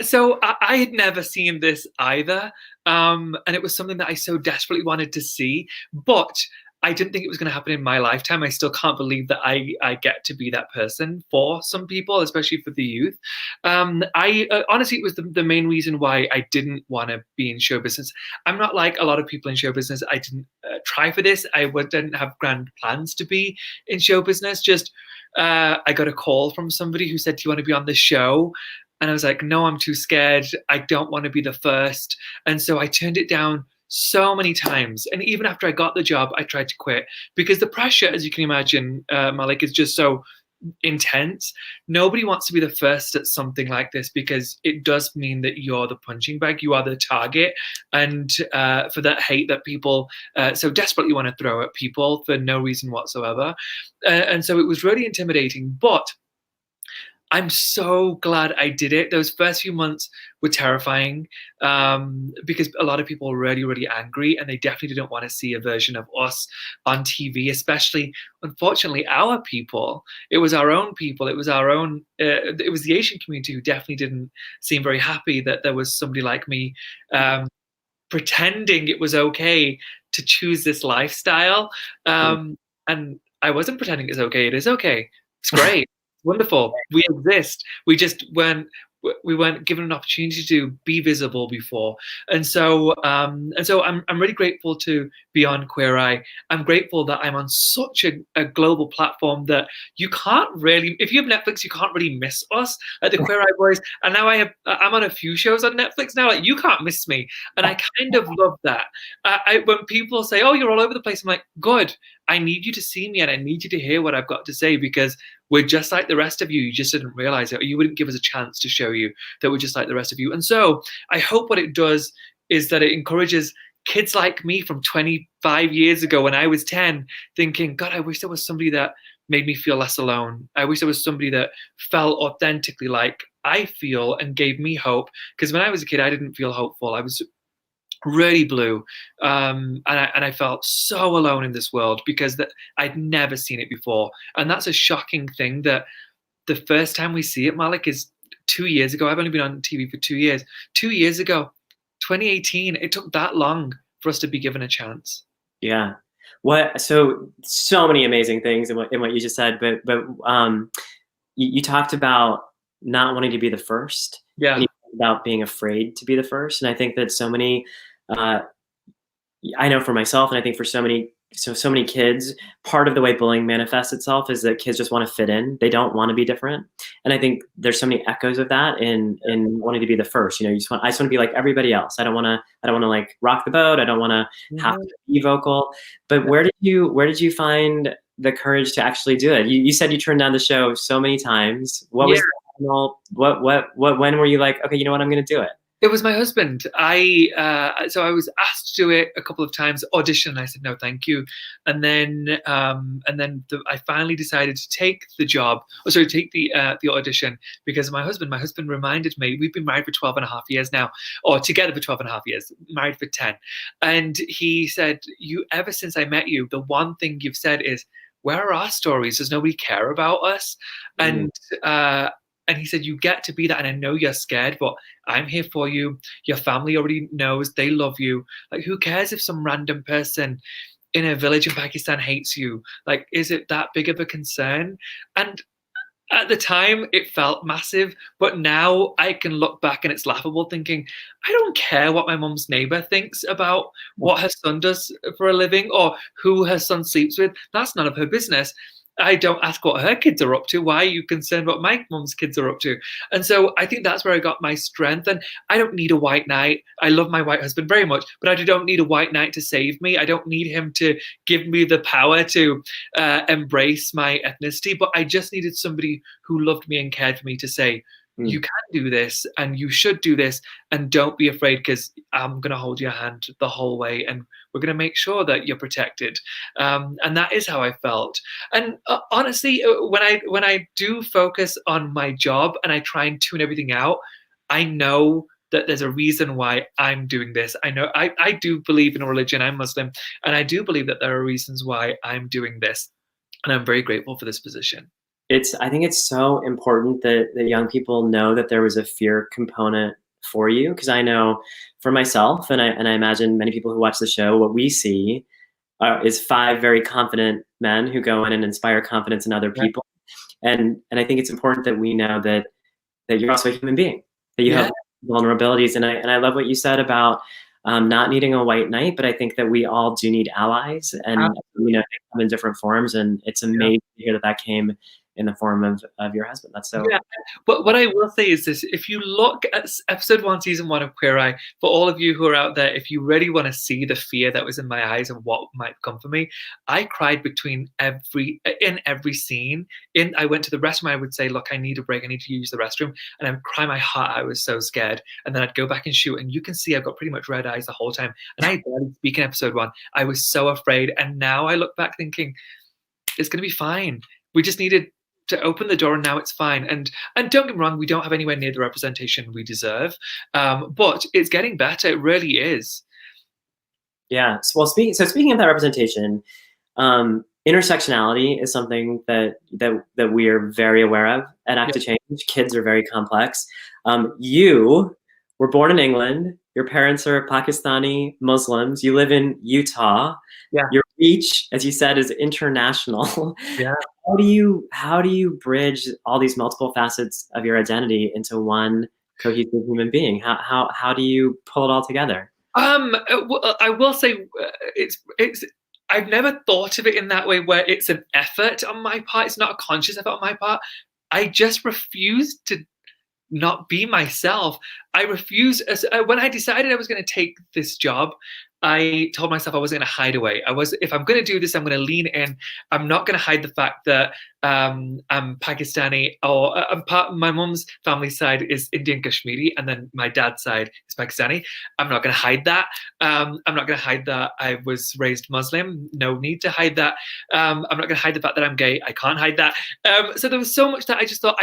So I had never seen this either, and it was something that I so desperately wanted to see, but I didn't think it was going to happen in my lifetime. I still can't believe that I get to be that person for some people, especially for the youth. Honestly, it was the main reason why I didn't want to be in show business. I'm not like a lot of people in show business. I didn't try for this. Didn't have grand plans to be in show business. Just I got a call from somebody who said, "Do you want to be on the show?" And I was like, no, I'm too scared. I don't want to be the first. And so I turned it down so many times. And even after I got the job, I tried to quit because the pressure, as you can imagine, Malik, is just so intense. Nobody wants to be the first at something like this because it does mean that you're the punching bag, you are the target. And for that hate that people so desperately want to throw at people for no reason whatsoever. And so it was really intimidating. But I'm so glad I did it. Those first few months were terrifying because a lot of people were really, really angry, and they definitely didn't want to see a version of us on TV, especially, unfortunately, our people. It was our own people. It was our own, it was the Asian community who definitely didn't seem very happy that there was somebody like me pretending it was okay to choose this lifestyle. And I wasn't pretending it's okay. It is okay. It's great. Wonderful. We exist. We just weren't given an opportunity to be visible before. And so I'm really grateful to be on Queer Eye. I'm grateful that I'm on such a global platform that you can't really, if you have Netflix, you can't really miss us at the Queer Eye Boys. And now I'm on a few shows on Netflix now. Like, you can't miss me. And I kind of love that. When people say, oh, you're all over the place, I'm like, good. I need you to see me and I need you to hear what I've got to say, because we're just like the rest of you. You just didn't realize it, or you wouldn't give us a chance to show you that we're just like the rest of you. And so I hope what it does is that it encourages kids like me from 25 years ago when I was 10, thinking, God, I wish there was somebody that made me feel less alone. I wish there was somebody that felt authentically like I feel and gave me hope. Because when I was a kid, I didn't feel hopeful. I was really blue, and I felt so alone in this world because I'd never seen it before. And that's a shocking thing, that the first time we see it, Malik, is 2 years ago. I've only been on TV for 2 years. 2 years ago, 2018, it took that long for us to be given a chance. Yeah. So many amazing things in what you just said, but you talked about not wanting to be the first. Yeah. And you talked about being afraid to be the first. And I think that so many, I know for myself, and I think for so many kids, part of the way bullying manifests itself is that kids just want to fit in. They don't want to be different. And I think there's so many echoes of that in wanting to be the first. You know, I just want to be like everybody else. I don't want to like rock the boat. I don't want to have to be vocal. But where did you find the courage to actually do it? You said you turned down the show so many times. What was when were you like, okay, you know what, I'm going to do it? It was my husband. So I was asked to do it a couple of times, audition. I said no, thank you. And then I finally decided to take the job. Take the audition, because my husband reminded me, we've been married for 12 and a half years now, or together for 12 and a half years, married for 10. And he said, ever since I met you, the one thing you've said is, where are our stories? Does nobody care about us? And he said, you get to be that. And I know you're scared, but I'm here for you. Your family already knows. They love you. Like, who cares if some random person in a village in Pakistan hates you? Like, is it that big of a concern? And at the time, it felt massive. But now I can look back and it's laughable, thinking, I don't care what my mum's neighbor thinks about what her son does for a living or who her son sleeps with. That's none of her business. I don't ask what her kids are up to. Why are you concerned what my mum's kids are up to? And so I think that's where I got my strength. And I don't need a white knight. I love my white husband very much, but I don't need a white knight to save me. I don't need him to give me the power to embrace my ethnicity, but I just needed somebody who loved me and cared for me to say, you can do this and you should do this, and don't be afraid, because I'm going to hold your hand the whole way and we're going to make sure that you're protected. And that is how I felt. And honestly, when I do focus on my job and I try and tune everything out, I know that there's a reason why I'm doing this. I know I do believe in a religion. I'm Muslim, and I do believe that there are reasons why I'm doing this. And I'm very grateful for this position. I think it's so important that young people know that there was a fear component for you, because I know for myself, and I imagine many people who watch the show, what we see is 5 very confident men who go in and inspire confidence in other people. And I think it's important that we know that you're also a human being, that you have vulnerabilities. And I love what you said about not needing a white knight, but I think that we all do need allies, and they come in different forms. And it's amazing to hear that came in the form of your husband. That's so. Yeah, but what I will say is this: if you look at episode 1, season 1 of Queer Eye, for all of you who are out there, if you really want to see the fear that was in my eyes and what might come for me, I cried in every scene. I went to the restroom. I would say, "Look, I need a break. I need to use the restroom," and I would cry my heart. I was so scared, and then I'd go back and shoot. And you can see I've got pretty much red eyes the whole time. And I barely speak in episode 1. I was so afraid, and now I look back thinking, it's going to be fine. We just needed to open the door, and now it's fine. And don't get me wrong, we don't have anywhere near the representation we deserve, but it's getting better. It really is. Yeah. Well, speaking of that representation, intersectionality is something that we are very aware of at Act to Change. Kids are very complex. You were born in England. Your parents are Pakistani Muslims. You live in Utah. Yeah. Your reach, as you said, is international. Yeah. How do you bridge all these multiple facets of your identity into one cohesive human being? How do you pull it all together? I will say it's I've never thought of it in that way, where it's an effort on my part. It's not a conscious effort on my part. I just refuse to not be myself. I refuse. When I decided I was going to take this job, I told myself I wasn't going to hide away. If I'm going to do this, I'm going to lean in. I'm not going to hide the fact that I'm Pakistani, or my mom's family side is Indian Kashmiri, and then my dad's side is Pakistani. I'm not going to hide that. I'm not going to hide that I was raised Muslim. No need to hide that. I'm not going to hide the fact that I'm gay. I can't hide that. So there was so much that I just thought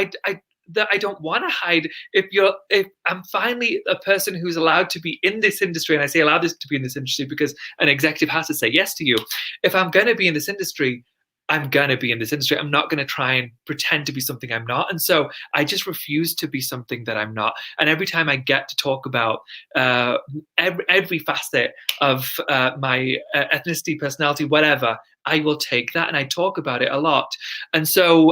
that I don't want to hide. If I'm finally a person who's allowed to be in this industry, and I say allowed to be in this industry because an executive has to say yes to you. If I'm going to be in this industry, I'm going to be in this industry. I'm not going to try and pretend to be something I'm not. And so I just refuse to be something that I'm not. And every time I get to talk about every facet of my ethnicity, personality, whatever, I will take that and I talk about it a lot. And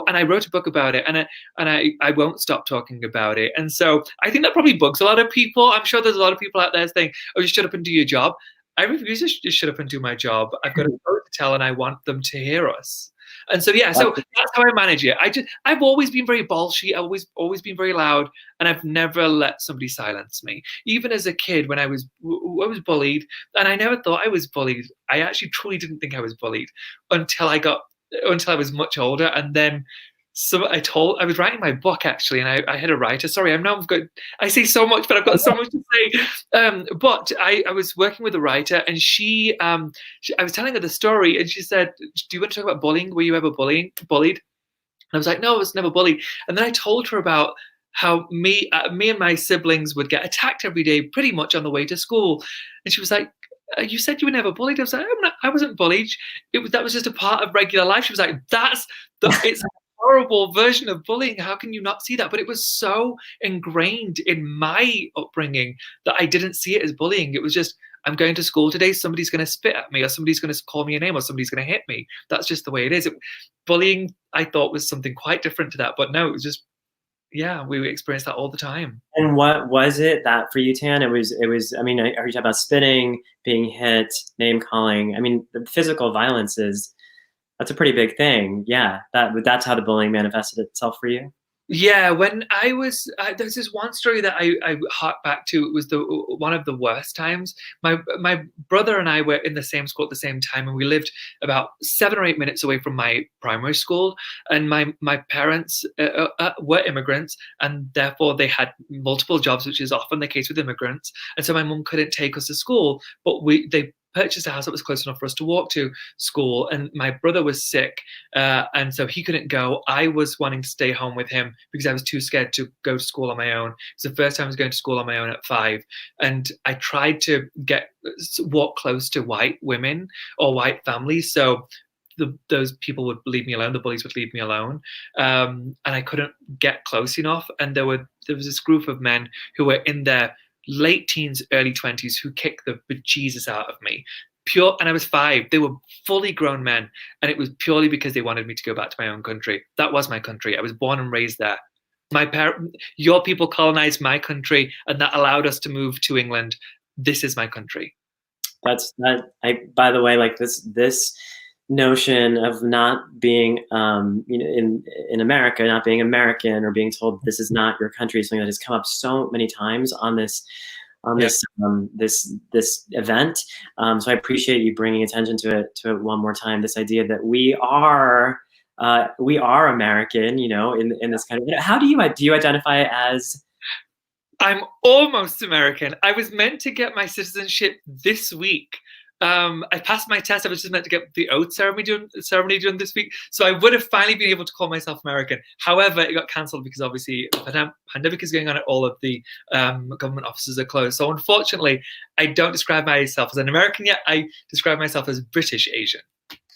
I wrote a book about it, and I won't stop talking about it. And so I think that probably bugs a lot of people. I'm sure there's a lot of people out there saying, "Oh, just shut up and do your job." I refuse to just shut up and do my job. I've got a story to tell, and I want them to hear us. And so that's how I manage it. I've always been very bolshy. I've always been very loud, and I've never let somebody silence me. Even as a kid, when I was bullied, and I never thought I was bullied. I actually truly didn't think I was bullied until I was much older, and then. So I was writing my book actually, and I had a writer. Sorry, I say so much, but I've got so much to say. But I was working with a writer, and I was telling her the story, and she said, "Do you want to talk about bullying? Were you ever bullied?" And I was like, "No, I was never bullied." And then I told her about how me and my siblings would get attacked every day, pretty much on the way to school. And she was like, "You said you were never bullied." I was like, "I wasn't bullied. That was just a part of regular life." She was like, "It's a horrible version of bullying. How can you not see that?" But it was so ingrained in my upbringing that I didn't see it as bullying. It was just, I'm going to school today, somebody's going to spit at me, or somebody's going to call me a name, or somebody's going to hit me. That's just the way it is. Bullying, I thought, was something quite different to that. But no, it was just, we experience that all the time. And what was it that for you, Tan? It was, I mean, I heard you talk about spitting, being hit, name calling. I mean, the physical violence that's a pretty big thing. Yeah, that's how the bullying manifested itself for you. Yeah, when I was, there's this one story that I hark back to. It was one of the worst times. My brother and I were in the same school at the same time, and we lived about 7 or 8 minutes away from my primary school. And my parents were immigrants, and therefore they had multiple jobs, which is often the case with immigrants. And so my mum couldn't take us to school, but they purchased a house that was close enough for us to walk to school, and my brother was sick, and so he couldn't go. I was wanting to stay home with him because I was too scared to go to school on my own. It was the first time I was going to school on my own at 5, and I tried to walk close to white women or white families. So those people would leave me alone. The bullies would leave me alone, and I couldn't get close enough. And there was this group of men who were in their late teens, early 20s, who kicked the bejesus out of me. And I was 5. They were fully grown men, and it was purely because they wanted me to go back to my own country. That was my country. I was born and raised there. Your people colonized my country, and that allowed us to move to England. This is my country. By the way, like this notion of not being, in America, not being American, or being told this is not your country, is something that has come up so many times on this event. So I appreciate you bringing attention to it one more time. This idea that we are American, in this kind of. How do you identify as? I'm almost American. I was meant to get my citizenship this week. I passed my test. I was just meant to get the oath ceremony done this week. So I would have finally been able to call myself American. However, it got cancelled because obviously the pandemic is going on and all of the government offices are closed. So unfortunately, I don't describe myself as an American yet. I describe myself as British Asian.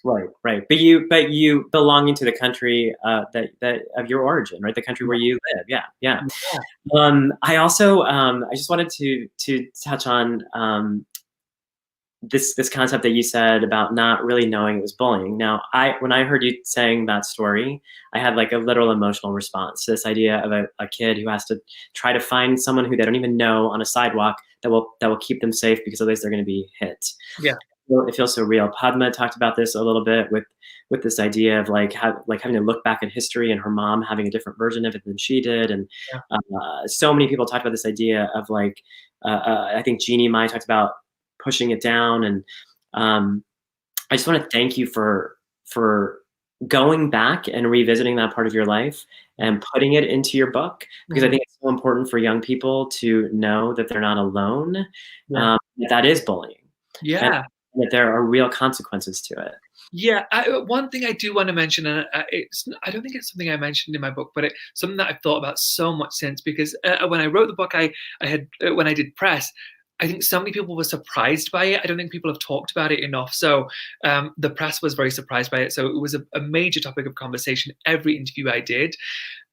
Right. But you belonging to the country that of your origin, right? The country where you live. Yeah. I also I just wanted to touch on this concept that you said about not really knowing it was bullying. Now, when I heard you saying that story, I had like a literal emotional response to this idea of a kid who has to try to find someone who they don't even know on a sidewalk that will keep them safe, because otherwise they're going to be hit. Yeah. It feels so real. Padma talked about this a little bit with this idea of having to look back at history, and her mom having a different version of it than she did. And so many people talked about this idea of I think Jeannie Mai talked about pushing it down. And I just want to thank you for going back and revisiting that part of your life and putting it into your book, because I think it's so important for young people to know that they're not alone, that is bullying. Yeah. And that there are real consequences to it. Yeah, one thing I do want to mention, and I don't think it's something I mentioned in my book, but it's something that I've thought about so much since, because when I wrote the book, I had when I did press, I think so many people were surprised by it. I don't think people have talked about it enough. So the press was very surprised by it. So it was a major topic of conversation every interview I did.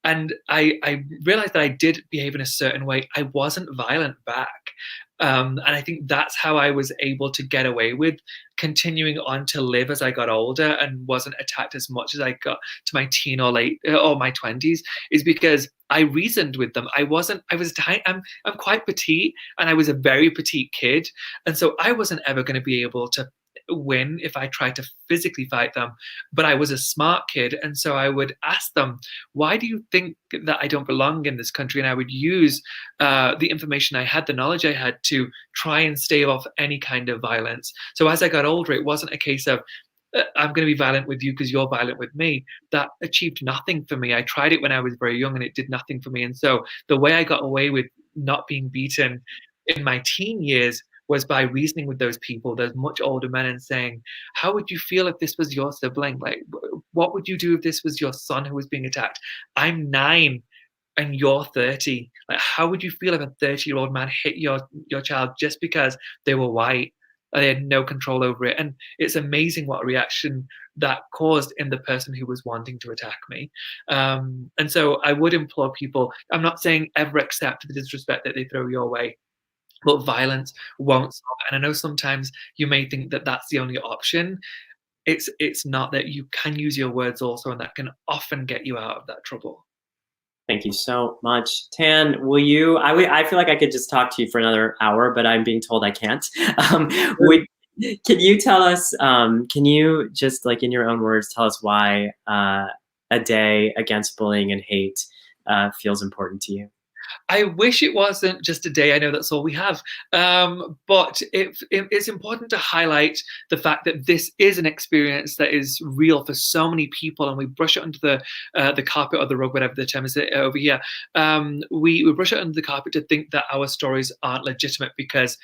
And I realized that I did behave in a certain way. I wasn't violent back. And I think that's how I was able to get away with continuing on to live as I got older and wasn't attacked as much as I got to my teen or my 20s, is because I reasoned with them. I'm quite petite, and I was a very petite kid. And so I wasn't ever going to be able to win if I tried to physically fight them. But I was a smart kid, and so I would ask them, why do you think that I don't belong in this country? And I would use the information I had, the knowledge I had, to try and stave off any kind of violence. So as I got older, it wasn't a case of I'm going to be violent with you because you're violent with me. That achieved nothing for me. I tried it when I was very young and it did nothing for me. And so the way I got away with not being beaten in my teen years was by reasoning with those people, those much older men, and saying, how would you feel if this was your sibling? Like, what would you do if this was your son who was being attacked? I'm 9 and you're 30. Like, how would you feel if a 30-year-old man hit your child just because they were white? They had no control over it. And it's amazing what a reaction that caused in the person who was wanting to attack me. And so I would implore people, I'm not saying ever accept the disrespect that they throw your way, but violence won't solve it. And I know sometimes you may think that that's the only option. It's not. That you can use your words also, and that can often get you out of that trouble. Thank you so much. Tan, will you, I feel like I could just talk to you for another hour, but I'm being told I can't. Can you tell us, can you just, like, in your own words, tell us why a day against bullying and hate feels important to you? I wish it wasn't just a day. I know that's all we have. But it's important to highlight the fact that this is an experience that is real for so many people, and we brush it under the carpet or the rug, whatever the term is over here. We brush it under the carpet to think that our stories aren't legitimate, because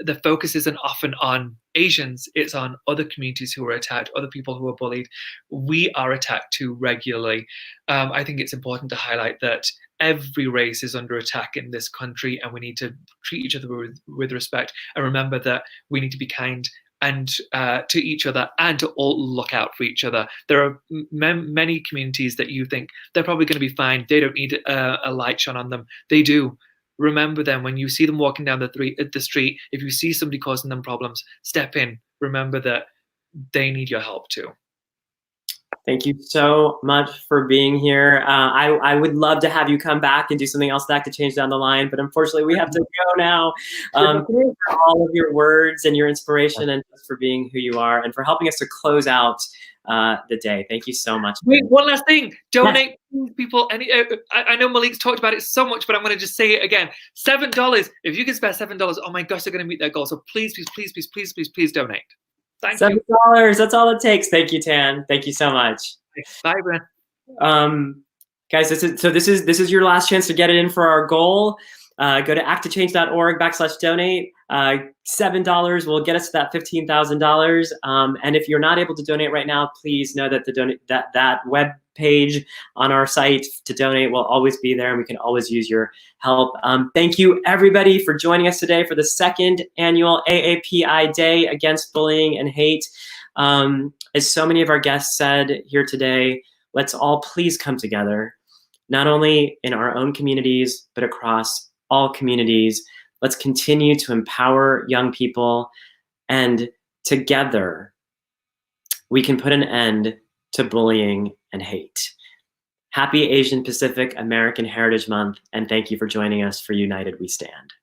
the focus isn't often on Asians, it's on other communities who are attacked, other people who are bullied. We are attacked too regularly. I think it's important to highlight that every race is under attack in this country, and we need to treat each other with respect, and remember that we need to be kind and to each other, and to all look out for each other. There are many communities that you think they're probably going to be fine. They don't need a light shone on them. They do. Remember them when you see them walking down the street. If you see somebody causing them problems, step in. Remember that they need your help too. Thank you so much for being here. I would love to have you come back and do something else that could change down the line, but unfortunately we have to go now. Thank you for all of your words and your inspiration, and just for being who you are, and for helping us to close out the day. Thank you so much. Wait, one last thing. Donate, people. I know Malik's talked about it so much, but I'm going to just say it again. $7. If you can spare $7, oh my gosh, they're going to meet their goal. So please, please, please, please, please, please, please donate. Thank you. $7. That's all it takes. Thank you, Tan. Thank you so much. Bye, Bren. Guys, this is your last chance to get it in for our goal. Go to acttochange.org/donate. $7 will get us to that $15,000. And if you're not able to donate right now, please know that that web page on our site to donate will always be there, and we can always use your help. Thank you, everybody, for joining us today for the second annual AAPI Day Against Bullying and Hate. As so many of our guests said here today, let's all please come together, not only in our own communities, but across all communities. Let's continue to empower young people, and together we can put an end to bullying and hate. Happy Asian Pacific American Heritage Month, and thank you for joining us for United We Stand.